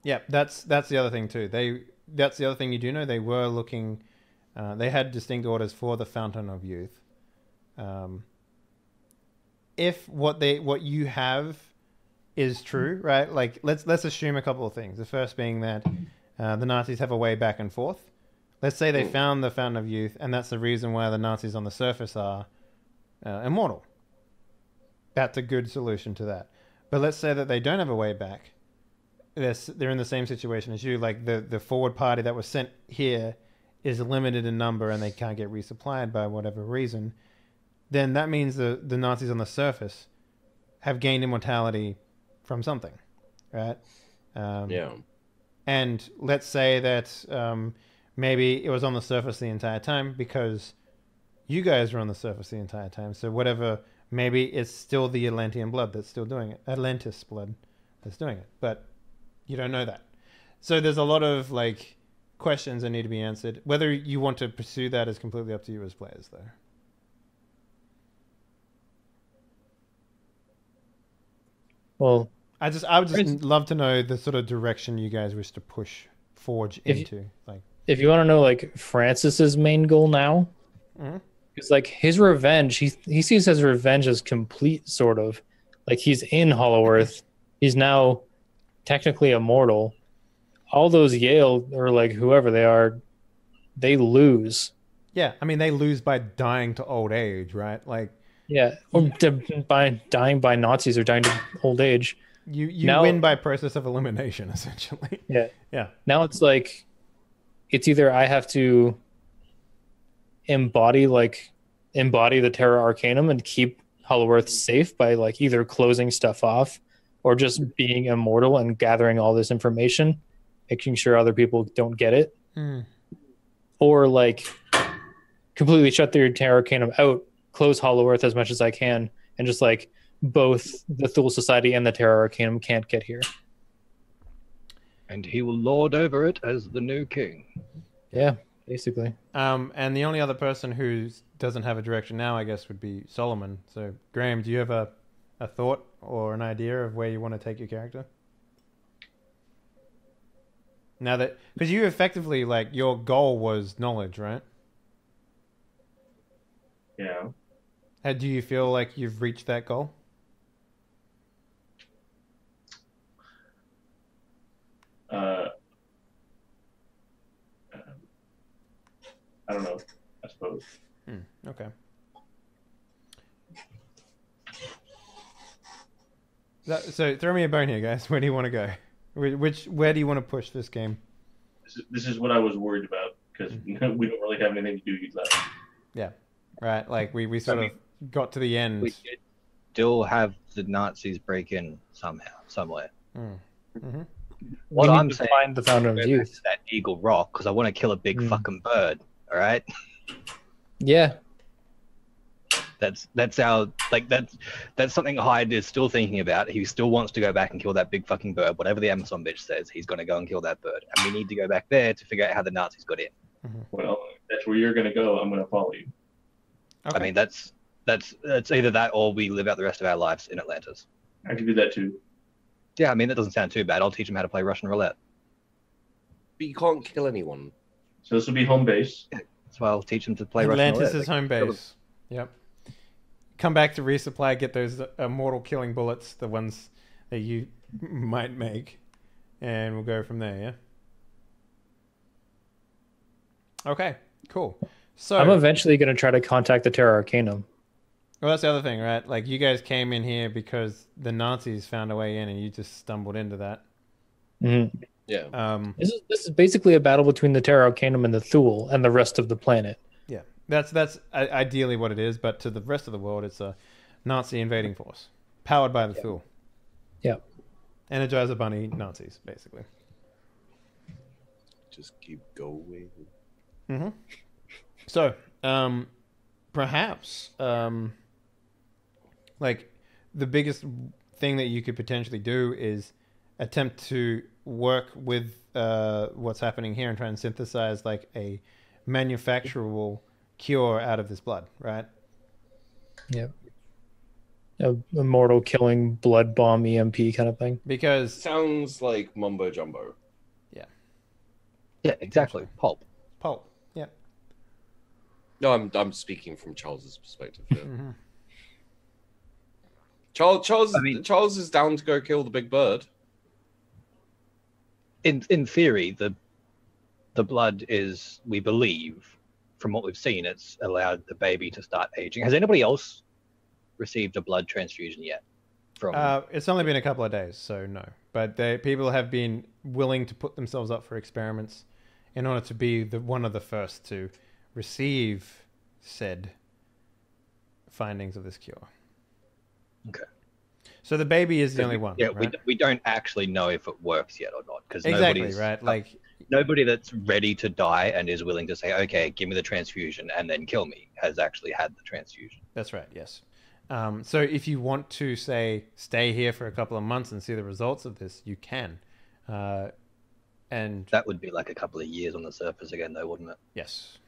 Yeah, that's the other thing too. That's the other thing you do know. They were looking. They had distinct orders for the Fountain of Youth. If what you have is true, right? Like let's assume a couple of things. The first being that the Nazis have a way back and forth. Let's say they found the Fountain of Youth, and that's the reason why the Nazis on the surface are immortal. That's a good solution to that. But let's say that they don't have a way back. They're in the same situation as you. Like the forward party that was sent here is limited in number, and they can't get resupplied by whatever reason. Then that means the Nazis on the surface have gained immortality from something, right? Yeah. And let's say that maybe it was on the surface the entire time because you guys were on the surface the entire time. So whatever, maybe it's still the Atlantean blood that's still doing it. Atlantis blood that's doing it. But you don't know that. So there's a lot of like questions that need to be answered. Whether you want to pursue that is completely up to you as players, though. Well, I would just love to know the sort of direction you guys wish to push Forge into. Like, if you want to know, like Francis's main goal now, it's like his revenge. He sees his revenge as complete, sort of. Like he's in Hollow Earth. He's now technically immortal. All those Yale or like whoever they are, they lose. yeah, I mean they lose by dying to old age, right? Like, Yeah, or by dying by Nazis or dying to old age. you Now- win by process of elimination, essentially. Yeah. Yeah. Now it's like, it's either I have to embody the Terra Arcanum and keep Hollow Earth safe by like either closing stuff off or just being immortal and gathering all this information, making sure other people don't get it, or like completely shut their Terra Arcanum out, close Hollow Earth as much as I can, and just like both the Thule Society and the Terra Arcanum can't get here. And he will lord over it as the new king. Yeah, basically. And the only other person who doesn't have a direction now, I guess, would be Solomon. So, Graham, do you have a thought or an idea of where you want to take your character? Now that, because you effectively, like, your goal was knowledge, right? Yeah. Do you feel like you've reached that goal? I don't know. I suppose. Okay. So throw me a bone here, guys. Where do you want to go? Where do you want to push this game? This is what I was worried about because we don't really have anything to do left. Yeah. Right. Like we sort of got to the end. We could still have the Nazis break in somehow, somewhere. Mm-hmm. What We I'm need to saying find the Fountain of is Youth. that Eagle Rock because I want to kill a big fucking bird. All right. Yeah. That's something Hyde is still thinking about. He still wants to go back and kill that big fucking bird. Whatever the Amazon bitch says, he's going to go and kill that bird. And we need to go back there to figure out how the Nazis got in. Well, that's where you're going to go. I'm going to follow you. Okay. I mean, that's either that or we live out the rest of our lives in Atlantis. I can do that too. Yeah, I mean, that doesn't sound too bad. I'll teach him how to play Russian roulette. But you can't kill anyone. So this will be home base. So I'll teach him to play Russian Atlantis roulette. is home base. Yep. Come back to resupply, get those immortal killing bullets, the ones that you might make, and we'll go from there, yeah? Okay, cool. So I'm eventually going to try to contact the Terra Arcanum. well, that's the other thing, right? Like, you guys came in here because the Nazis found a way in, and you just stumbled into that. Mm-hmm. Yeah. This is basically a battle between the Terra Arcanum and the Thule and the rest of the planet. Yeah, that's ideally what it is, but to the rest of the world, it's a Nazi invading force, powered by the Thule. Yeah. Energizer Bunny Nazis, basically. Just keep going. Mm-hmm. So, perhaps, like, the biggest thing that you could potentially do is attempt to work with what's happening here and try and synthesize, like, a manufacturable cure out of this blood, right? Yeah. A immortal killing blood bomb EMP kind of thing. Because Sounds like mumbo jumbo. Yeah, exactly. Pulp. pulp, yeah. No, I'm speaking from Charles's perspective. Yeah. Mm-hmm. Charles is down to go kill the big bird. In theory, the blood is, we believe, from what we've seen, it's allowed the baby to start aging. Has anybody else received a blood transfusion yet? It's only been a couple of days, so no. But people have been willing to put themselves up for experiments in order to be one of the first to receive said findings of this cure. Okay. So the baby is the only one. Yeah, right? we don't actually know if it works yet or not, because Exactly, right? Like, nobody that's ready to die and is willing to say, okay, give me the transfusion and then kill me, has actually had the transfusion. that's right, yes. So if you want to, say, stay here for a couple of months and see the results of this, you can. And That would be like a couple of years on the surface again, though, wouldn't it? yes.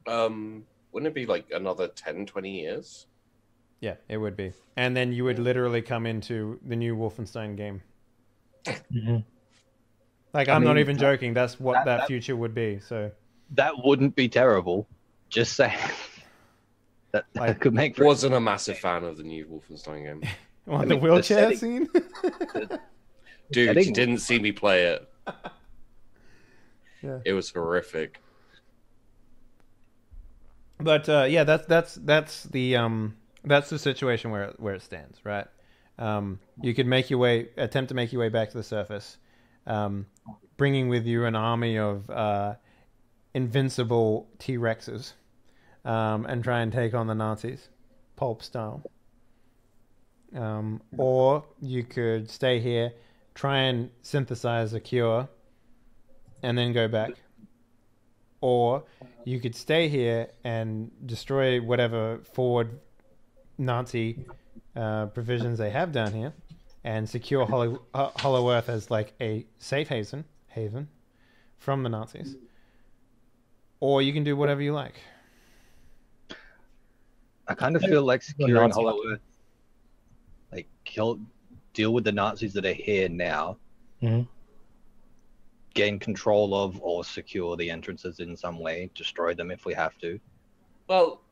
Wouldn't it be like another 10, 20 years? Yeah, it would be. And then you would literally come into the new Wolfenstein game. Mm-hmm. Like, I'm not even joking. That's what that future would be. So That wouldn't be terrible. Just saying. that could make for Wasn't a massive fan of the new Wolfenstein game. on mean, the wheelchair the scene. Dude, setting you didn't see me play it. Yeah. It was horrific. But yeah, that's the situation where it stands, right? You could attempt to make your way back to the surface, bringing with you an army of invincible T-Rexes, and try and take on the Nazis, pulp style. Or you could stay here, try and synthesize a cure, and then go back. Or you could stay here and destroy whatever forward Nazi provisions they have down here, and secure Hollow Earth as like a safe haven from the Nazis. Or you can do whatever you like. I kind of feel like securing Nazi Hollow Earth, like deal with the Nazis that are here now, Mm-hmm. gain control of or secure the entrances in some way, destroy them if we have to. Well,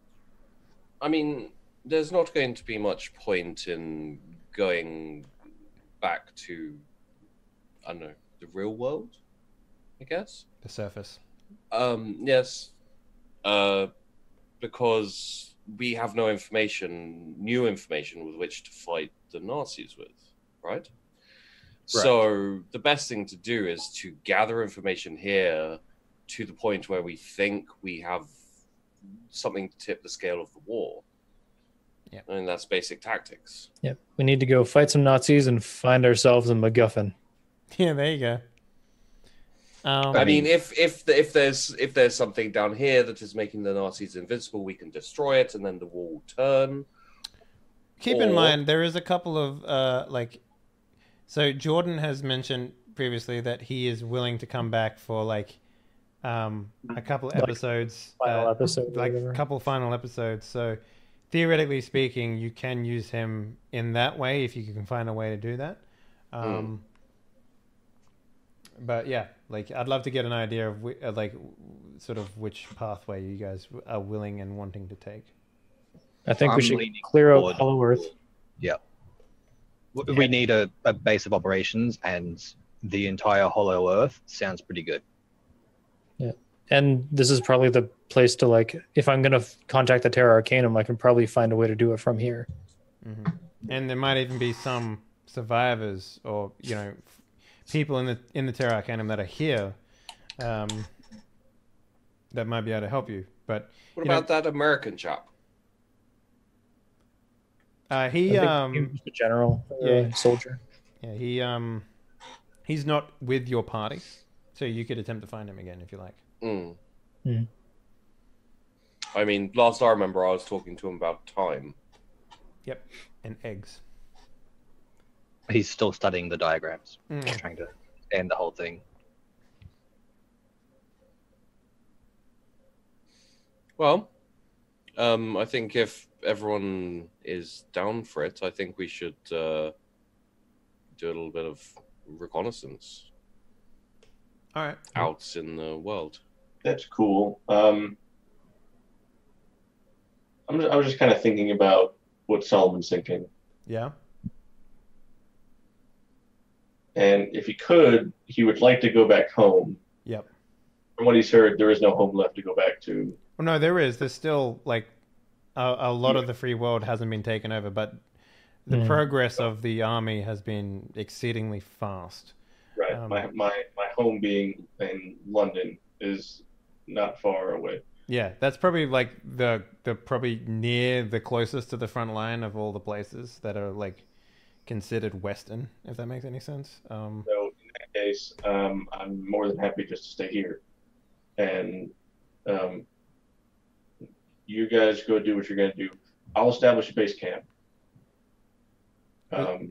I mean, there's not going to be much point in going back to, I don't know, the real world, I guess. The surface. Yes. Because we have no new information with which to fight the Nazis with, right? So the best thing to do is to gather information here to the point where we think we have something to tip the scale of the war. Yeah. I mean, that's basic tactics. Yep. We need to go fight some Nazis and find ourselves a MacGuffin. Yeah, there you go. I mean, if there's something down here that is making the Nazis invincible, we can destroy it, and then the war will turn. Keep in mind, there is a couple of so Jordan has mentioned previously that he is willing to come back for a couple of episodes, Final episode, like whatever. a couple final episodes. So theoretically speaking, you can use him in that way if you can find a way to do that. But yeah, like I'd love to get an idea of sort of which pathway you guys are willing and wanting to take. I think I'm we should leaning clear out forward. Hollow Earth. Yeah. We need a base of operations, and the entire Hollow Earth sounds pretty good. Yeah. And this is probably the place to, like, if I'm going to contact the Terra Arcanum, I can probably find a way to do it from here. Mm-hmm. And there might even be some survivors or, people in the Terra Arcanum that are here that might be able to help you. But What about that American chap? I think he was a general, soldier. Yeah, he's not with your party, so you could attempt to find him again if you like. I mean, last I remember, I was talking to him about time. Yep, and eggs. He's still studying the diagrams, trying to understand the whole thing. Well, I think if everyone is down for it, I think we should do a little bit of reconnaissance. All right. Out in the world. That's cool. I was just kind of thinking about what Solomon's thinking. Yeah. And if he could, he would like to go back home. Yep. From what he's heard, there is no home left to go back to. Well, no, there is. There's still like a lot of the free world hasn't been taken over, but the progress of the army has been exceedingly fast. Right. My home being in London is not far away. Yeah, that's probably like the probably near the closest to the front line of all the places that are like considered Western, if that makes any sense. So in that case, I'm more than happy just to stay here, and you guys go do what you're gonna do. I'll establish a base camp. I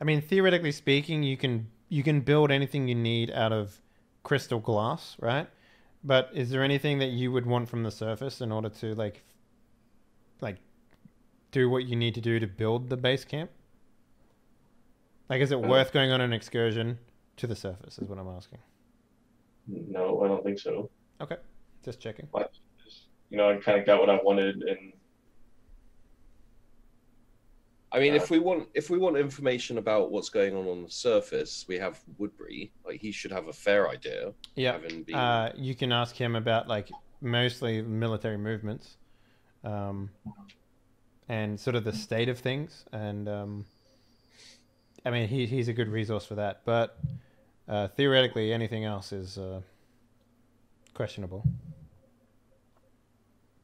mean, theoretically speaking, you can build anything you need out of crystal glass, right? But is there anything that you would want from the surface in order to like do what you need to do to build the base camp? Like, is it worth going on an excursion to the surface is what I'm asking. No, I don't think so. Okay, just checking. But, I kind of got what I wanted, and I mean, if we want information about what's going on the surface, we have Woodbury. Like, he should have a fair idea. Yeah. You can ask him about like mostly military movements, and sort of the state of things. And I mean, he's a good resource for that. But theoretically, anything else is questionable.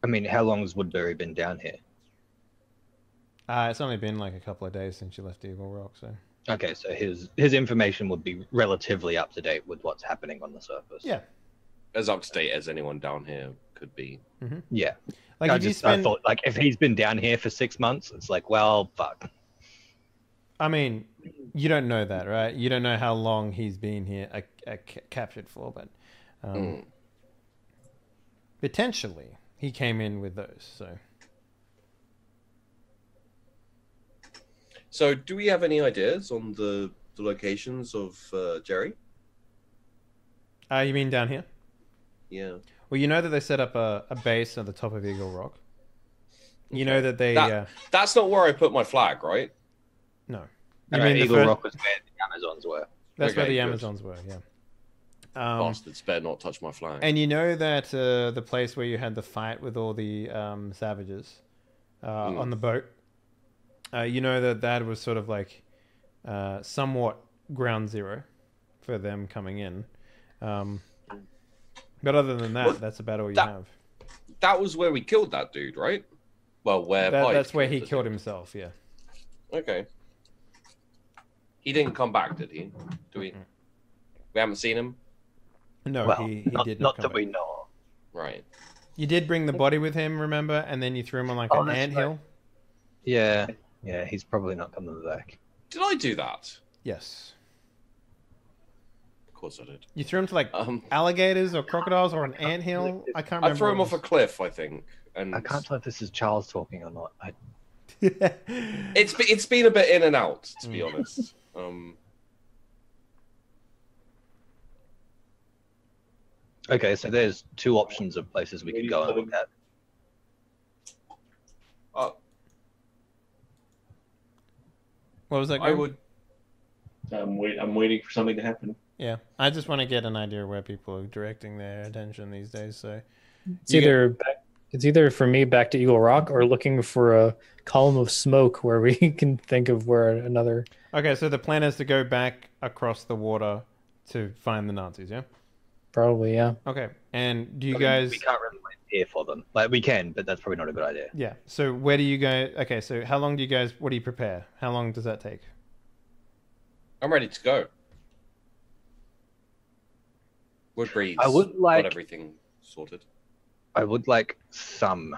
I mean, how long has Woodbury been down here? It's only been like a couple of days since you left Eagle Rock, so. Okay, so his information would be relatively up to date with what's happening on the surface. Yeah. As up to date as anyone down here could be. Mm-hmm. Yeah. Like I thought, like, if he's been down here for 6 months, it's like, well, fuck. I mean, you don't know that, right? You don't know how long he's been here, captured for, but potentially he came in with those, so. So, do we have any ideas on the locations of Jerry? You mean down here? Yeah. Well, you know that they set up a base at the top of Eagle Rock. You know that they... that's not where I put my flag, right? No. You mean Eagle Rock was where the Amazons were. That's where the Amazons were, yeah. Bastards better not touch my flag. And you know that the place where you had the fight with all the savages on the boat, you know that was sort of like somewhat ground zero for them coming in. But other than that, that's about all you have. That was where we killed that dude, right? Well, that's where he killed himself, yeah. Okay. He didn't come back, did he? Do we? We haven't seen him? No, well, he did not come that back. we know. Right. You did bring the body with him, remember? And then you threw him on like an anthill? Right. Yeah, he's probably not coming back. Did I do that? Yes. Of course I did. You threw him to like alligators or crocodiles or an anthill? I can't remember. I threw him off a cliff, I think. And I can't tell if this is Charles talking or not. It's been a bit in and out, to be honest. Okay, so there's 2 options of places we could go and look at. What was that? I'm waiting for something to happen. Yeah, I just want to get an idea where people are directing their attention these days. So it's either for me back to Eagle Rock or looking for a column of smoke where we can think of where another. Okay, so the plan is to go back across the water to find the Nazis. Yeah. Probably, yeah. Okay, and do you guys? We can't really wait here for them. Like we can, but that's probably not a good idea. Yeah. So where do you go? Okay. So how long do you guys? What do you prepare? How long does that take? I'm ready to go. Woodbreeze. I would like- got everything sorted. I would like some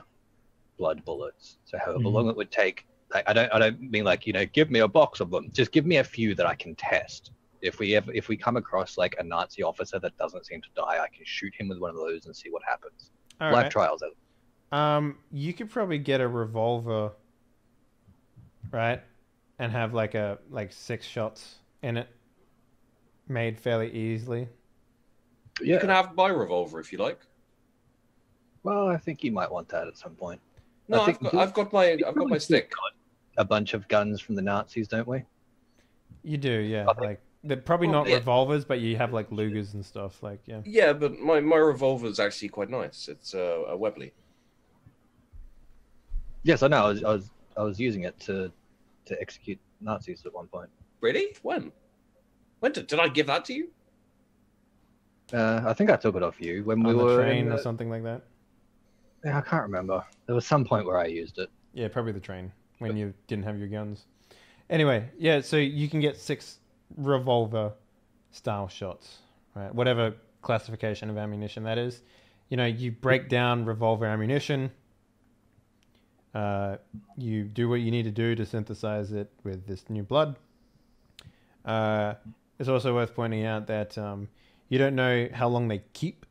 blood bullets. So however long it would take. Like, I don't mean like, give me a box of them. Just give me a few that I can test. If we come across like a Nazi officer that doesn't seem to die, I can shoot him with one of those and see what happens. All Live right. trials. You could probably get a revolver, right, and have like 6 shots in it, made fairly easily. You Yeah. can have my revolver if you like. Well, I think you might want that at some point. No, I think- I've got my stick. A bunch of guns from the Nazis, don't we? You do, yeah. Okay. Like they're probably Well, not yeah. revolvers, but you have like Lugers and stuff. Like, yeah. Yeah, but my revolver is actually quite nice. It's a Webley. Yes, I know. I was using it to execute Nazis at one point. Really? When? When did I give that to you? I think I took it off you when we On the were train in or the- something like that. Yeah, I can't remember. There was some point where I used it. Yeah, probably the train when you didn't have your guns. Anyway, yeah, so you can get 6 revolver style shots, right? Whatever classification of ammunition that is. You break down revolver ammunition. You do what you need to do to synthesize it with this new blood. It's also worth pointing out that you don't know how long they keep,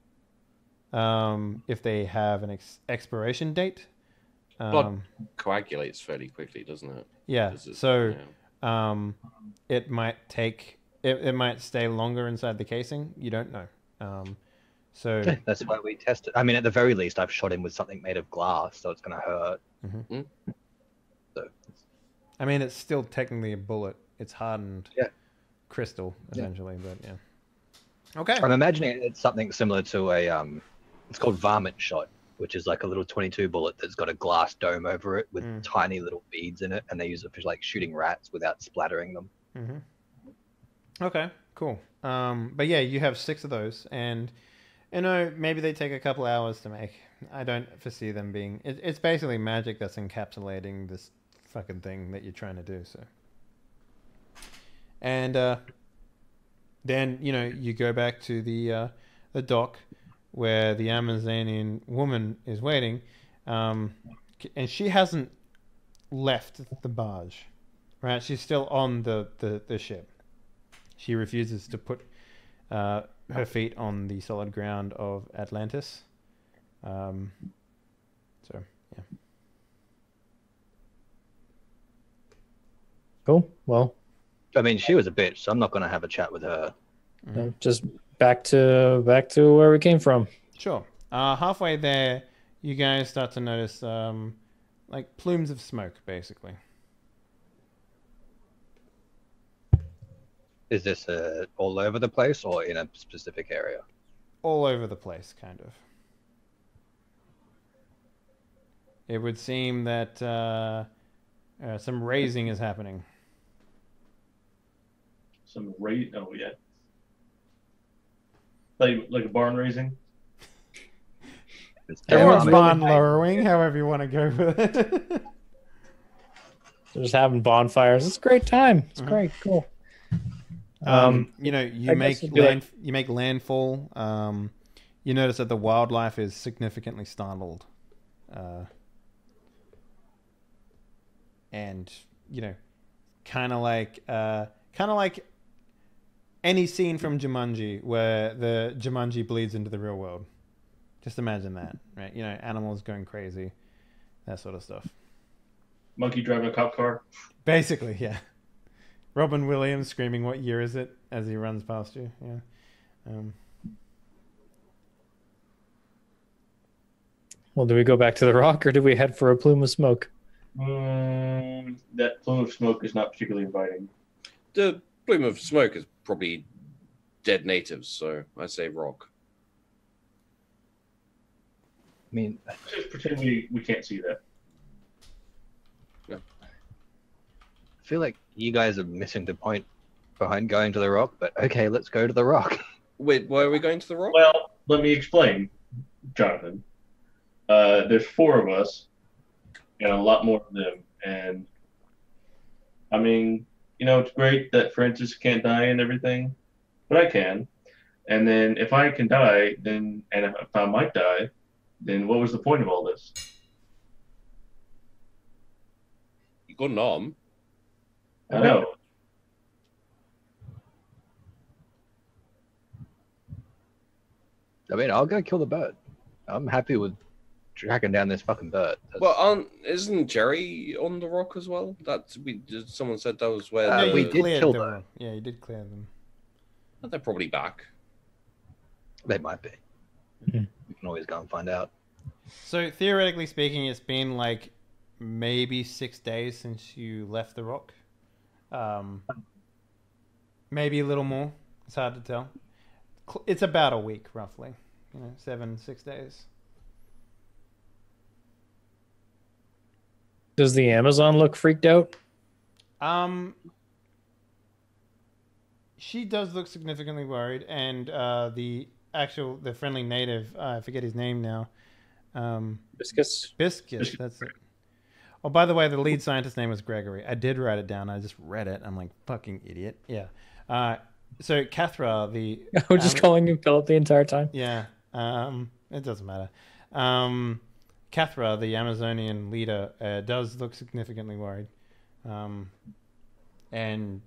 if they have an expiration date. Blood coagulates fairly quickly, doesn't it? Yeah. Does it- So yeah. it might take it might stay longer inside the casing. You don't know. So That's why we tested. I mean, at the very least, I've shot him with something made of glass, so it's going to hurt. So, I mean, it's still technically a bullet. It's hardened Yeah. crystal Yeah. essentially, but yeah. Okay. I'm imagining it's something similar to a it's called varmint shot, which is like a little 22 bullet that's got a glass dome over it with tiny little beads in it, and they use it for like shooting rats without splattering them. Okay. Cool. But yeah, you have 6 of those, and maybe they take a couple hours to make. I don't foresee them being. It's basically magic that's encapsulating this fucking thing that you're trying to do. So, and then you go back to the dock where the Amazonian woman is waiting, and she hasn't left the barge, right? She's still on the ship. She refuses to put her feet on the solid ground of Atlantis. So, yeah. Cool. Well, I mean, she was a bitch, so I'm not going to have a chat with her. just back to where we came from. Sure. Halfway there, you guys start to notice like plumes of smoke, basically. Is this all over the place or in a specific area? All over the place, kind of. It would seem that some raising is happening. Some rate. Oh yeah. Like a barn raising. It's Or damn barn amazing. lowering, however you want to go with it. They're just having bonfires. It's a great time. It's great. Cool. You I make guess it'd be like- you make landfall. You notice that the wildlife is significantly startled, and kind of like any scene from Jumanji where the Jumanji bleeds into the real world. Just imagine that, right? Animals going crazy, that sort of stuff. Monkey driving a cop car. Basically, yeah. Robin Williams screaming, "What year is it?" as he runs past you. Yeah. Well, do we go back to the rock or do we head for a plume of smoke? That plume of smoke is not particularly inviting. The plume of smoke is probably dead natives, so I say rock. I mean, Just pretend we can't see that. I feel like you guys are missing the point behind going to the rock, but okay, let's go to the rock. Wait, why are we going to the rock? Well, let me explain, Jonathan. There's four of us and a lot more of them. And I mean, it's great that Francis can't die and everything, but I can. And then if I can die, then and if I might die, then what was the point of all this? You got an arm. I know. I mean, I'll go kill the bird. I'm happy with tracking down this fucking bird. Well, isn't Jerry on the rock as well? Someone said that was where we you did cleared kill them. them. Yeah, you did clear them. They're probably back. They might be. Mhm. We can always go and find out. So theoretically speaking, it's been like maybe 6 days since you left the rock. Maybe a little more. It's hard to tell. It's about a week, roughly. 6 days. Does the Amazon look freaked out? She does look significantly worried, and the friendly native, I forget his name now. Biscuits? Biscuit, that's it. Oh, by the way, the lead scientist's name was Gregory. I did write it down. I just read it. I'm like, fucking idiot. Yeah. So Cathra, the... I was just calling him Philip the entire time. Yeah. It doesn't matter. Cathra, the Amazonian leader, does look significantly worried. And,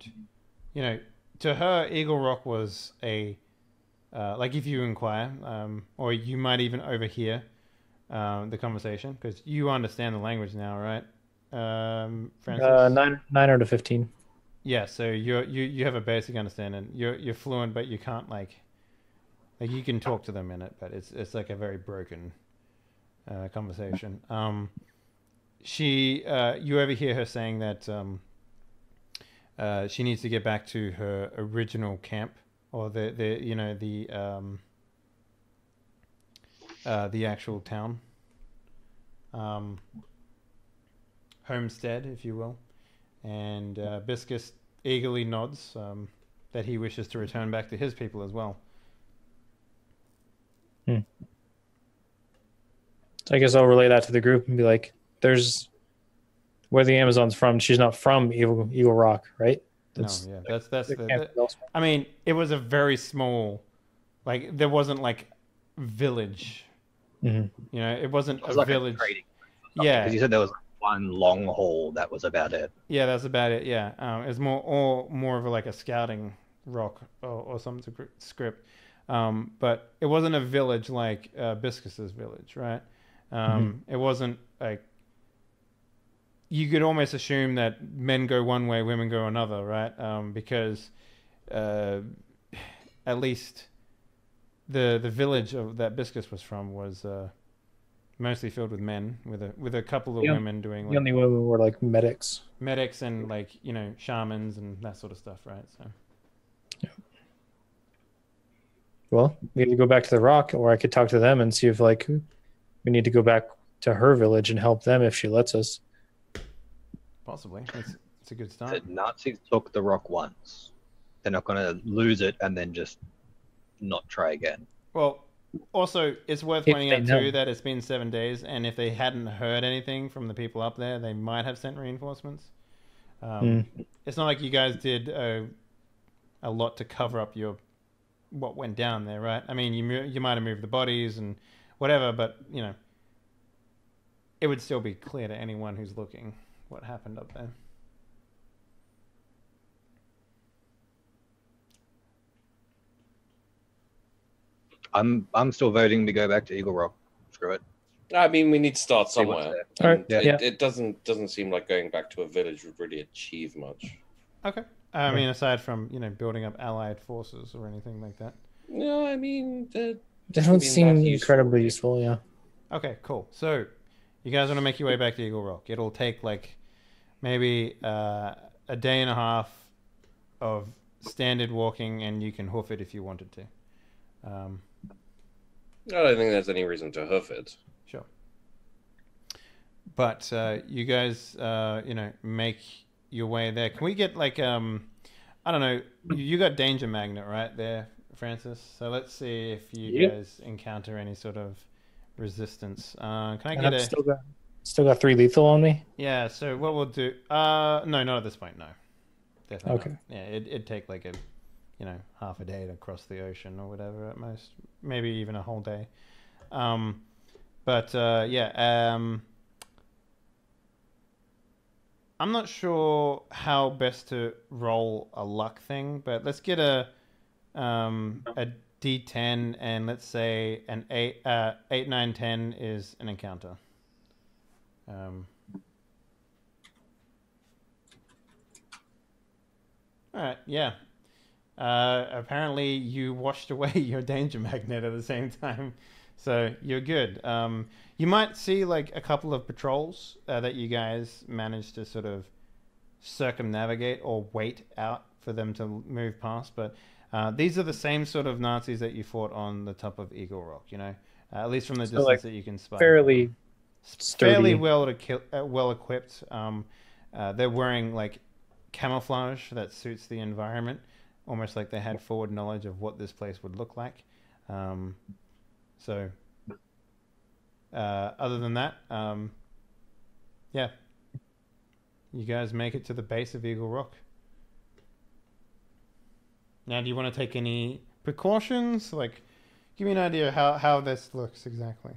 to her, Eagle Rock was like if you inquire, or you might even overhear the conversation, because you understand the language now, right, Francis? 9 out of 15. Yeah, so you have a basic understanding. You're fluent, but you can't like you can talk to them in it, but it's like a very broken conversation. You overhear her saying that she needs to get back to her original camp, or the actual town, homestead, if you will. And Biscus eagerly nods that he wishes to return back to his people as well. So I guess I'll relay that to the group and be like, "There's where the Amazon's from. She's not from Eagle Rock, right?" No, yeah, I mean, it was a very small, like there wasn't like village. Mm-hmm. It wasn't was a like village. Yeah, because you said there was one long haul. That was about it. Yeah, that's about it. Yeah, it's more of like a scouting rock or some script. But it wasn't a village like Biscus's village, right? It wasn't like, you could almost assume that men go one way, women go another, right? Because at least the village that Biscus was from was mostly filled with men, with a couple of women doing the only women were like medics and like shamans and that sort of stuff, right? So yeah. Well, we need to go back to the rock, or I could talk to them and see if like we need to go back to her village and help them if she lets us. Possibly. It's a good start. The Nazis took the rock once. They're not going to lose it and then just not try again. Well, also, it's worth pointing out too that it's been 7 days, and if they hadn't heard anything from the people up there, they might have sent reinforcements. It's not like you guys did a lot to cover up what went down there, right? I mean, you might have moved the bodies and whatever, but it would still be clear to anyone who's looking what happened up there. I'm still voting to go back to Eagle Rock. Screw it. I mean, we need to start somewhere. All right. Yeah. It doesn't seem like going back to a village would really achieve much. Okay. I mean, aside from building up allied forces or anything like that. No, I mean, they don't seem incredibly useful. Yeah. Okay, cool. So, you guys want to make your way back to Eagle Rock? It'll take like maybe a day and a half of standard walking, and you can hoof it if you wanted to. I don't think there's any reason to hoof it. Sure. But you guys, make your way there. Can we get like, I don't know, you got Danger Magnet right there, Francis? So let's see if you guys encounter any sort of resistance. Can I And get I've a? still got 3 lethal on me. Yeah. So what we'll do? No, not at this point. No, definitely Okay. not. Yeah, it'd take like a, half a day to cross the ocean or whatever at most. Maybe even a whole day. But yeah. I'm not sure how best to roll a luck thing, but let's get a D10, and let's say an 8, 9, 10 is an encounter. All right, yeah. Apparently, you washed away your danger magnet at the same time, so you're good. You might see like a couple of patrols that you guys managed to sort of circumnavigate or wait out for them to move past, but these are the same sort of Nazis that you fought on the top of Eagle Rock. At least from the distance like, that you can spy. Fairly sturdy. Fairly well equipped. They're wearing like camouflage that suits the environment, almost like they had forward knowledge of what this place would look like. So other than that, yeah, you guys make it to the base of Eagle Rock. Now, do you want to take any precautions? Like, give me an idea how this looks exactly.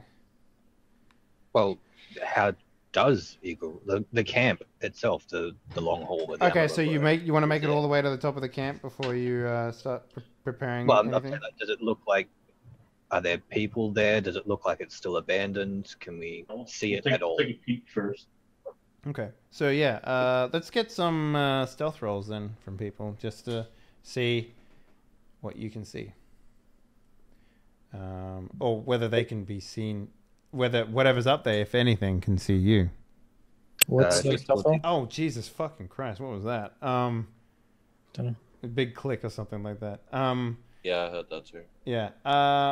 Well, how does Eagle the camp itself, the long haul? With the Okay, Amazon so you road, want to make it yeah. all the way to the top of the camp before you start preparing Well, I'm anything? saying that, does it look like? Are there people there? Does it look like it's still abandoned? Can we see it at all? Take a peek first. Okay, so yeah, let's get some stealth rolls then from people just to see what you can see, or whether they can be seen, whether whatever's up there, if anything, can see you. What's the stealth roll? Oh, Jesus fucking Christ! What was that? Dunno. A big click or something like that. Yeah, I heard that too. Yeah.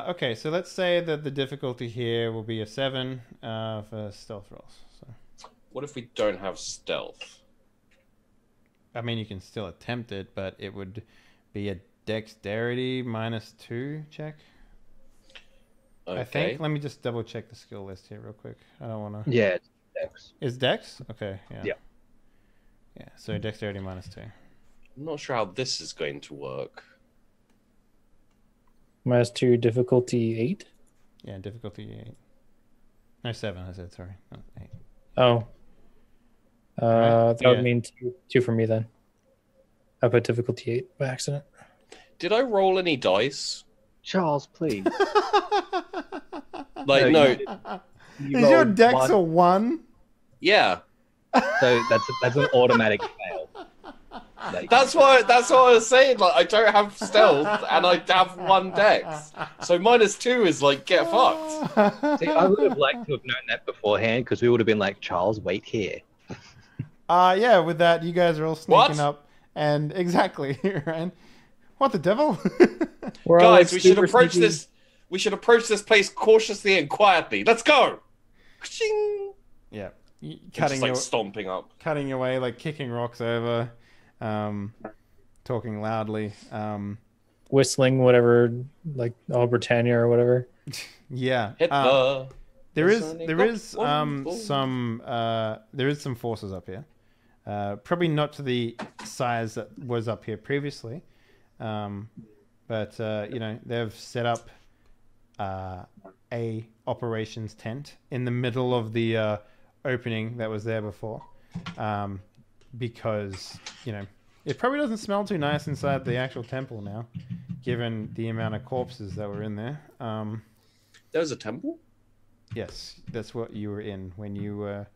Okay, so let's say that the difficulty here will be a 7 for stealth rolls. So, What if we don't have stealth? I mean, you can still attempt it, but it would be a dexterity -2 check. Okay. I think. Let me just double check the skill list here real quick. I don't want to. Yeah, it's Dex. Is dex? Okay. Yeah. Yeah. Yeah. So dexterity -2. I'm not sure how this is going to work. -2, difficulty 8. Yeah. Difficulty 8. No, 7. I said sorry. Not 8. Oh. Right, That would yeah. mean two for me then. I put difficulty 8 by accident. Did I roll any dice? Charles, please. Like, No, no. you Is your rolled dex one, a 1? Yeah. So that's an automatic fail. Like, That's what I was saying. Like, I don't have stealth, and I have 1 dex. So -2 is like, get fucked. see, I would have liked to have known that beforehand because we would have been like, Charles, wait here. Yeah, with that, you guys are all sneaking What? up. And exactly, right? What the devil? We're all, Guys, like, we should super approach sneaky. this. We should approach this place cautiously and quietly. Let's go. Ka-ching! Yeah. Just Cutting, like stomping up. cutting away, like kicking rocks over, talking loudly. Whistling whatever, like Britannia or whatever. Yeah. Hitler. There is Sonny there got is one ball. some forces up here. Probably not to the size that was up here previously, but they've set up a operations tent in the middle of the opening that was there before, because it probably doesn't smell too nice inside the actual temple now, given the amount of corpses that were in there. There was a temple? Yes, that's what you were in when you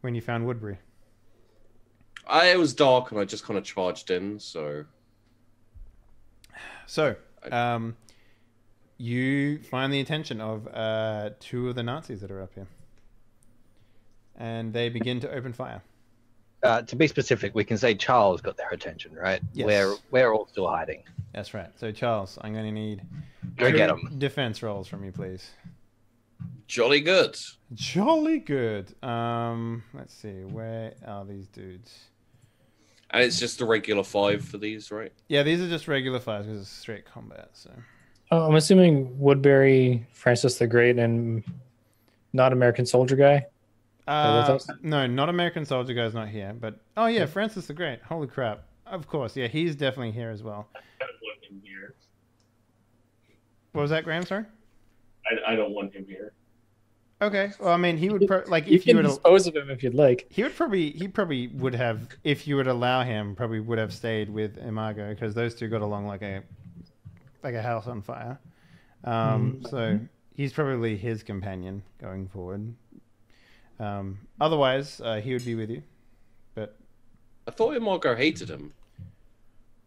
when you found Woodbury. It was dark and I just kind of charged in, so... So, you find the attention of 2 of the Nazis that are up here. And they begin to open fire. To be specific, we can say Charles got their attention, right? Yes. We're all still hiding. That's right. So, Charles, I'm going to need Go 2 get 'em. defense rolls from you, please. Jolly good. Jolly good. Let's see. Where are these dudes? And it's just a regular 5 for these, right? Yeah, these are just regular fires because it's straight combat. So, Oh, I'm assuming Woodbury, Francis the Great, and not American Soldier guy. They're with us? No, not American Soldier Guy's not here, but oh yeah, Francis the Great. Holy crap! Of course, yeah, he's definitely here as well. I don't want him here. What was that, Graham? Sorry. I don't want him here. Okay. Well, I mean, he would like You if you can were to, dispose of him if you'd like. he probably would have, if you would allow him, probably would have stayed with Imago because those two got along like a house on fire. So he's probably his companion going forward. Otherwise, he would be with you. But I thought Imago hated him.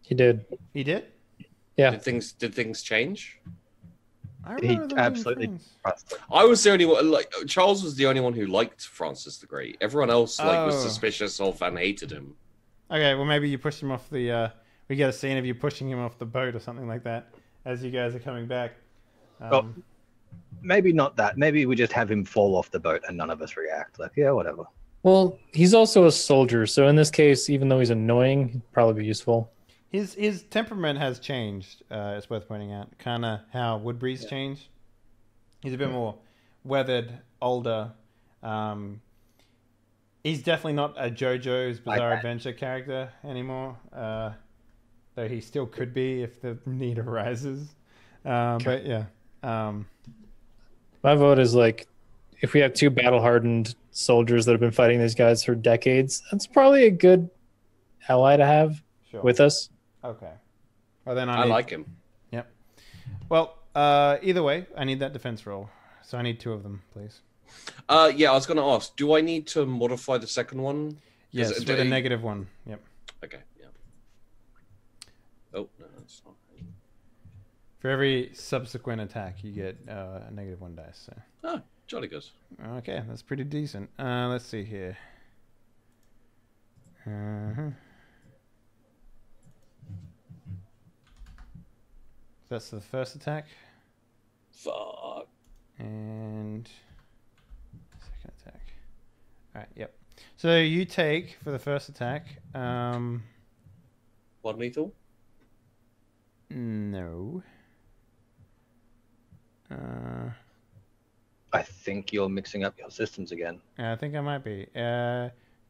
He did. he did. Yeah. Did things change? I He remember them being absolutely friends. trusted. I was the only one. Like Charles was the only one who liked Francis the Great. Everyone else was Oh. suspicious of and hated him. Okay, well maybe you pushed him off the. We get a scene of you pushing him off the boat or something like that as you guys are coming back. Oh. Maybe not that. Maybe we just have him fall off the boat and none of us react. Like, yeah, whatever. Well, he's also a soldier, so in this case, even though he's annoying, he'd probably be useful. His temperament has changed. It's worth pointing out, kind of how Woodbury's changed. He's a bit more weathered, older. He's definitely not a JoJo's Bizarre Adventure character anymore, though he still could be if the need arises. But yeah, My vote is like, if we have two battle-hardened soldiers that have been fighting these guys for decades, that's probably a good ally to have sure. with us. Okay. Well, then I like him. Yep. Well, either way, I need that defense roll, so I need 2 of them, please. Yeah, I was going to ask, do I need to modify the second one? Yes, Is it- with a -1. Yep. Okay, yeah. Oh, no, that's not. For every subsequent attack, you get a -1 dice. So. Oh, jolly good. Okay, that's pretty decent. Let's see here. That's the first attack. Fuck. And second attack. Alright, yep. So you take, for the first attack, One lethal? no. I think you're mixing up your systems again. I think I might be.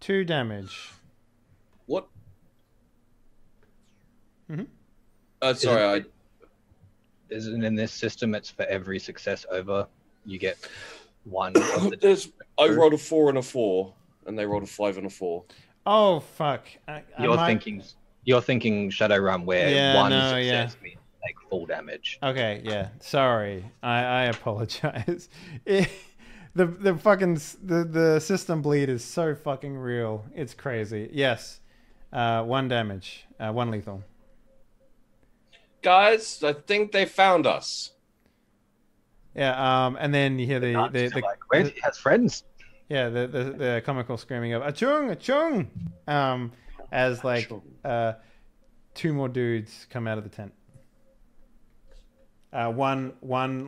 2 damage. What? Mhm. Sorry, Isn't in this system it's for every success over you get one of the I rolled a 4 and a 4, and they rolled a 5 and a 4. Oh, fuck. you're thinking Shadowrun where Yeah, one no, success yeah. means take full damage. Okay, yeah. Sorry. I apologize. The fucking the system bleed is so fucking real. It's crazy. Yes. 1 damage. 1 lethal. Guys, I think they found us. Yeah, and then you hear the Like, where he has friends. yeah, the comical screaming of "Achung! Achung!" As like 2 more dudes come out of the tent. One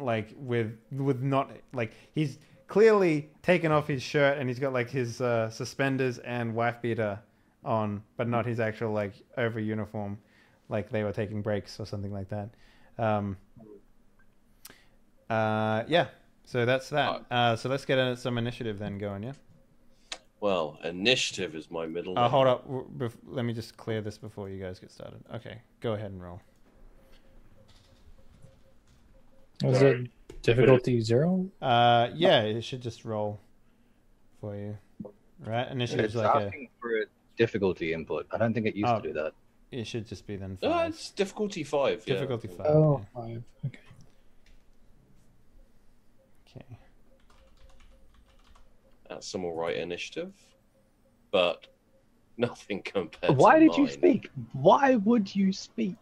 like with not like he's clearly taken off his shirt and he's got like his suspenders and wife beater on, but not his actual like over uniform, like they were taking breaks or something like that. Yeah. So that's that. So let's get some initiative then going. Yeah. Well, initiative is my middle name. Hold up. Let me just clear this before you guys get started. Okay. Go ahead and roll. Was it difficulty 0? Yeah, it should just roll for you, right? Initiative's It's like asking for a difficulty input. I don't think it used Oh. to do that. it should just be then No, 5. it's difficulty 5. Yeah. Difficulty 5. Oh, yeah. 5. Okay. Okay. That's some alright initiative, but nothing compared Why to did you mine. speak? Why would you speak?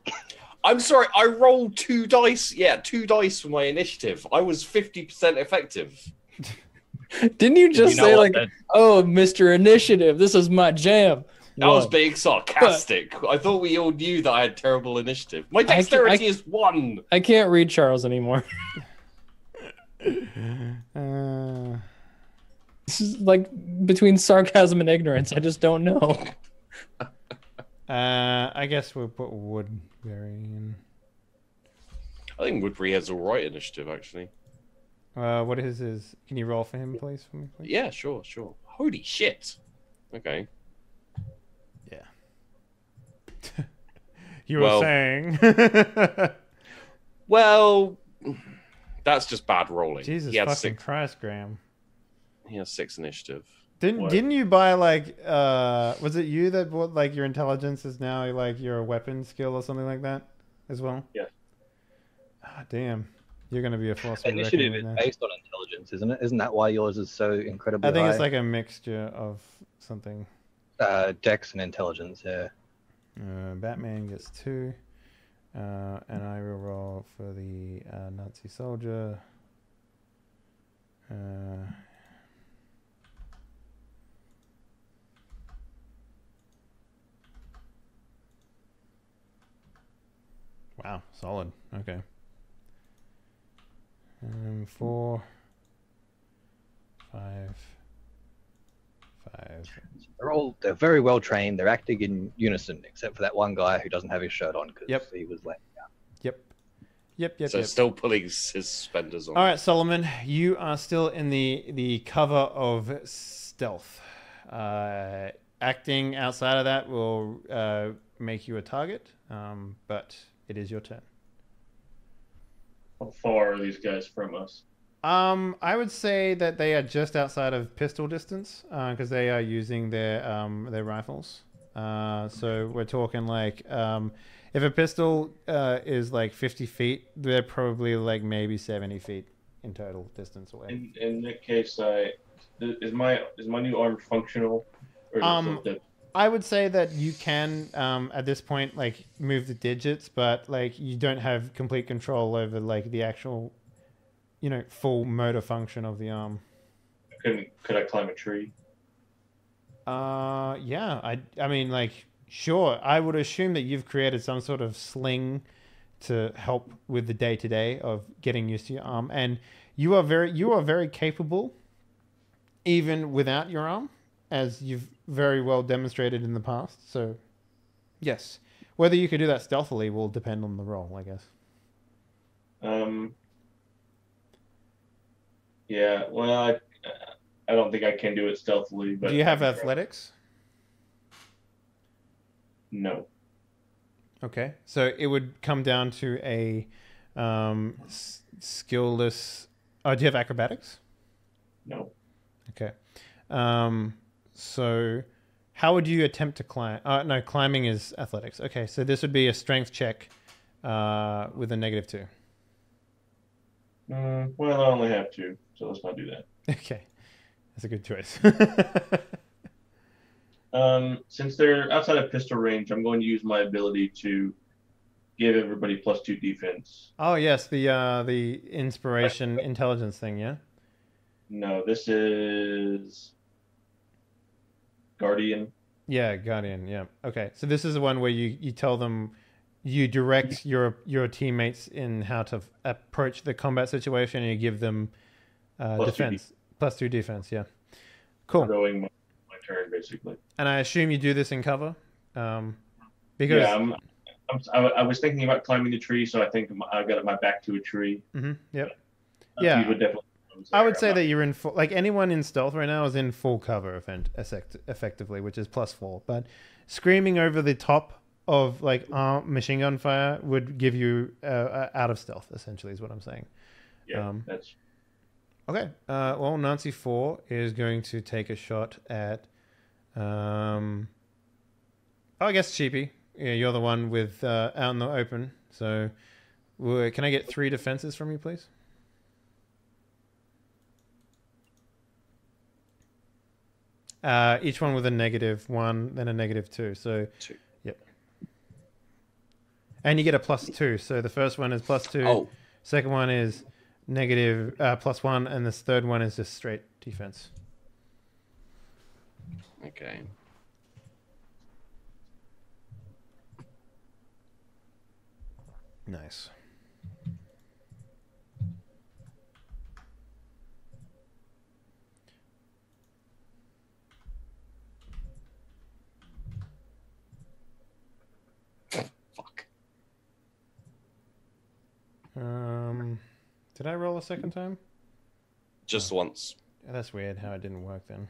I'm sorry, I rolled 2 dice. Yeah, 2 dice for my initiative. I was 50% effective. Didn't you just You know say what, like, then? "Oh, Mr. Initiative, this is my jam"? I was One. being sarcastic. I thought we all knew that I had terrible initiative. My dexterity is 1. I can't read Charles anymore. This is like between sarcasm and ignorance. I just don't know. I guess we'll put Woodbury in. I think Woodbury has all right initiative, actually. What is his? Can you roll for him, please? For me, please? Yeah, sure. Holy shit. Okay. Yeah. You were Well- saying. Well, that's just bad rolling. Jesus he had fucking 6. Christ, Graham. He has 6 initiative. What? Didn't you buy like was it you that bought like your intelligence is now like your weapon skill or something like that as well? Yeah. Ah, damn. You're gonna be a force to be Initiative reckoned is with now. based on intelligence, isn't it? Isn't that why yours is so incredibly I think high? it's like a mixture of something. Dex and intelligence, yeah. Batman gets 2. And I will roll for the Nazi soldier. Wow, solid. Okay. 4, 5, 5. They're very well trained. They're acting in unison, except for that one guy who doesn't have his shirt on because Yep. he was late. Yep. So still pulling his suspenders on. All right, Solomon, you are still in the cover of stealth. Acting outside of that will make you a target, but it is your turn. How far are these guys from us? I would say that they are just outside of pistol distance because they are using their rifles. So we're talking like if a pistol is like 50 feet, they're probably like maybe 70 feet in total distance away. In that case, is my new arm functional? Or is it still dead? I would say that you can at this point like move the digits, but like you don't have complete control over like the actual, full motor function of the arm. Could I climb a tree? Yeah. I mean, like, sure. I would assume that you've created some sort of sling to help with the day to day of getting used to your arm, and you are very capable, even without your arm, as you've very well demonstrated in the past. So, yes, whether you could do that stealthily will depend on the role, I guess. Yeah. Well, I don't think I can do it stealthily. But Do you have I can try. athletics? No. Okay, so it would come down to a skillless. Oh, do you have acrobatics? No. Okay. So how would you attempt to climb? No, climbing is athletics. Okay, so this would be a strength check with a -2. Well, I only have 2, so let's not do that. Okay, that's a good choice. Since they're outside of pistol range, I'm going to use my ability to give everybody +2 defense. Oh yes, the inspiration intelligence thing, yeah. No, this is Guardian. Yeah, Guardian. Yeah. Okay, so this is the one where you tell them, you direct your teammates in how to approach the combat situation, and you give them defense +2 defense. Yeah. Cool. Going my turn basically. And I assume you do this in cover, because Yeah, I was thinking about climbing the tree, so I think I got my back to a tree. Yep. You Yeah. would definitely. I would say that you're in full, like anyone in stealth right now is in full cover effectively, which is +4. But screaming over the top of like machine gun fire would give you out of stealth. Essentially, is what I'm saying. Yeah, that's okay. Well, Nancy 4 is going to take a shot at. I guess Cheapy. Yeah, you're the one with out in the open. So, can I get 3 defenses from you, please? Each one with a -1, then a -2. So, 2. Yep. And you get a +2. So the first one is +2. Oh. Second one is +1, and this third one is just straight defense. Okay. Nice. Fuck. Did I roll a second time? Just once. Oh, that's weird how it didn't work then.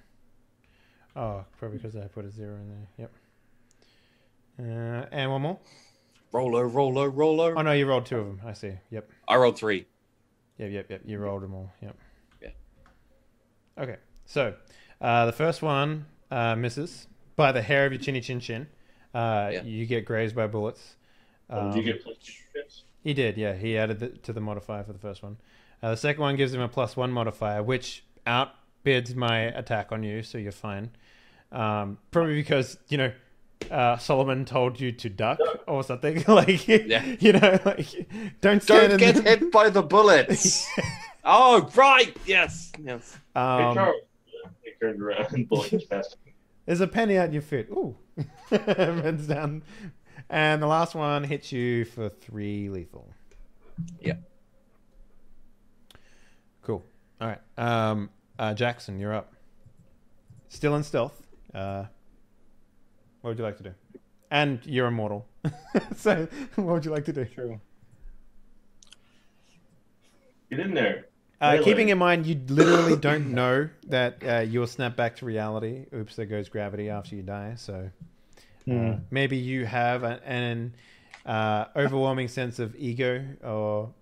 Oh, probably because I put a 0 in there. Yep. And one more. Roller. Oh no, you rolled 2 of them. I see. Yep. I rolled 3. Yep. You rolled them all. Yep. Yeah. Okay. So, the first one misses by the hair of your chinny chin chin. You get grazed by bullets. Did you get plus 2 hits? He did. Yeah, he added it to the modifier for the first one. The second one gives him a +1 modifier, which outbids my attack on you, so you're fine. Probably because Solomon told you to duck or something. Like, like don't get hit by the bullets. Oh, right. Yes. Hey, Charles. He turned around and bullet was past him. There's a penny at your foot. Ooh. Bends down. And the last one hits you for 3 lethal. Yeah. Cool. All right. Jackson, you're up. Still in stealth. What would you like to do? And you're immortal. So, what would you like to do? True. Get in there. Keeping in mind, you literally don't know that you'll snap back to reality. Oops, there goes gravity after you die. So maybe you have an overwhelming sense of ego, or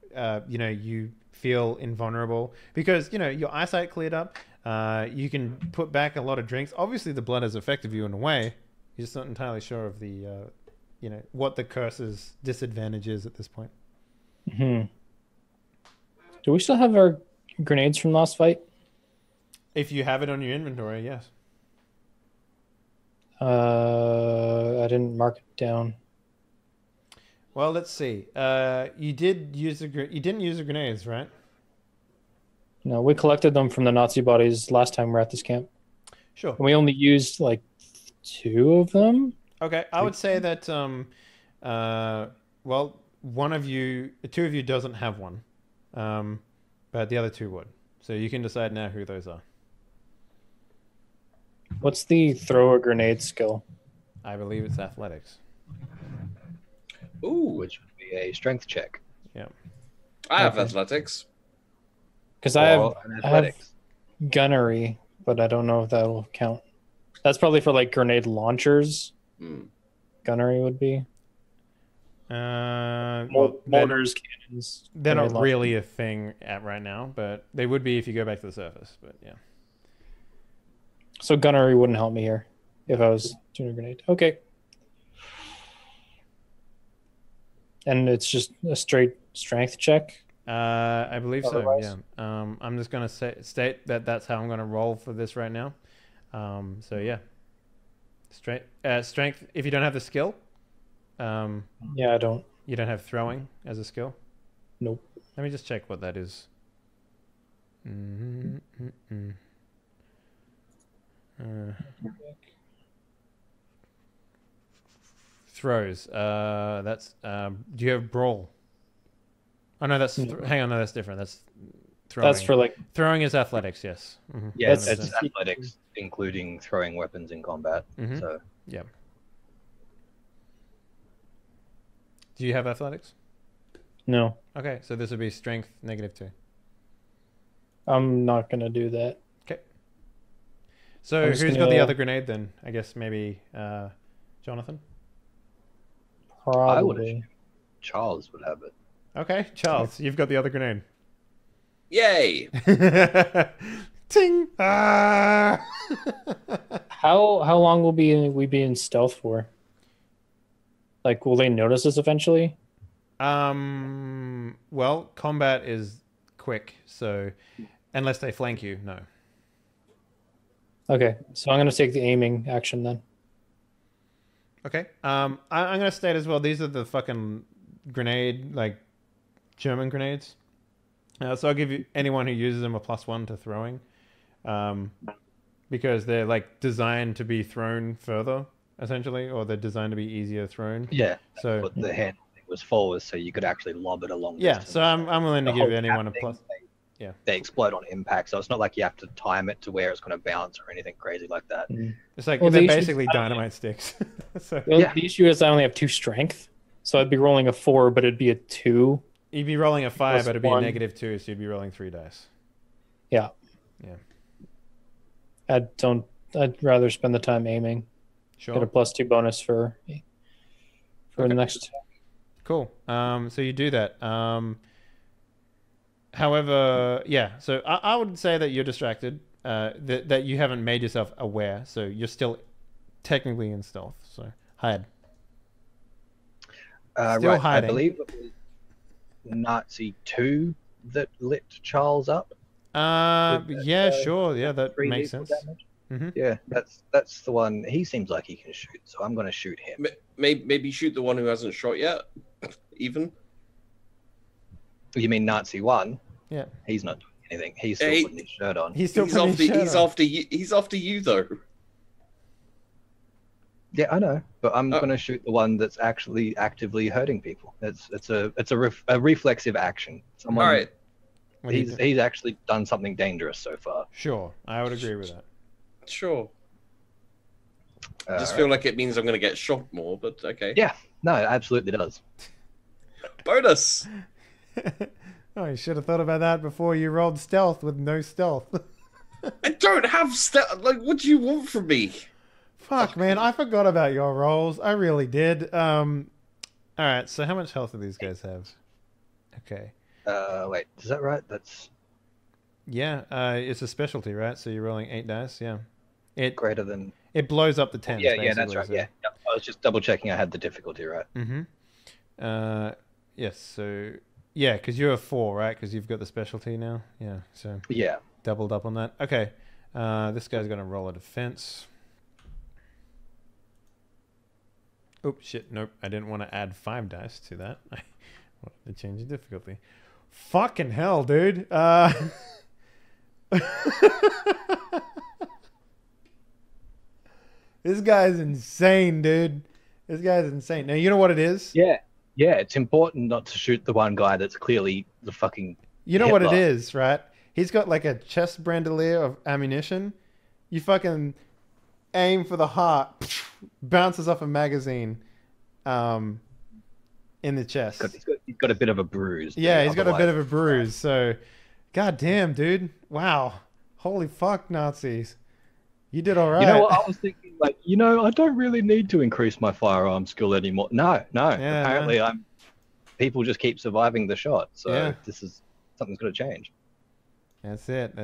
you feel invulnerable because your eyesight cleared up. You can put back a lot of drinks. Obviously, the blood has affected you in a way. You're just not entirely sure of the what the curse's disadvantage is at this point. Hmm. Do we still have our grenades from last fight? If you have it on your inventory, yes. I didn't mark it down. Well, let's see. You didn't use the grenades, right? No, we collected them from the Nazi bodies last time we were at this camp. Sure. And we only used like 2 of them. Okay, I would say that one of you, 2 of you doesn't have one, but the other 2 would. So you can decide now who those are. What's the throw a grenade skill? I believe it's athletics. Ooh, Which would be a strength check. Yeah. I have Okay. athletics. Because I Or have an athletics. gunnery, but I don't know if that will count. That's probably for like grenade launchers. Gunnery would be. Mortars, cannons. They're grenade not launchers. really a thing right now, but they would be if you go back to the surface. But yeah. So gunnery wouldn't help me here if I was doing a grenade. Okay. And it's just a straight strength check. I believe Otherwise? so. Yeah. I'm just gonna state that that's how I'm gonna roll for this right now. So yeah. Strength. If you don't have the skill, Yeah, I don't. you don't have throwing as a skill. Nope. Let me just check what that is. Throws. That's. Do you have brawl? Oh no, that's. Hang on, no, that's different. That's throwing. That's for like. Throwing is athletics. Yes. Mhm. Yeah, That's- it's athletics, including throwing weapons in combat. Mhm. So Yeah. Do you have athletics? No, Okay, so this would be strength -2. I'm not gonna do that. Okay. So I'm who's just got the gonna- other grenade then? I guess maybe Jonathan. I would Probably. assume Charles would have it. Okay, Charles, you've got the other grenade. Yay! Ting! Ah! How long will we be in stealth for? Like, will they notice us eventually? Well, combat is quick, so unless they flank you, no. Okay, so I'm gonna take the aiming action then. Okay. I'm gonna state as well. These are the fucking grenade, like German grenades. So I'll give you anyone who uses them a +1 to throwing, because they're like designed to be thrown further, essentially, or they're designed to be easier thrown. Yeah. So But the hand was forward, so you could actually lob it along. yeah. distance. So I'm willing to The give whole anyone a thing, plus. Yeah. They explode on impact, so it's not like you have to time it to where it's going to bounce or anything crazy like that. It's like Well, they're the issue- basically dynamite sticks. So Well, Yeah. the issue is I only have 2 strength, so I'd be rolling a 4, but it'd be a 2 You'd be rolling a 5, Plus but it'd be a 1. -2, so you'd be rolling 3 dice. Yeah. Yeah. I'd rather spend the time aiming. Sure. Get a +2 bonus for Okay. the next. Cool. So you do that. However, yeah. So I would say that you're distracted. That you haven't made yourself aware. So you're still technically in stealth. So hide. Still Right, hiding. I believe it was Nazi 2 that lit Charles up. Yeah, sure. Yeah, that Three makes lethal sense. damage. Mm-hmm. Yeah, that's the one. He seems like he can shoot, so I'm going to shoot him. Maybe shoot the one who hasn't shot yet. Even. You mean Nazi 1? Yeah. He's not doing anything. He's still putting his shirt on. He's still He's putting after. his shirt He's on. after you. He's after you though. Yeah, I know, but I'm going to shoot the one that's actually actively hurting people. It's a reflexive action. Someone, All right. What do you do? he's actually done something dangerous so far. Sure, I would agree with that. Sure. I just Alright. feel like it means I'm going to get shot more, but okay. Yeah, no, it absolutely does. Bonus. Oh, you should have thought about that before you rolled stealth with no stealth. I don't have stealth. Like, what do you want from me? Fuck, man, I forgot about your rolls. I really did. All right, so how much health do these guys have? Okay. Wait, is that right? That's Yeah, it's a specialty, right? So you're rolling 8 dice, yeah. It greater than. it blows up the 10s, Yeah, that's basically, right. so- Yeah, yep. I was just double checking I had the difficulty right. Mm-hmm. Yes, so... Yeah, because you're a 4, right? Because you've got the specialty now. Yeah, so Yeah. doubled up on that. Okay. This guy's going to roll a defense. Oh, shit. Nope. I didn't want to add 5 dice to that. I wanted to change the difficulty. Fucking hell, dude. This guy's insane, dude. This guy's insane. Now, you know what it is? Yeah. Yeah, it's important not to shoot the one guy that's clearly the fucking. You know what it Hitler. is, right? He's got like a chest bandolier of ammunition. You fucking aim for the heart, bounces off a magazine in the chest. He's got a bit of a bruise. Yeah, he's got a bit of a bruise. So, god damn, dude. Wow. Holy fuck, Nazis. You did all right. You know what? I was thinking, like, I don't really need to increase my firearm skill anymore. No. Yeah, Apparently, people just keep surviving the shot. So Yeah. something's got to change. That's it.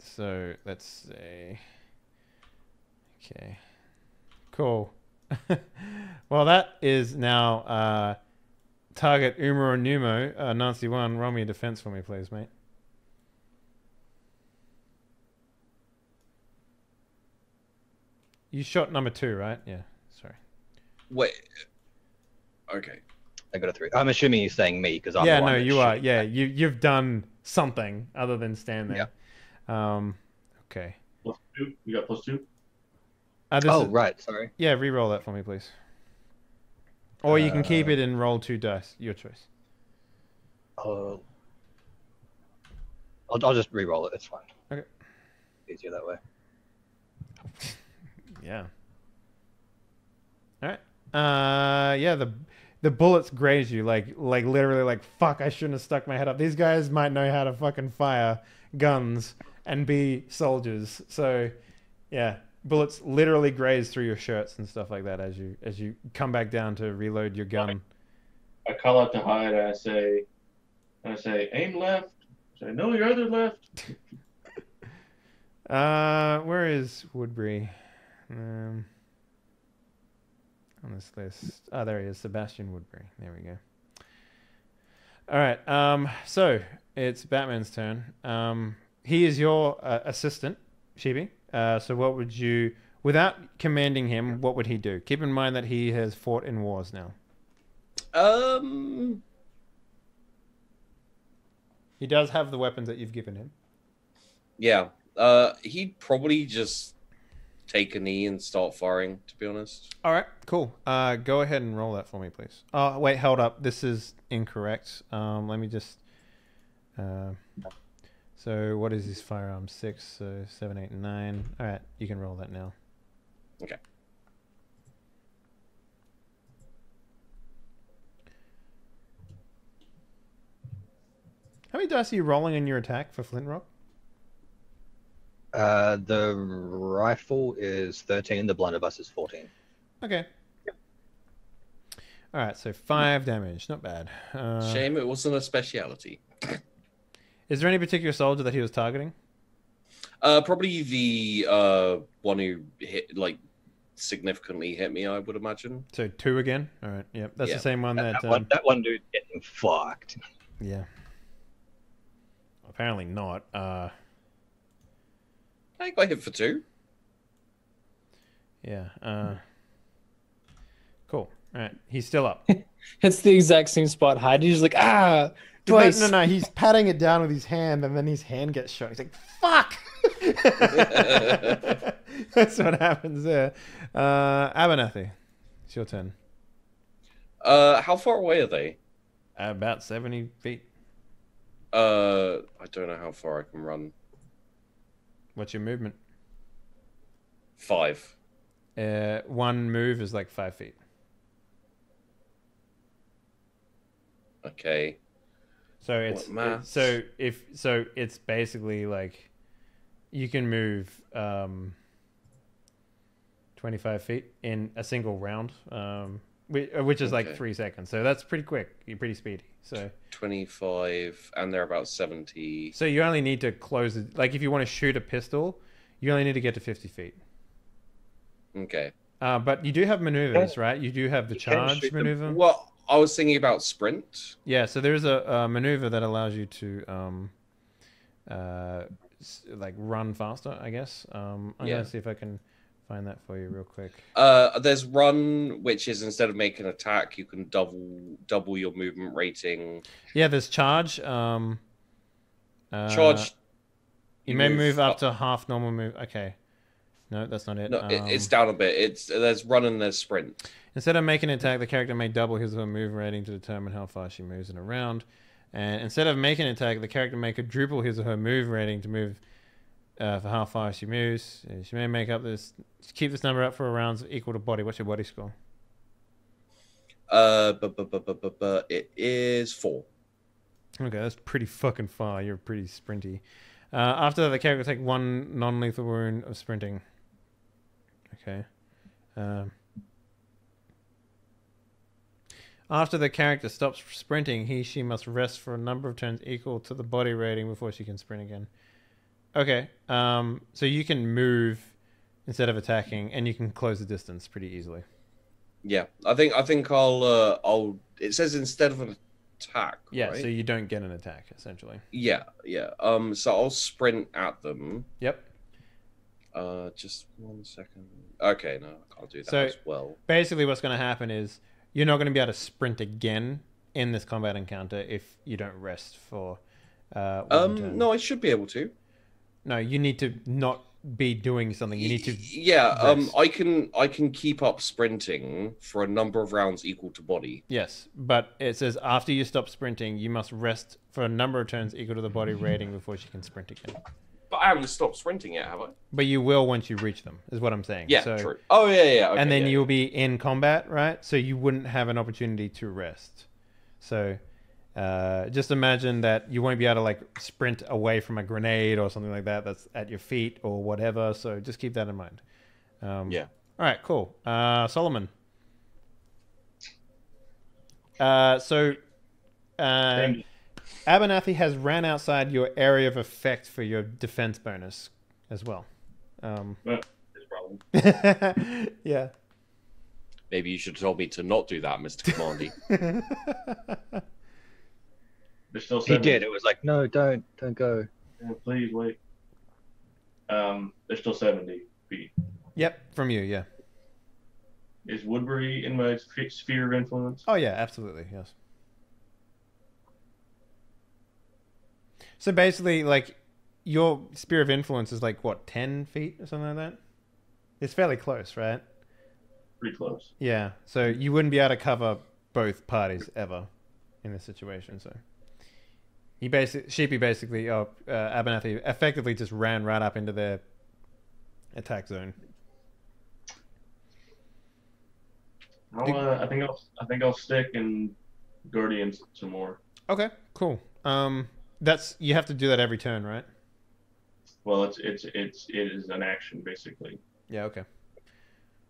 So let's say, okay, cool. Well, that is now target Umaro Numo, Nancy 1. Roll me a defense for me, please, mate. You shot number 2, right? Yeah. Sorry. Wait. Okay. I got a 3. I'm assuming he's saying me because I'm. Yeah, the one no, that's you are. shooting. Yeah, you've done something other than stand there. Okay. +2. You got +2. Oh, right. Sorry. Yeah, re-roll that for me, please. Or you can keep it and roll 2 dice. Your choice. I'll just re-roll it. It's fine. Okay. Easier that way. Yeah. All right. Yeah, the bullets graze you like literally like fuck. I shouldn't have stuck my head up. These guys might know how to fucking fire guns and be soldiers. So, yeah, bullets literally graze through your shirts and stuff like that as you come back down to reload your gun. I call out to hide. And I say, aim left. I say, no, your other left. Where is Woodbury? On this list. Oh, there he is, Sebastian Woodbury. There we go. All right. So it's Batman's turn. He is your assistant, Chibi. So what would you, without commanding him, what would he do? Keep in mind that he has fought in wars now. He does have the weapons that you've given him. Yeah. He'd probably just take a knee and start firing, to be honest. All right, cool. Go ahead and roll that for me, please. Oh, wait, hold up. This is incorrect. Let me just... so what is his firearm? 6, so 7, 8, 9. All right, you can roll that now. Okay. many dice are you rolling in your attack for Flint Rock? The rifle is 13. The blunderbuss is 14. Okay. All right, so 5 damage. Not bad. Shame it wasn't a speciality. Is there any particular soldier that he was targeting? Probably the one who hit, like, significantly hit me, I would imagine. So 2 again? All right, yep. That's Yeah. the same one that... That one dude's getting fucked. Yeah. Apparently not. I got hit for 2. Yeah. Cool. All right, he's still up. It's the exact same spot. Heidi just like, twice. No, he's patting it down with his hand, and then his hand gets shot. He's like, fuck! That's what happens there. Abernathy, it's your turn. How far away are they? About 70 feet. I don't know how far I can run. What's your movement? 5. One move is like 5 feet. Okay. So it's basically like you can move 25 feet in a single round, which is like 3 seconds. So that's pretty quick. You're pretty speedy. So 25, and they're about 70. So you only need to close it. Like if you want to shoot a pistol, you only need to get to 50 feet. Okay. But you do have maneuvers, right? You do have the charge maneuver. Well, I was thinking about sprint. Yeah, so there's a maneuver that allows you to like run faster, I guess. I'm gonna see if I can find that for you real quick. There's run, which is instead of making an attack, you can double your movement rating. Yeah, there's charge. Charge. You may move up to half normal move. Okay. No, that's not it. No, it's down a bit. There's run and there's sprint. Instead of making an attack, the character may double his or her move rating to determine how far she moves in a round. And instead of making an attack, the character may quadruple his or her move rating to move for how far she moves. She may keep this number up for rounds equal to body. What's your body score? It is 4. Okay, that's pretty fucking far. You're pretty sprinty. After that, the character will take 1 non-lethal wound of sprinting. Okay. After the character stops sprinting, she must rest for a number of turns equal to the body rating before she can sprint again. Okay. So you can move instead of attacking, and you can close the distance pretty easily. Yeah, I think I'll. It says instead of an attack. Yeah, right? so you don't get an attack essentially. Yeah. So I'll sprint at them. Yep. Just 1 second. Okay, no, I can't do that as well. Basically, what's going to happen is you're not going to be able to sprint again in this combat encounter if you don't rest for. One turn. No, I should be able to. No, you need to not be doing something. You need to. Yeah. I can keep up sprinting for a number of rounds equal to body. Yes, but it says after you stop sprinting, you must rest for a number of turns equal to the body rating before she can sprint again. But I haven't stopped sprinting yet, have I? But you will once you reach them, is what I'm saying. Yeah, so, true. Oh, yeah. Okay, and then you'll be in combat, right? So you wouldn't have an opportunity to rest. So just imagine that you won't be able to like sprint away from a grenade or something like that that's at your feet or whatever. So just keep that in mind. Yeah. All right, cool. Solomon. Abernathy has ran outside your area of effect for your defense bonus as well. Well, it's a problem. Yeah. Maybe you should have told me to not do that, Mr. Commandy. There's still He 70. did. It was like, no, don't go. Yeah, please wait. There's still 70 feet. Yep, from you, yeah. Is Woodbury in my sphere of influence? Oh, yeah, absolutely, yes. So basically, like, your sphere of influence is like, what, 10 feet or something like that? It's fairly close, right? Pretty close. Yeah, so you wouldn't be able to cover both parties ever in this situation, so... Abernathy effectively just ran right up into their attack zone. I think I'll stick and Guardians some more. Okay, cool. you have to do that every turn, right? Well, it is an action basically. Yeah. Okay.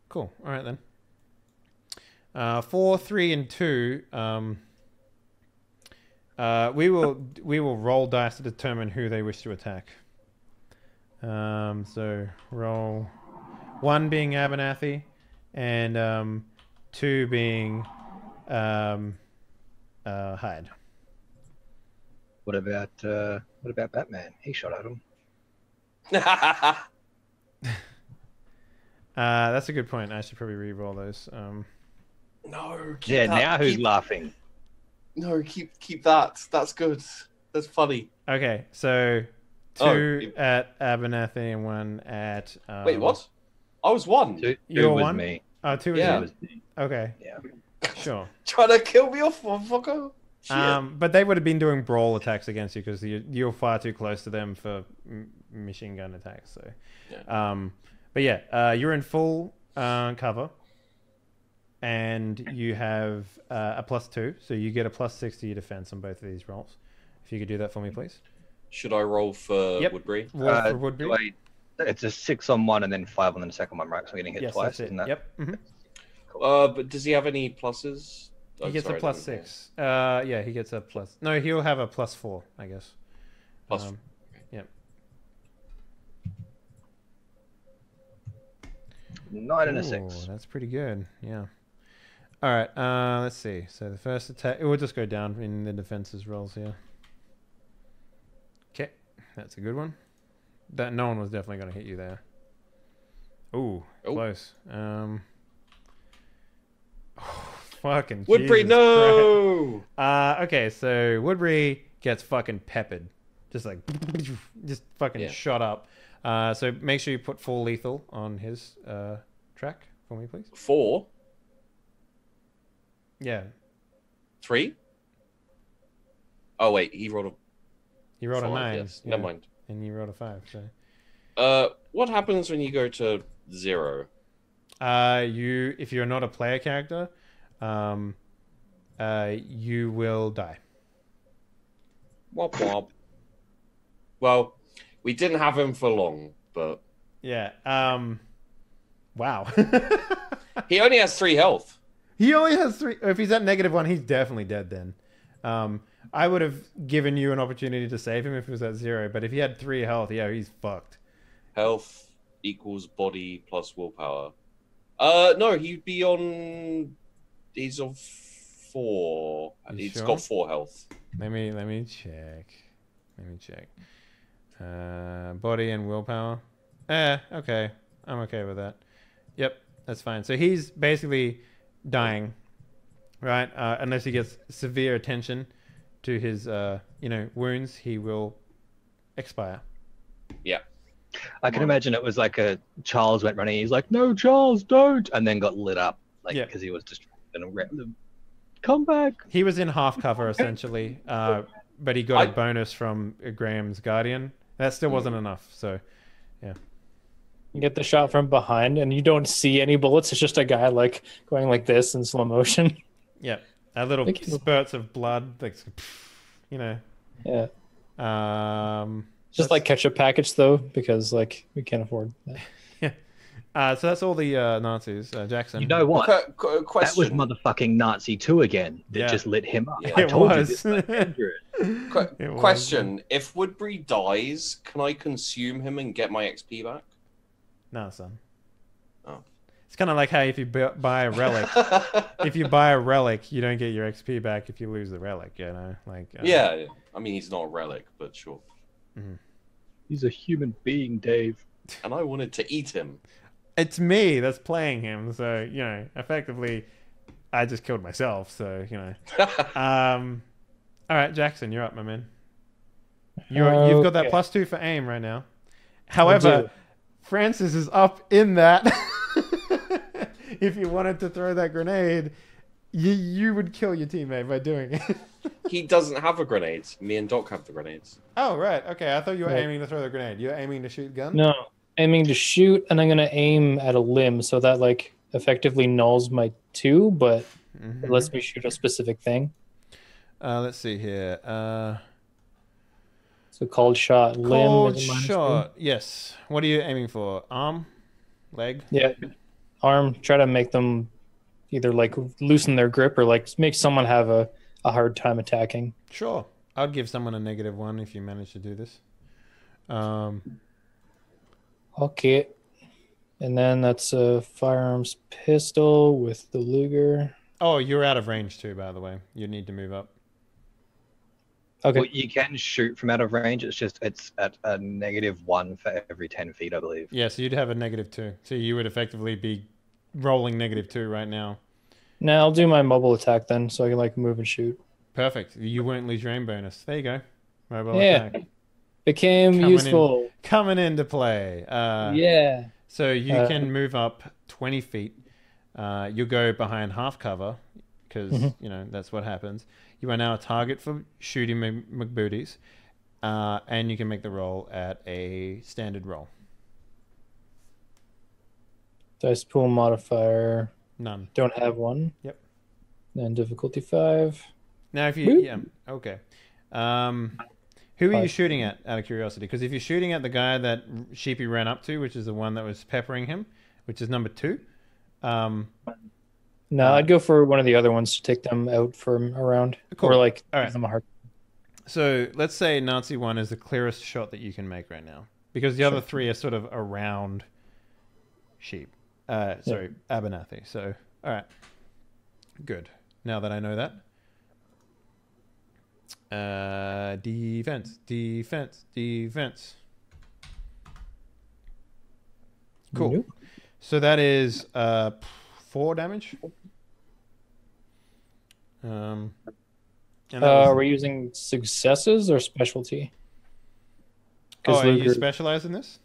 Cool. All right then. 4, 3, and 2. We will roll dice to determine who they wish to attack. So roll 1 being Abernathy, and 2 being Hyde. What about Batman? He shot at him. That's a good point. I should probably re-roll those. No. Yeah. Now who's laughing? No, keep that. That's good. That's funny. Okay, so 2 at Abernathy and 1 at. Wait, what? I was 1. Two You're was 1? me. Oh, 2 is Yeah. you? Was me. Okay, Yeah. sure. Trying to kill me off, motherfucker. Shit. But they would have been doing brawl attacks against you because you're far too close to them for machine gun attacks. So, Yeah. but yeah, you're in full cover, and you have a +2, so you get a +6 to your defense on both of these rolls. If you could do that for me, please. Should I roll for Yep. Woodbury? Roll for Woodbury. It's a 6 on one and then 5 on the second one, right? So we're getting hit Yes, twice, that's it. isn't that? Yep. hmm But does he have any pluses? He gets sorry, a +6. Yeah, he gets a plus. No, he'll have a +4, I guess. Plus. Yep. 9 and a Ooh, 6. that's pretty good. Yeah. All right. Let's see. So the first attack. We'll just go down in the defenses rolls here. Okay, that's a good one. That no one was definitely going to hit you there. Ooh, Oh. close. Fucking Woodbury, Jesus no! Christ. Okay, so Woodbury gets fucking peppered, just like just fucking Yeah. shot up. So make sure you put full lethal on his track for me, please. 4? Yeah, 3? Oh wait, he rolled a you rolled 5, a 9. Yes. Yeah, Never mind. and you rolled a 5. So, What happens when you go to 0? if you're not a player character, you will die. Womp womp. Well, we didn't have him for long, but Yeah. Wow. he only has 3 health. He only has 3. If he's at -1, he's definitely dead then. I would have given you an opportunity to save him if he was at 0, but if he had 3 health, yeah, he's fucked. Health equals body plus willpower. No, he'd be on. He's on 4. You He's sure? got 4 health. Let me check. Body and willpower. Okay. I'm okay with that. Yep, that's fine. So he's basically dying, right? Unless he gets severe attention to his, wounds, he will expire. Yeah. I can imagine it was like a Charles went running. He's like, "No, Charles, don't!" and then got lit up, like Yeah. because he was distracted and ran. Come back. He was in half cover essentially, but he got a bonus from Graham's Guardian. That still wasn't enough. So, You get the shot from behind, and you don't see any bullets. It's just a guy like going like this in slow motion. yeah, a little Thank you. spurts of blood, like, Yeah, let's- just like ketchup packets though, because like we can't afford that. So that's all the Nazis. Jackson. You know what? That was Question. motherfucking Nazi 2 again that Yeah. just lit him up. Yeah. I It told you was. this was dangerous. It was. Question: if Woodbury dies, can I consume him and get my XP back? No, son. Oh. It's kind of like how if you buy a relic, if you buy a relic, you don't get your XP back if you lose the relic. You know, like Yeah, I mean he's not a relic, but sure. He's a human being, Dave. And I wanted to eat him. It's me that's playing him, so effectively, I just killed myself. So all right, Jackson, you're up, my man. You've got that Okay. +2 for aim right now. However, Francis is up in that. If you wanted to throw that grenade, you would kill your teammate by doing it. He doesn't have a grenade. Me and Doc have the grenades. Oh, right. Okay, I thought you were Right. aiming to throw the grenade. You're aiming to shoot gun? No, aiming to shoot, and I'm gonna aim at a limb, so that like effectively nulls my 2, but Mhm. it lets me shoot a specific thing. Let's see here. So cold shot, limb Cold is a -2. shot. Yes. What are you aiming for? Arm? Leg? Yeah, arm. Try to make them either like loosen their grip or like make someone have a hard time attacking. Sure. I'd give someone a -1 if you manage to do this. Okay. And then that's a firearms pistol with the Luger. Oh, you're out of range too, by the way. You need to move up. Okay. Well, you can shoot from out of range. It's just it's at a -1 for every 10 feet, I believe. Yeah, so you'd have a -2. So you would effectively be rolling -2 right now. Now I'll do my mobile attack then, so I can like move and shoot. Perfect. You won't lose your aim bonus. There you go. Mobile Yeah. attack. Became Coming in. useful. Coming into play. Yeah. So you can move up 20 feet. You'll go behind half cover because, you know, that's what happens. You are now a target for shooting McBooties. And you can make the roll at a standard roll. Dice pool modifier. None. Don't have one. Yep. Then difficulty 5. Now, if you... Boop. Yeah, okay. Who are you shooting at, out of curiosity? Because if you're shooting at the guy that Sheepy ran up to, which is the one that was peppering him, which is number 2... No, I'd go for one of the other ones to take them out from around. Cool. Or like All right. give them a hard. So let's say Nazi 1 is the clearest shot that you can make right now. Because the other 3 are sort of around Sheep. Abernathy. So, all right. Good. Now that I know that. Defense. Cool. Nope. So that is 4 damage. And that was- Are we using successes or specialty? oh, are you Luger- specialize in this?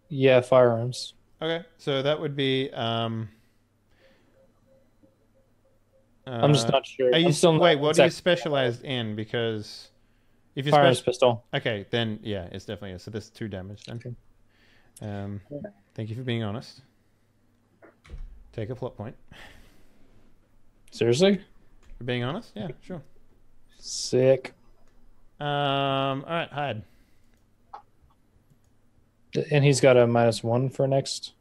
Yeah, firearms. Okay, so that would be. I'm just not sure. Are you I'm still not wait? What are you exact- specialized in? Because if you're Firearms pistol. okay, then yeah, it's definitely is. So that's 2 damage then. Okay. Thank you for being honest. Take a plot point. Seriously? For being honest, yeah, sure. Sick. All right, hide. And he's got a -1 for next.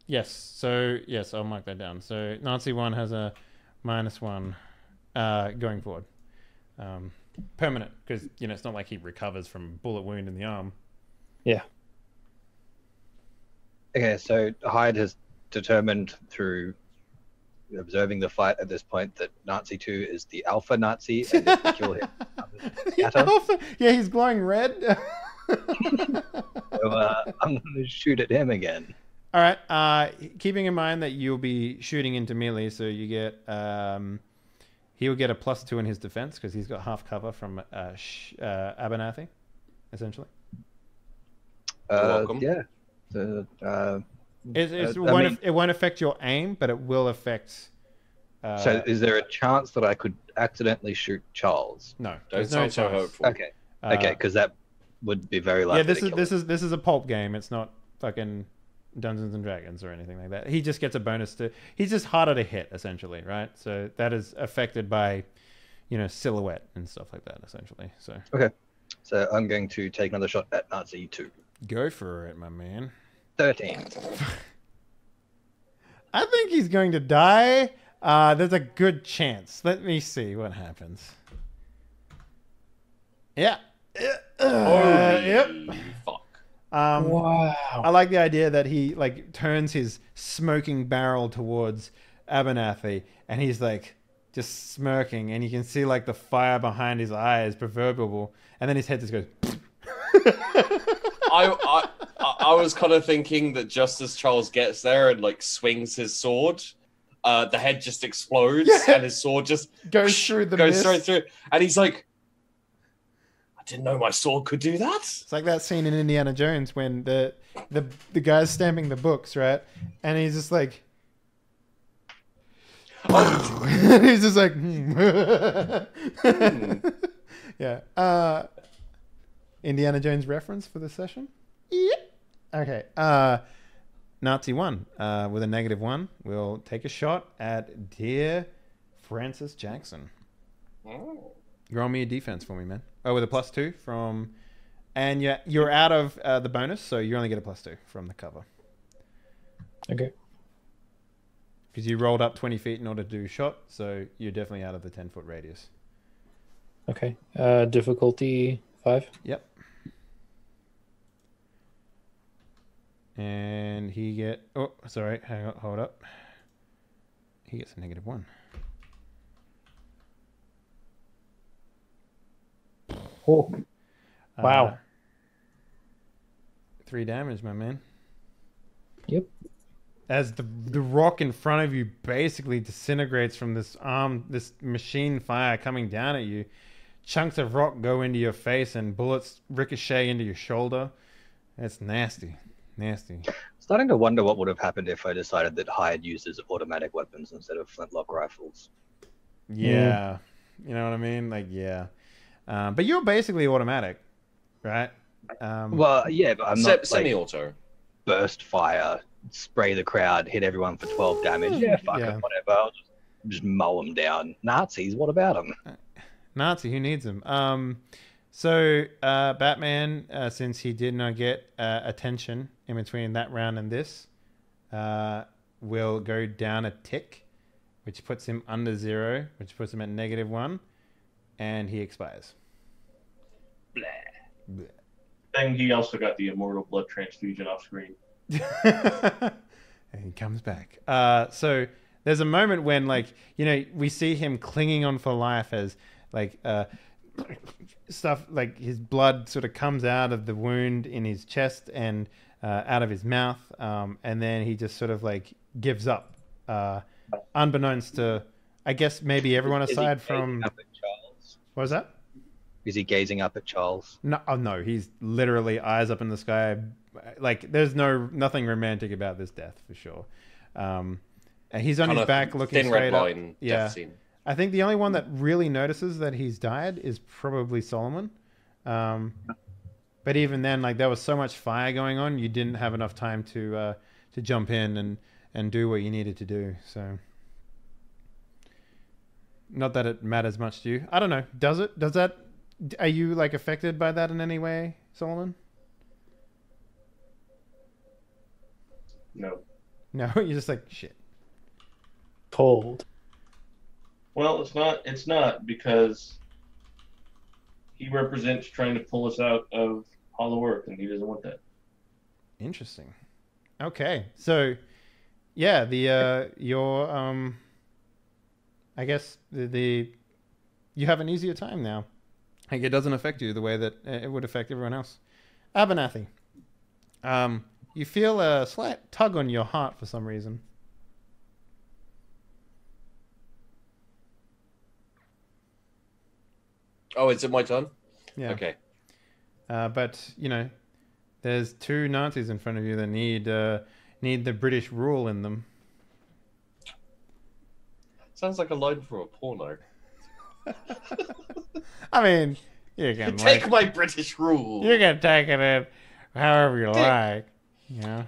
Yes. So yes, I'll mark that down. So Nazi 1 has a -1 going forward. Permanent, because you know it's not like he recovers from a bullet wound in the arm. Yeah. Okay, so Hyde has determined through observing the fight at this point that Nazi 2 is the alpha Nazi, and if we kill him, scatter. Yeah, he's glowing red. So I'm going to shoot at him again. All right. Keeping in mind that you'll be shooting into melee, so you get he'll get a +2 in his defense because he's got half cover from Abernathy, essentially. welcome. Yeah. It won't affect your aim, but it will affect. So is there a chance that I could accidentally shoot Charles? No, Don't there's no sound so chance. hopeful. Okay. Okay, because that would be very likely. Yeah, this to is kill this him. is this is a pulp game. It's not fucking Dungeons and Dragons or anything like that. He just gets a bonus to. He's just harder to hit, essentially, right? So that is affected by, you know, silhouette and stuff like that, essentially. So Okay. So I'm going to take another shot at Nazi 2. go for it, my man. 13. I think he's going to die. There's a good chance. Let me see what happens. Yeah. Yep. Fuck. Wow. I like the idea that he like turns his smoking barrel towards Abernathy, and he's like just smirking, and you can see like the fire behind his eyes, proverbial, and then his head just goes. I was kind of thinking that just as Charles gets there and like swings his sword, the head just explodes and his sword just Goes through the goes mist. straight through, and he's like, "I didn't know my sword could do that." It's like that scene in Indiana Jones when the guy's stamping the books, right? And he's just like, and he's just like, yeah. Indiana Jones reference for the session. Yeah. Okay. Nazi 1 with a -1 will take a shot at dear Francis Jackson. Oh. Roll me a defense for me, man. Oh, with a +2 from And you're out of the bonus, so you only get a +2 from the cover. Okay. Because you rolled up 20 feet in order to do a shot, so you're definitely out of the 10-foot radius. Okay. Difficulty 5. Yep. And he oh, sorry, hang on, hold up. He gets a -1. Oh. Wow. 3 damage, my man. Yep. As the rock in front of you basically disintegrates from this machine fire coming down at you. Chunks of rock go into your face and bullets ricochet into your shoulder. It's nasty. Nasty. Starting to wonder what would have happened if I decided that Hyde uses automatic weapons instead of flintlock rifles. Yeah. You know what I mean? Like, yeah. But you're basically automatic, right? Well, yeah, but I'm not semi-auto. Burst fire, spray the crowd, hit everyone for 12 damage. Yeah, fuck it, whatever. I'll just mow them down. Nazis, what about them? Nazi, who needs them? So Batman, since he did not get attention in between that round and this, will go down a tick, which puts him under 0, which puts him at -1, and he expires. Blah. Blah. Then he also got the immortal blood transfusion off screen. And he comes back. So there's a moment when, like, you know, we see him clinging on for life as, like, stuff, like his blood sort of comes out of the wound in his chest and out of his mouth. And then he just sort of, like, gives up, unbeknownst to, I guess, maybe everyone aside from... What was that? Is he gazing up at Charles? No, oh no, he's literally eyes up in the sky. Like, there's nothing romantic about this death for sure. And he's on his back looking thin straight red up. line Yeah, death scene. I think the only one that really notices that he's died is probably Solomon. But even then, like, there was so much fire going on, you didn't have enough time to jump in and do what you needed to do. So, not that it matters much to you. I don't know. Does it? Does that? Are you, like, affected by that in any way, Solomon? No. No, you're just like, shit. Cold. Well, it's not because he represents trying to pull us out of Hollow Earth, and he doesn't want that. Interesting. Okay, so yeah, your I guess the you have an easier time now. Like, it doesn't affect you the way that it would affect everyone else. Abernathy, you feel a slight tug on your heart for some reason. Oh, is it my turn? Yeah. Okay. But, you know, there's 2 Nazis in front of you that need the British rule in them. Sounds like a line for a porno. I mean, you can Take my British rule. You can take it in however you like. Yeah.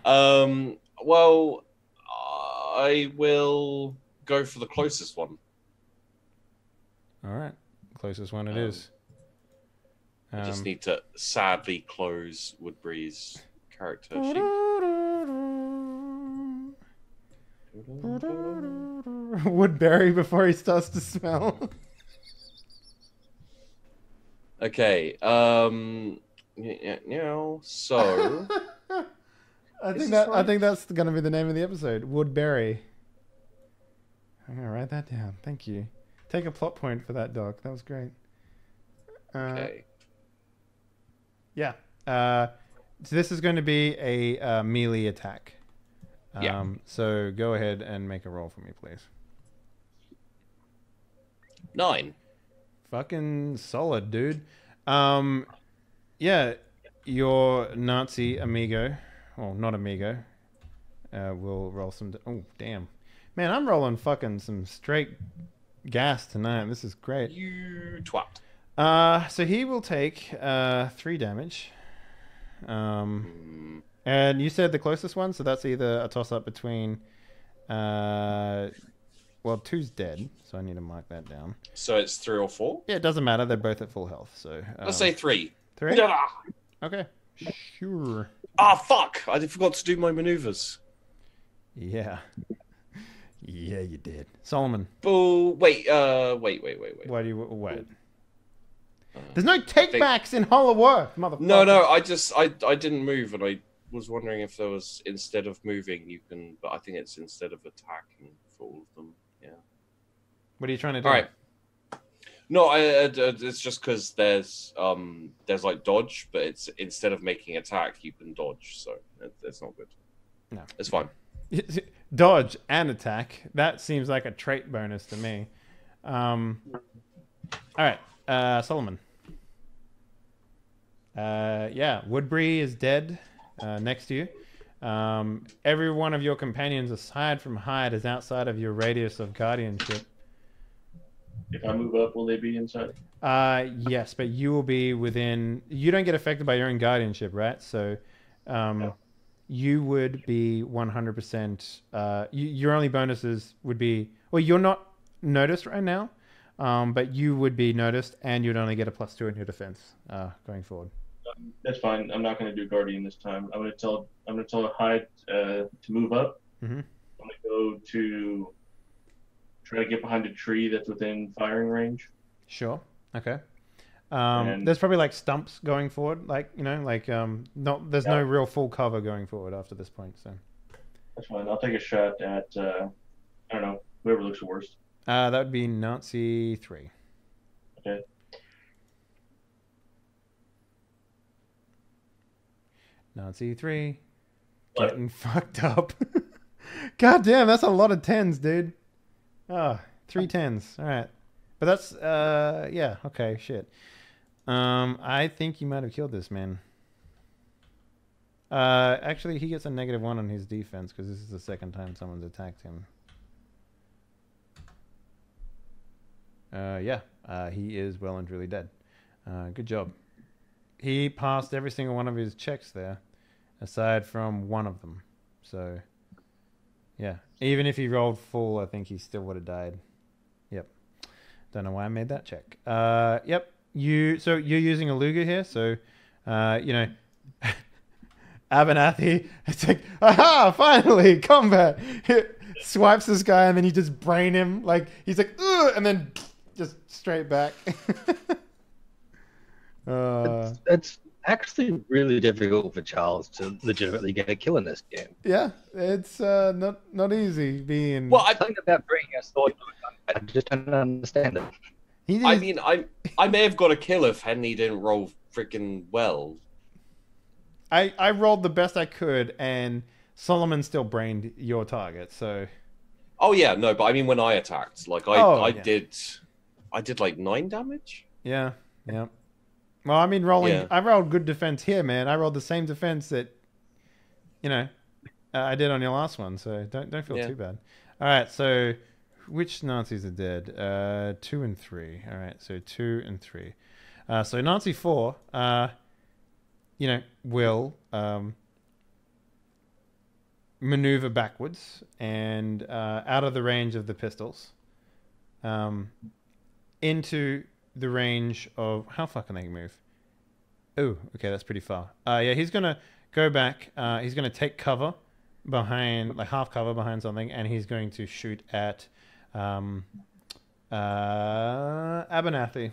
Well, I will go for the closest one. All right. Closest one it is. I just need to sadly close Woodbury's character sheet. Woodbury before he starts to smell. Okay. So I think that's gonna be the name of the episode. Woodbury. I'm gonna write that down. Thank you. Take a plot point for that, Doc. That was great. okay. Yeah. So this is going to be a melee attack. Yeah. So go ahead and make a roll for me, please. 9. Fucking solid, dude. Yeah, your Nazi amigo, well, not amigo, will roll some... Oh, damn. Man, I'm rolling fucking some straight gas tonight. This is great. You twat. So he will take 3 damage. And you said the closest one, so that's either a toss-up between... well, 2's dead, so I need to mark that down. So it's 3 or 4? Yeah, it doesn't matter. They're both at full health. So Let's say 3. 3? Okay. Sure. Ah, fuck! I forgot to do my maneuvers. Yeah. Yeah, you did. Solomon, Boo! Wait. why do you wait? Uh, There's no take think- backs in Hollow Earth, motherfucker. No. I didn't move, and I was wondering if there was instead of moving, you can. But I think it's instead of attacking for all of them. Yeah. What are you trying to do? All right. No, it's just because there's like dodge, but it's instead of making attack, you can dodge, so it's not good. No. It's fine. Dodge and attack. That seems like a trait bonus to me. All right, Solomon. Yeah, Woodbury is dead next to you. Every one of your companions, aside from Hyde, is outside of your radius of guardianship. If I move up, will they be inside? Yes, but you will be within. You don't get affected by your own guardianship, right? So, No. you would be 100%. Your only bonuses would be. Well, you're not noticed right now, but you would be noticed, and you'd only get a +2 in your defense going forward. That's fine. I'm not going to do guardian this time. I'm going to tell Hyde to move up. Mhm. I'm going to go to try to get behind a tree that's within firing range. Sure. Okay. And- There's probably like stumps going forward, like not. There's no real full cover going forward after this point. So That's fine. I'll take a shot at I don't know, whoever looks the worst. that would be Nazi 3. Okay. Nazi 3. What? Getting fucked up. God damn, that's a lot of 10s, dude. Ah, 3 10s. All right. But that's yeah, okay, shit. I think you might have killed this man. Actually, he gets a -1 on his defense because this is the second time someone's attacked him. Yeah, he is well and truly dead. Good job. He passed every single one of his checks there, aside from one of them. So, yeah. Even if he rolled full, I think he still would have died. Yep. Don't know why I made that check. Yep. So you're using a Luger here, so, Abernathy, it's like, aha, finally, combat. He swipes this guy, and then you just brain him. Like, he's like, ugh, and then just straight back. It's actually really difficult for Charles to legitimately get a kill in this game. Yeah, it's not easy being. Well, Something about bringing a sword to a gun, I just don't understand it. I mean, I may have got a kill if Henry didn't roll freaking well. I rolled the best I could, and Solomon still brained your target. So. Oh yeah, no, but I mean when I attacked, like I did like 9 damage. Yeah. Yeah. Well, I mean, Yeah. I rolled good defense here, man. I rolled the same defense that, I did on your last one. So don't feel too bad. All right. So, which Nazis are dead? 2 and 3. All right. So 2 and 3. So Nazi 4, will maneuver backwards and out of the range of the pistols, into the range of how far can they move? Oh, okay, that's pretty far. Yeah, he's gonna go back. He's gonna take cover behind, like half cover behind something, and he's going to shoot at Abernathy,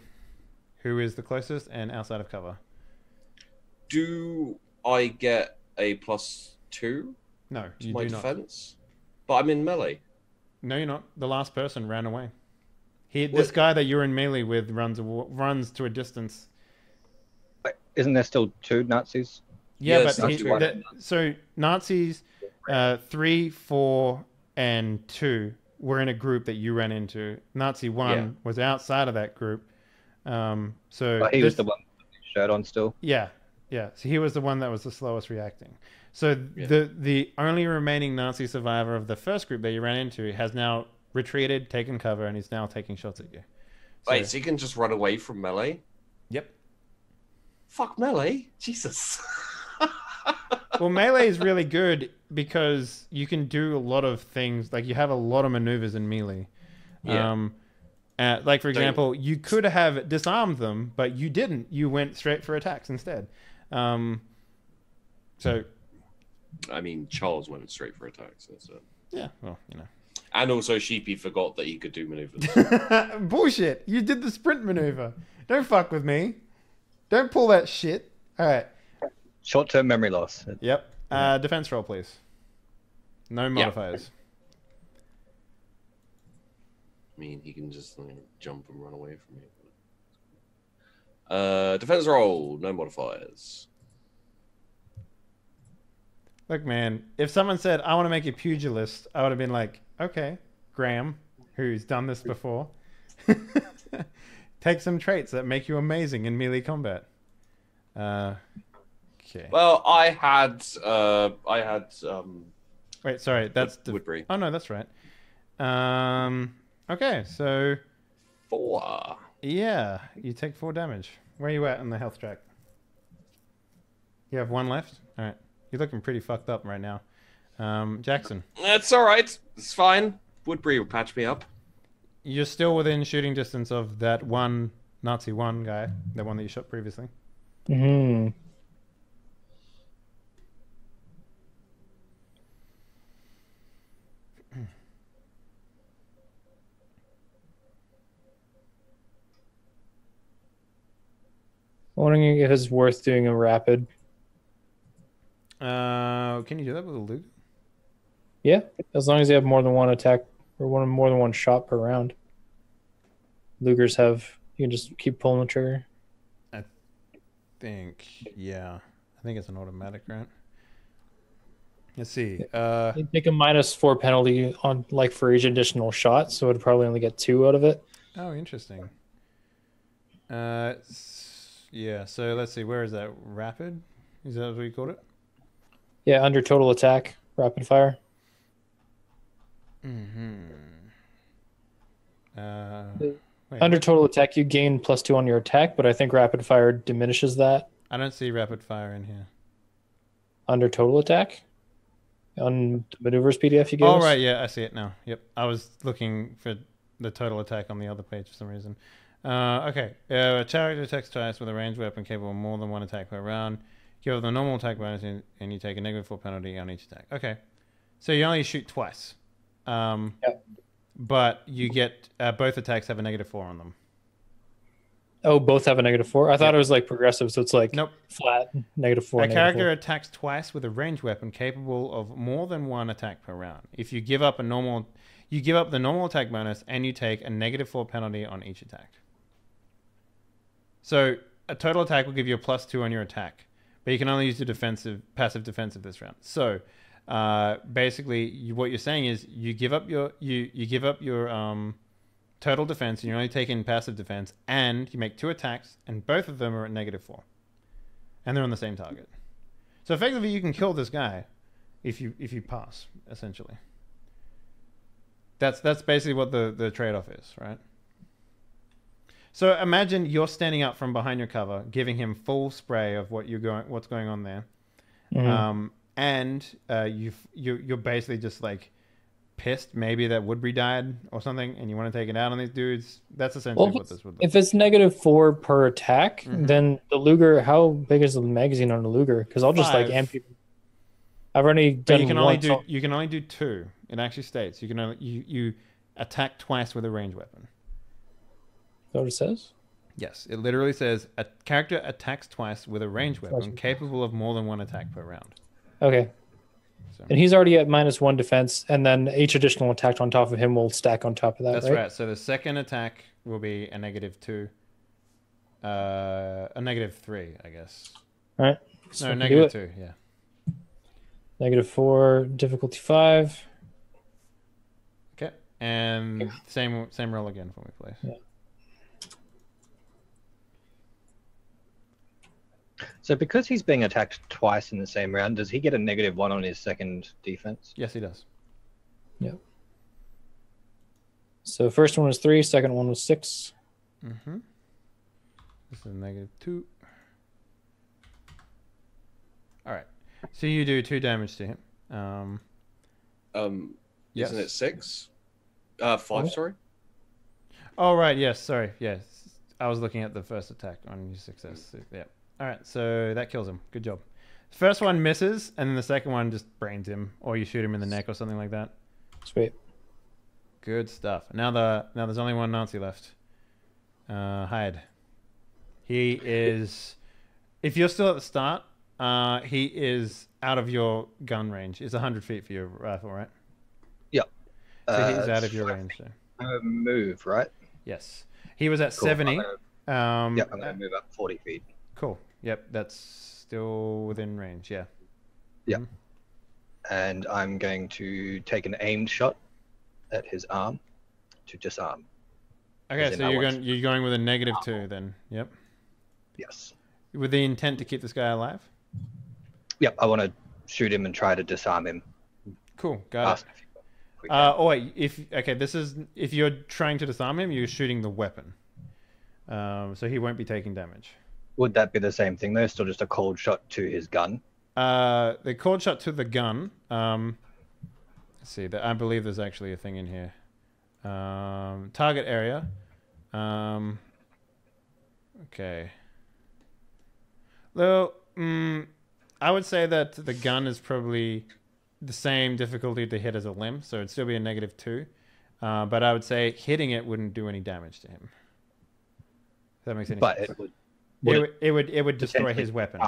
who is the closest and outside of cover. Do I get a +2 No, to you my do not. defense? But I'm in melee. No, you're not. The last person ran away. This guy that you're in melee with runs to a distance. But isn't there still 2 Nazis? Yeah, Yes, but that's true. so Nazis 3, 4, and 2 were in a group that you ran into. Nazi 1 was outside of that group. So But he was the one with his shirt on still. Yeah. So he was the one that was the slowest reacting. So the only remaining Nazi survivor of the first group that you ran into has now retreated, taken cover, and he's now taking shots at you. Wait, so you can just run away from melee? Yep. Fuck melee, Jesus. Well, melee is really good because you can do a lot of things. Like you have a lot of maneuvers in melee. Yeah. Like for example, you could have disarmed them, but you didn't. You went straight for attacks instead. So I mean, Charles went straight for attacks. So. yeah, well, you know. And also, Sheepy forgot that he could do maneuvers. Bullshit! You did the sprint maneuver. Don't fuck with me. Don't pull that shit. All right. Short-term memory loss. Yep. Defense roll, please. No modifiers. I mean, he can just jump and run away from me. Defense roll, no modifiers. Look, man, if someone said, I want to make you pugilist, I would have been like, okay, Graham, who's done this before, take some traits that make you amazing in melee combat. Okay. Well, I had Wait, sorry, that's Woodbury. Oh no, that's right. Okay, so 4. yeah, you take 4 damage. Where are you at on the health track? You have 1 left? All right. You're looking pretty fucked up right now. Jackson. That's all right. It's fine. Woodbury will patch me up. You're still within shooting distance of that one Nazi 1 guy, the one that you shot previously. Hmm. Wondering if it's worth doing a rapid. Can you do that with a Luger? Yeah, as long as you have more than one attack or more than one shot per round. Lugers have, you can just keep pulling the trigger. I think it's an automatic, right? Let's see. You take a -4 penalty on for each additional shot, so it'd probably only get 2 out of it. Oh, interesting. Yeah. So let's see. Where is that? Rapid? Is that what you called it? Yeah, under total attack, rapid fire. Under total attack, you gain +2 on your attack, but I think rapid fire diminishes that. I don't see rapid fire in here. Under total attack? On the maneuvers PDF you gave us? Right, yeah, I see it now. Yep. I was looking for the total attack on the other page for some reason. Okay. A character attacks twice with a ranged weapon capable of more than 1 attack per round. You have the normal attack bonus and you take a -4 penalty on each attack. Okay. So you only shoot twice. Yep. But you get both attacks have a -4 on them. Oh, both have a -4? I thought it was progressive, so it's Nope. flat, -4. A character attacks twice with a ranged weapon capable of more than 1 attack per round. If you give up the normal attack bonus and you take a -4 penalty on each attack. So a total attack will give you a +2 on your attack, but you can only use the passive defensive this round. So basically, what you're saying is you give up your total defense, and you're only taking passive defense, and you make 2 attacks, and both of them are at -4, and they're on the same target. So effectively, you can kill this guy if you pass. Essentially, that's basically what the trade-off is, right? So imagine you're standing up from behind your cover, giving him full spray of what's going on there, and you're basically just pissed maybe that Woodbury died or something, and you want to take it out on these dudes. That's essentially what this would look. If it's -4 per attack, then the Luger, how big is the magazine on the Luger? Because I'll just amp you. I've already done. You can only do 2. It actually states you can only you attack twice with a ranged weapon. Is that what it says? Yes, it literally says a character attacks twice with a ranged weapon capable of more than 1 attack per round. Okay. So. And he's already at -1 defense, and then each additional attack on top of him will stack on top of that. That's right. So the second attack will be a -2, a -3, I guess. All right. So no, -2. Yeah. -4, difficulty 5. Okay, and same roll again for me, please. Yeah. So because he's being attacked twice in the same round, does he get a -1 on his second defense? Yes, he does. Yep. So first one was 3, second one was 6. Mm-hmm. This is a -2. All right. So you do 2 damage to him. Yes. Isn't it 6? 5, sorry. Oh, right. Yes. Sorry. Yes. I was looking at the first attack on your success. Yeah. All right, so that kills him. Good job. First one misses, and then the second one just brains him, or you shoot him in the neck or something like that. Sweet. Good stuff. Now there's only one Nazi left. Hyde. He is. If you're still at the start, he is out of your gun range. It's 100 feet for your rifle, right? Yep. So he's out of your range. So. Move, right? Yes. He was at Cool. 70. Yep, I'm going to move up 40 feet. Cool. Yep, that's still within range. Yeah. Yep. And I'm going to take an aimed shot at his arm to disarm. Okay, As in so I you're want going with a -2 then. Yep. Yes. With the intent to keep this guy alive. Yep, I want to shoot him and try to disarm him. Cool. Got it. If we can. Oh wait, if you're trying to disarm him, you're shooting the weapon. So he won't be taking damage. Would that be the same thing though? Still just a cold shot to his gun? The cold shot to the gun. Let's see. I believe there's actually a thing in here. Target area. Okay. Well, I would say that the gun is probably the same difficulty to hit as a limb, so it'd still be a -2. But I would say hitting it wouldn't do any damage to him. If that makes any But sense. it would It would destroy potentially his weapon.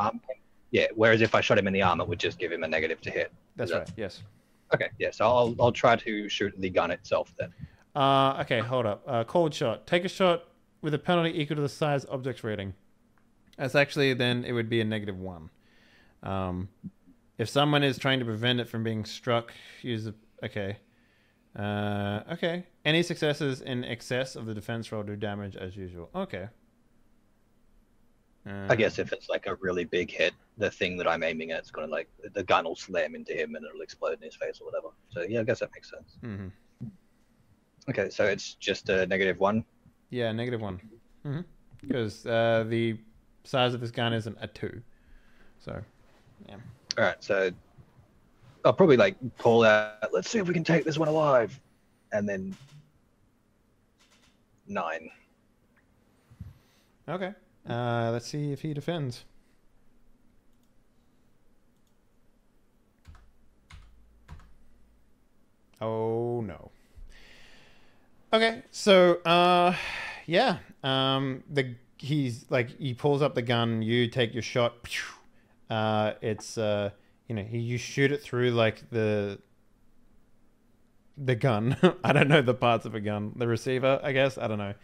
Yeah, whereas if I shot him in the arm, it would just give him a negative to hit. That's Is that- right. Yes. Okay, yeah, so I'll try to shoot the gun itself then. Okay, hold up. Cold shot. Take a shot with a penalty equal to the size object's rating. That's actually then it would be a -1. If someone is trying to prevent it from being struck, use a okay. Okay. Any successes in excess of the defense roll do damage as usual. Okay. I guess if it's like a really big hit, the thing that I'm aiming at is going to like the gun will slam into him and it'll explode in his face or whatever. So yeah, I guess that makes sense. Mm-hmm. Okay, so it's just a -1. Yeah, -1. Because the size of this gun isn't a 2. So, yeah. All right, so I'll probably like call out. Let's see if we can take this one alive, and then 9. Okay. Let's see if he defends. Oh no. Okay, so yeah. He pulls up the gun, you take your shot. It's you shoot it through like the gun. I don't know the parts of a gun. The receiver, I guess. I don't know.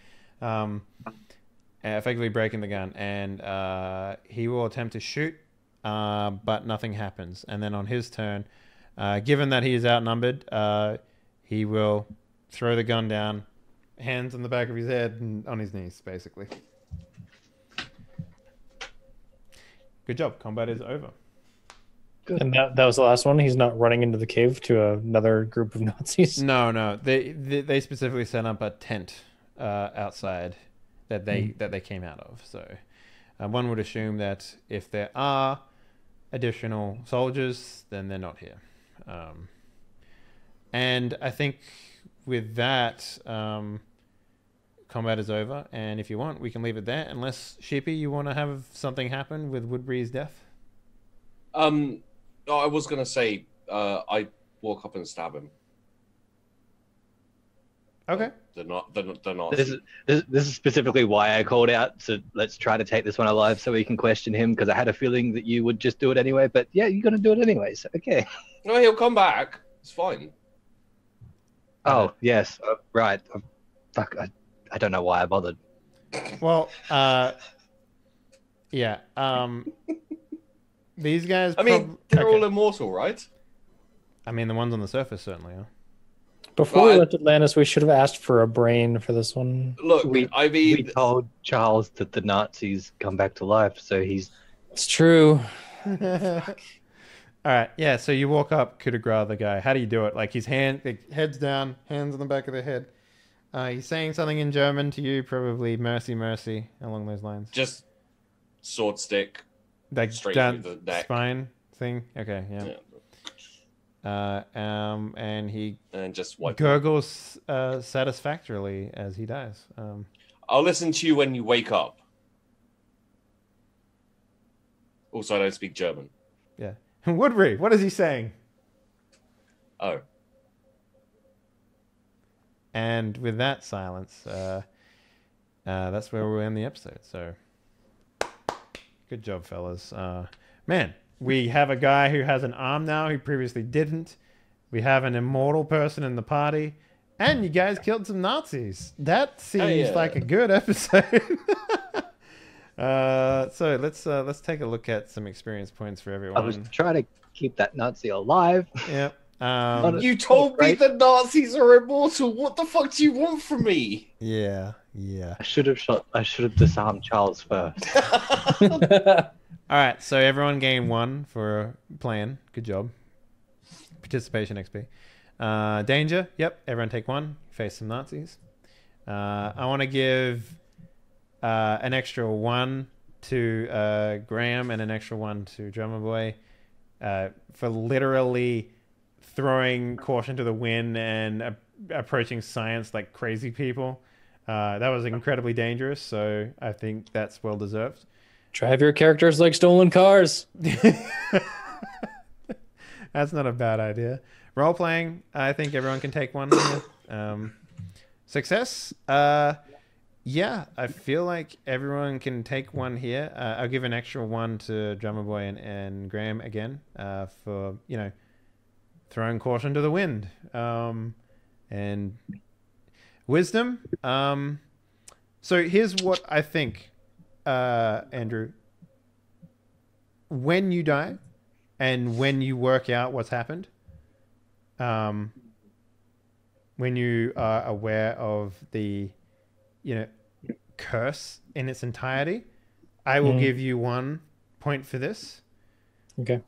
Effectively breaking the gun, and he will attempt to shoot, but nothing happens. And then on his turn, given that he is outnumbered, he will throw the gun down, hands on the back of his head and on his knees, basically. Good job. Combat is over. Good. And that was the last one. He's not running into the cave to another group of Nazis. No. They specifically set up a tent outside that they came out of. So one would assume that if there are additional soldiers, then they're not here. And I think with that, combat is over. And if you want, we can leave it there. Unless, Sheepy, you want to have something happen with Woodbury's death? I was going to say, I walk up and stab him. Okay. They're not. This is specifically why I called out. So let's try to take this one alive so we can question him, because I had a feeling that you would just do it anyway. But yeah, you're gonna do it anyway. So okay. No, he'll come back. It's fine. Oh yes, right. Fuck. I don't know why I bothered. Well, yeah. These guys. I mean, they're all immortal, right? I mean, the ones on the surface certainly are. Before we left Atlantis, we should have asked for a brain for this one. Look, we told Charles that the Nazis come back to life, so he's. It's true. All right, yeah. So you walk up, coup de grace the guy. How do you do it? Like his head's down, hands on the back of the head. He's saying something in German to you, probably "mercy, mercy" along those lines. Just sword stick, like straight down through the neck. spine thing. Okay, yeah. And he just wipe gurgles satisfactorily as he dies. I'll listen to you when you wake up. Also, I don't speak German. Yeah. Woodbury, what is he saying? Oh. And with that silence, that's where we'll end the episode. So, good job, fellas. Man, we have a guy who has an arm now who previously didn't. We have an immortal person in the party. And you guys killed some Nazis. That seems like a good episode. So let's take a look at some experience points for everyone. I was trying to keep that Nazi alive. Yep. You told me the Nazis are immortal. What the fuck do you want from me? Yeah. I should have disarmed Charles first. All right. So everyone gained 1 for playing. Good job. Participation XP. Danger. Yep. Everyone take 1. Face some Nazis. I want to give an extra 1 to Graham and an extra 1 to Drummer Boy for literally throwing caution to the wind and approaching science like crazy people. That was incredibly dangerous, so I think that's well deserved. Drive your characters like stolen cars. That's not a bad idea. Role playing, I think everyone can take 1. Success, yeah, I feel like everyone can take 1 here. I'll give an extra 1 to Drummer Boy and Graham again for throwing caution to the wind. And wisdom. So here's what I think, Andrew. When you die and when you work out what's happened, when you are aware of the curse in its entirety, I will give you 1 point for this. Okay.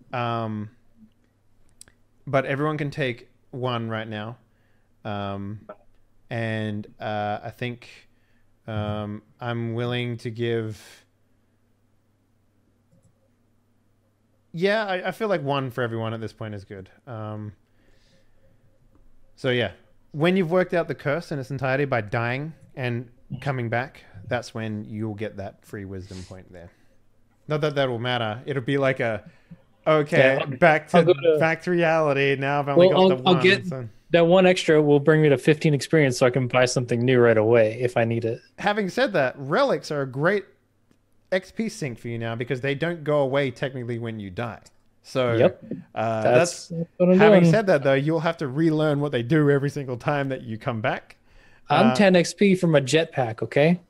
But everyone can take 1 right now. And I think I'm willing to give... Yeah, I feel like 1 for everyone at this point is good. So yeah, when you've worked out the curse in its entirety by dying and coming back, that's when you'll get that free wisdom point there. Not that that will matter. It'll be like back to reality. Now I've only got the 1. I'll get that 1 extra will bring me to 15 experience, so I can buy something new right away if I need it. Having said that, relics are a great XP sink for you now because they don't go away technically when you die. So yep, that's what I'm having doing. said that though, you'll have to relearn what they do every single time that you come back. I'm 10 XP from a jetpack, okay?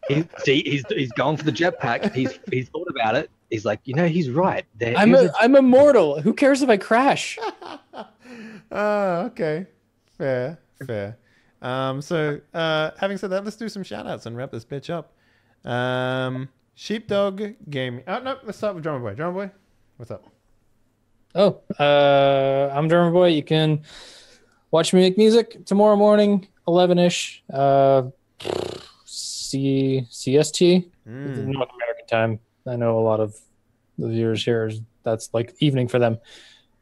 He's gone for the jetpack. He's thought about it. He's like, he's right. I'm immortal. Who cares if I crash? Okay. Fair. So having said that, let's do some shout outs and wrap this bitch up. Sheepdog Gaming. Oh no, let's start with Drummer Boy. Drummer Boy, what's up? Oh, I'm Drummer Boy. You can watch me make music tomorrow morning, 11-ish. CST, North American time. I know a lot of the viewers here, that's like evening for them.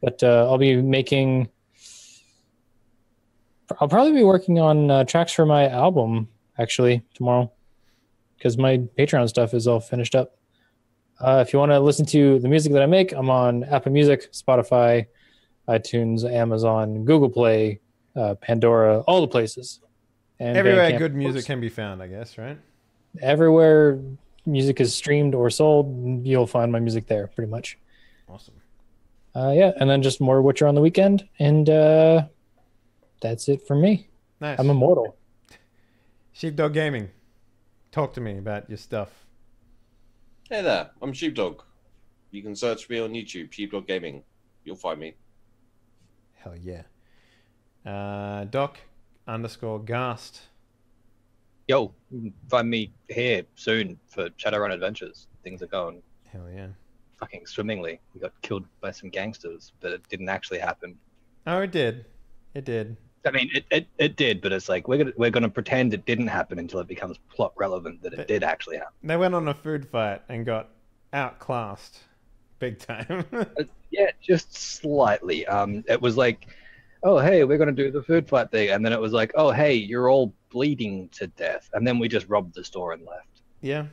But I'll probably be working on tracks for my album, actually, tomorrow. Because my Patreon stuff is all finished up. If you want to listen to the music that I make, I'm on Apple Music, Spotify, iTunes, Amazon, Google Play, Pandora, all the places. And everywhere good music can be found, I guess, right? Everywhere music is streamed or sold, you'll find my music there, pretty much. Awesome. Yeah, and then just more Witcher on the weekend, and that's it for me. Nice. I'm immortal. Sheepdog Gaming. Talk to me about your stuff. Hey there, I'm Sheepdog. You can search me on YouTube, Sheepdog Gaming. You'll find me. Hell yeah. Doc_Gast. Yo, find me here soon for Shadowrun Adventures. Things are going Hell yeah. fucking swimmingly. We got killed by some gangsters, but it didn't actually happen. Oh, it did. It did. I mean, it did, but it's like we're gonna pretend it didn't happen until it becomes plot relevant that it did actually happen. They went on a food fight and got outclassed big time. Yeah, just slightly. It was like, oh hey, we're gonna do the food fight thing, and then it was like, oh hey, you're all bleeding to death, and then we just robbed the store and left. Yeah.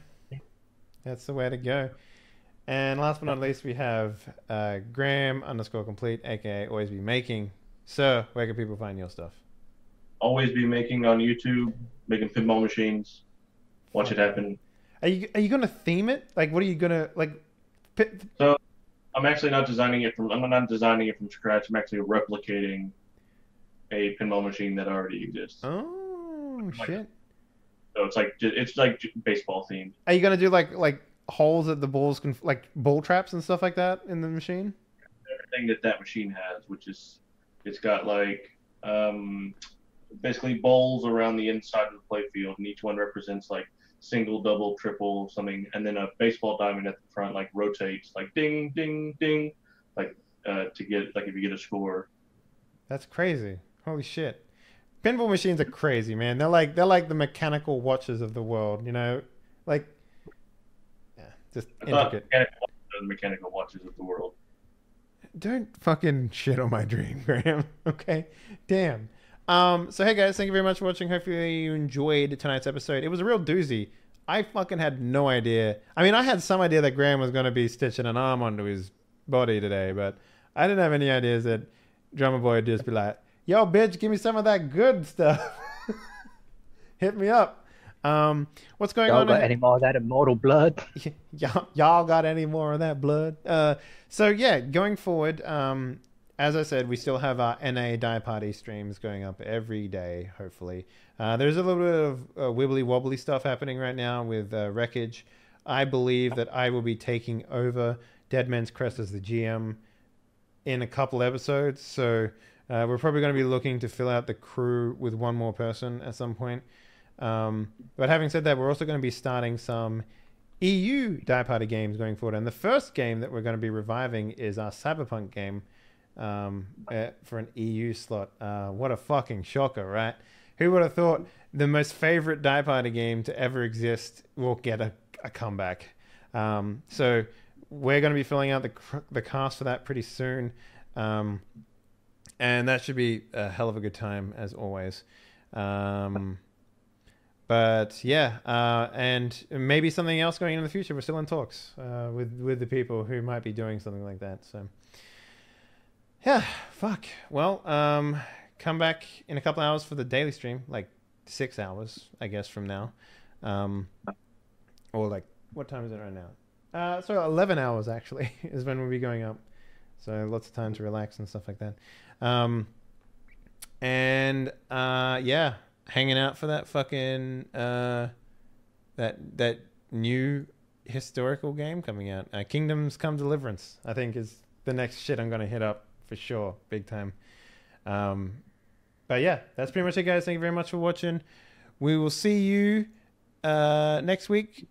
That's the way to go. And last but not least, we have Graham_complete, aka Always Be Making. So, where can people find your stuff? Always Be Making on YouTube, making pinball machines. Watch it happen. Are you gonna theme it? Like, what are you gonna like? So, I'm actually not designing it from. I'm not designing it from scratch. I'm actually replicating a pinball machine that already exists. Oh shit! So it's like baseball themed. Are you gonna do like holes that the balls can, like ball traps and stuff like that in the machine? Everything that machine has, which is it's got like basically balls around the inside of the play field, and each one represents like single, double, triple, something, and then a baseball diamond at the front like rotates like ding, ding, ding, like to get like if you get a score. That's crazy. Holy shit. Pinball machines are crazy, man. They're like the mechanical watches of the world, you know? Like, yeah, just intricate. Mechanical watches of the world. Don't fucking shit on my dream, Graham. Okay? Damn. So hey guys, thank you very much for watching. Hopefully you enjoyed tonight's episode. It was a real doozy. I fucking had no idea. I mean, I had some idea that Graham was going to be stitching an arm onto his body today, but I didn't have any ideas that Drummer Boy would just be like, yo, bitch, give me some of that good stuff. Hit me up. What's going on? Y'all got any more of that immortal blood? Y'all got any more of that blood? So yeah, going forward, as I said, we still have our NA Die Party streams going up every day, hopefully. There's a little bit of wibbly wobbly stuff happening right now with Wreckage. I believe that I will be taking over Dead Man's Crest as the GM in a couple episodes, so we're probably going to be looking to fill out the crew with one more person at some point. But having said that, we're also going to be starting some EU Die Party games going forward, and the first game that we're going to be reviving is our Cyberpunk game for an EU slot. What a fucking shocker, right? Who would have thought the most favorite Die Party game to ever exist will get a comeback? So we're going to be filling out the cast for that pretty soon. And that should be a hell of a good time, as always. But yeah, and maybe something else going in the future. We're still in talks with the people who might be doing something like that. So yeah, fuck. Well, come back in a couple hours for the daily stream, like 6 hours, I guess, from now. Or like, what time is it right now? So 11 hours actually is when we'll be going up. So lots of time to relax and stuff like that. Yeah, hanging out for that fucking that new historical game coming out. Kingdoms Come Deliverance, I think, is the next shit I'm gonna hit up for sure, big time. But yeah, that's pretty much it, guys. Thank you very much for watching. We will see you next week.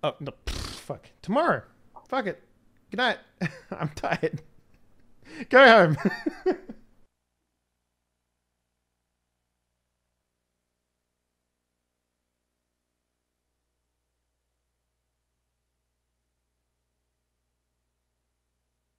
Oh no, fuck, tomorrow. Fuck it. Good night. I'm tired. Go home.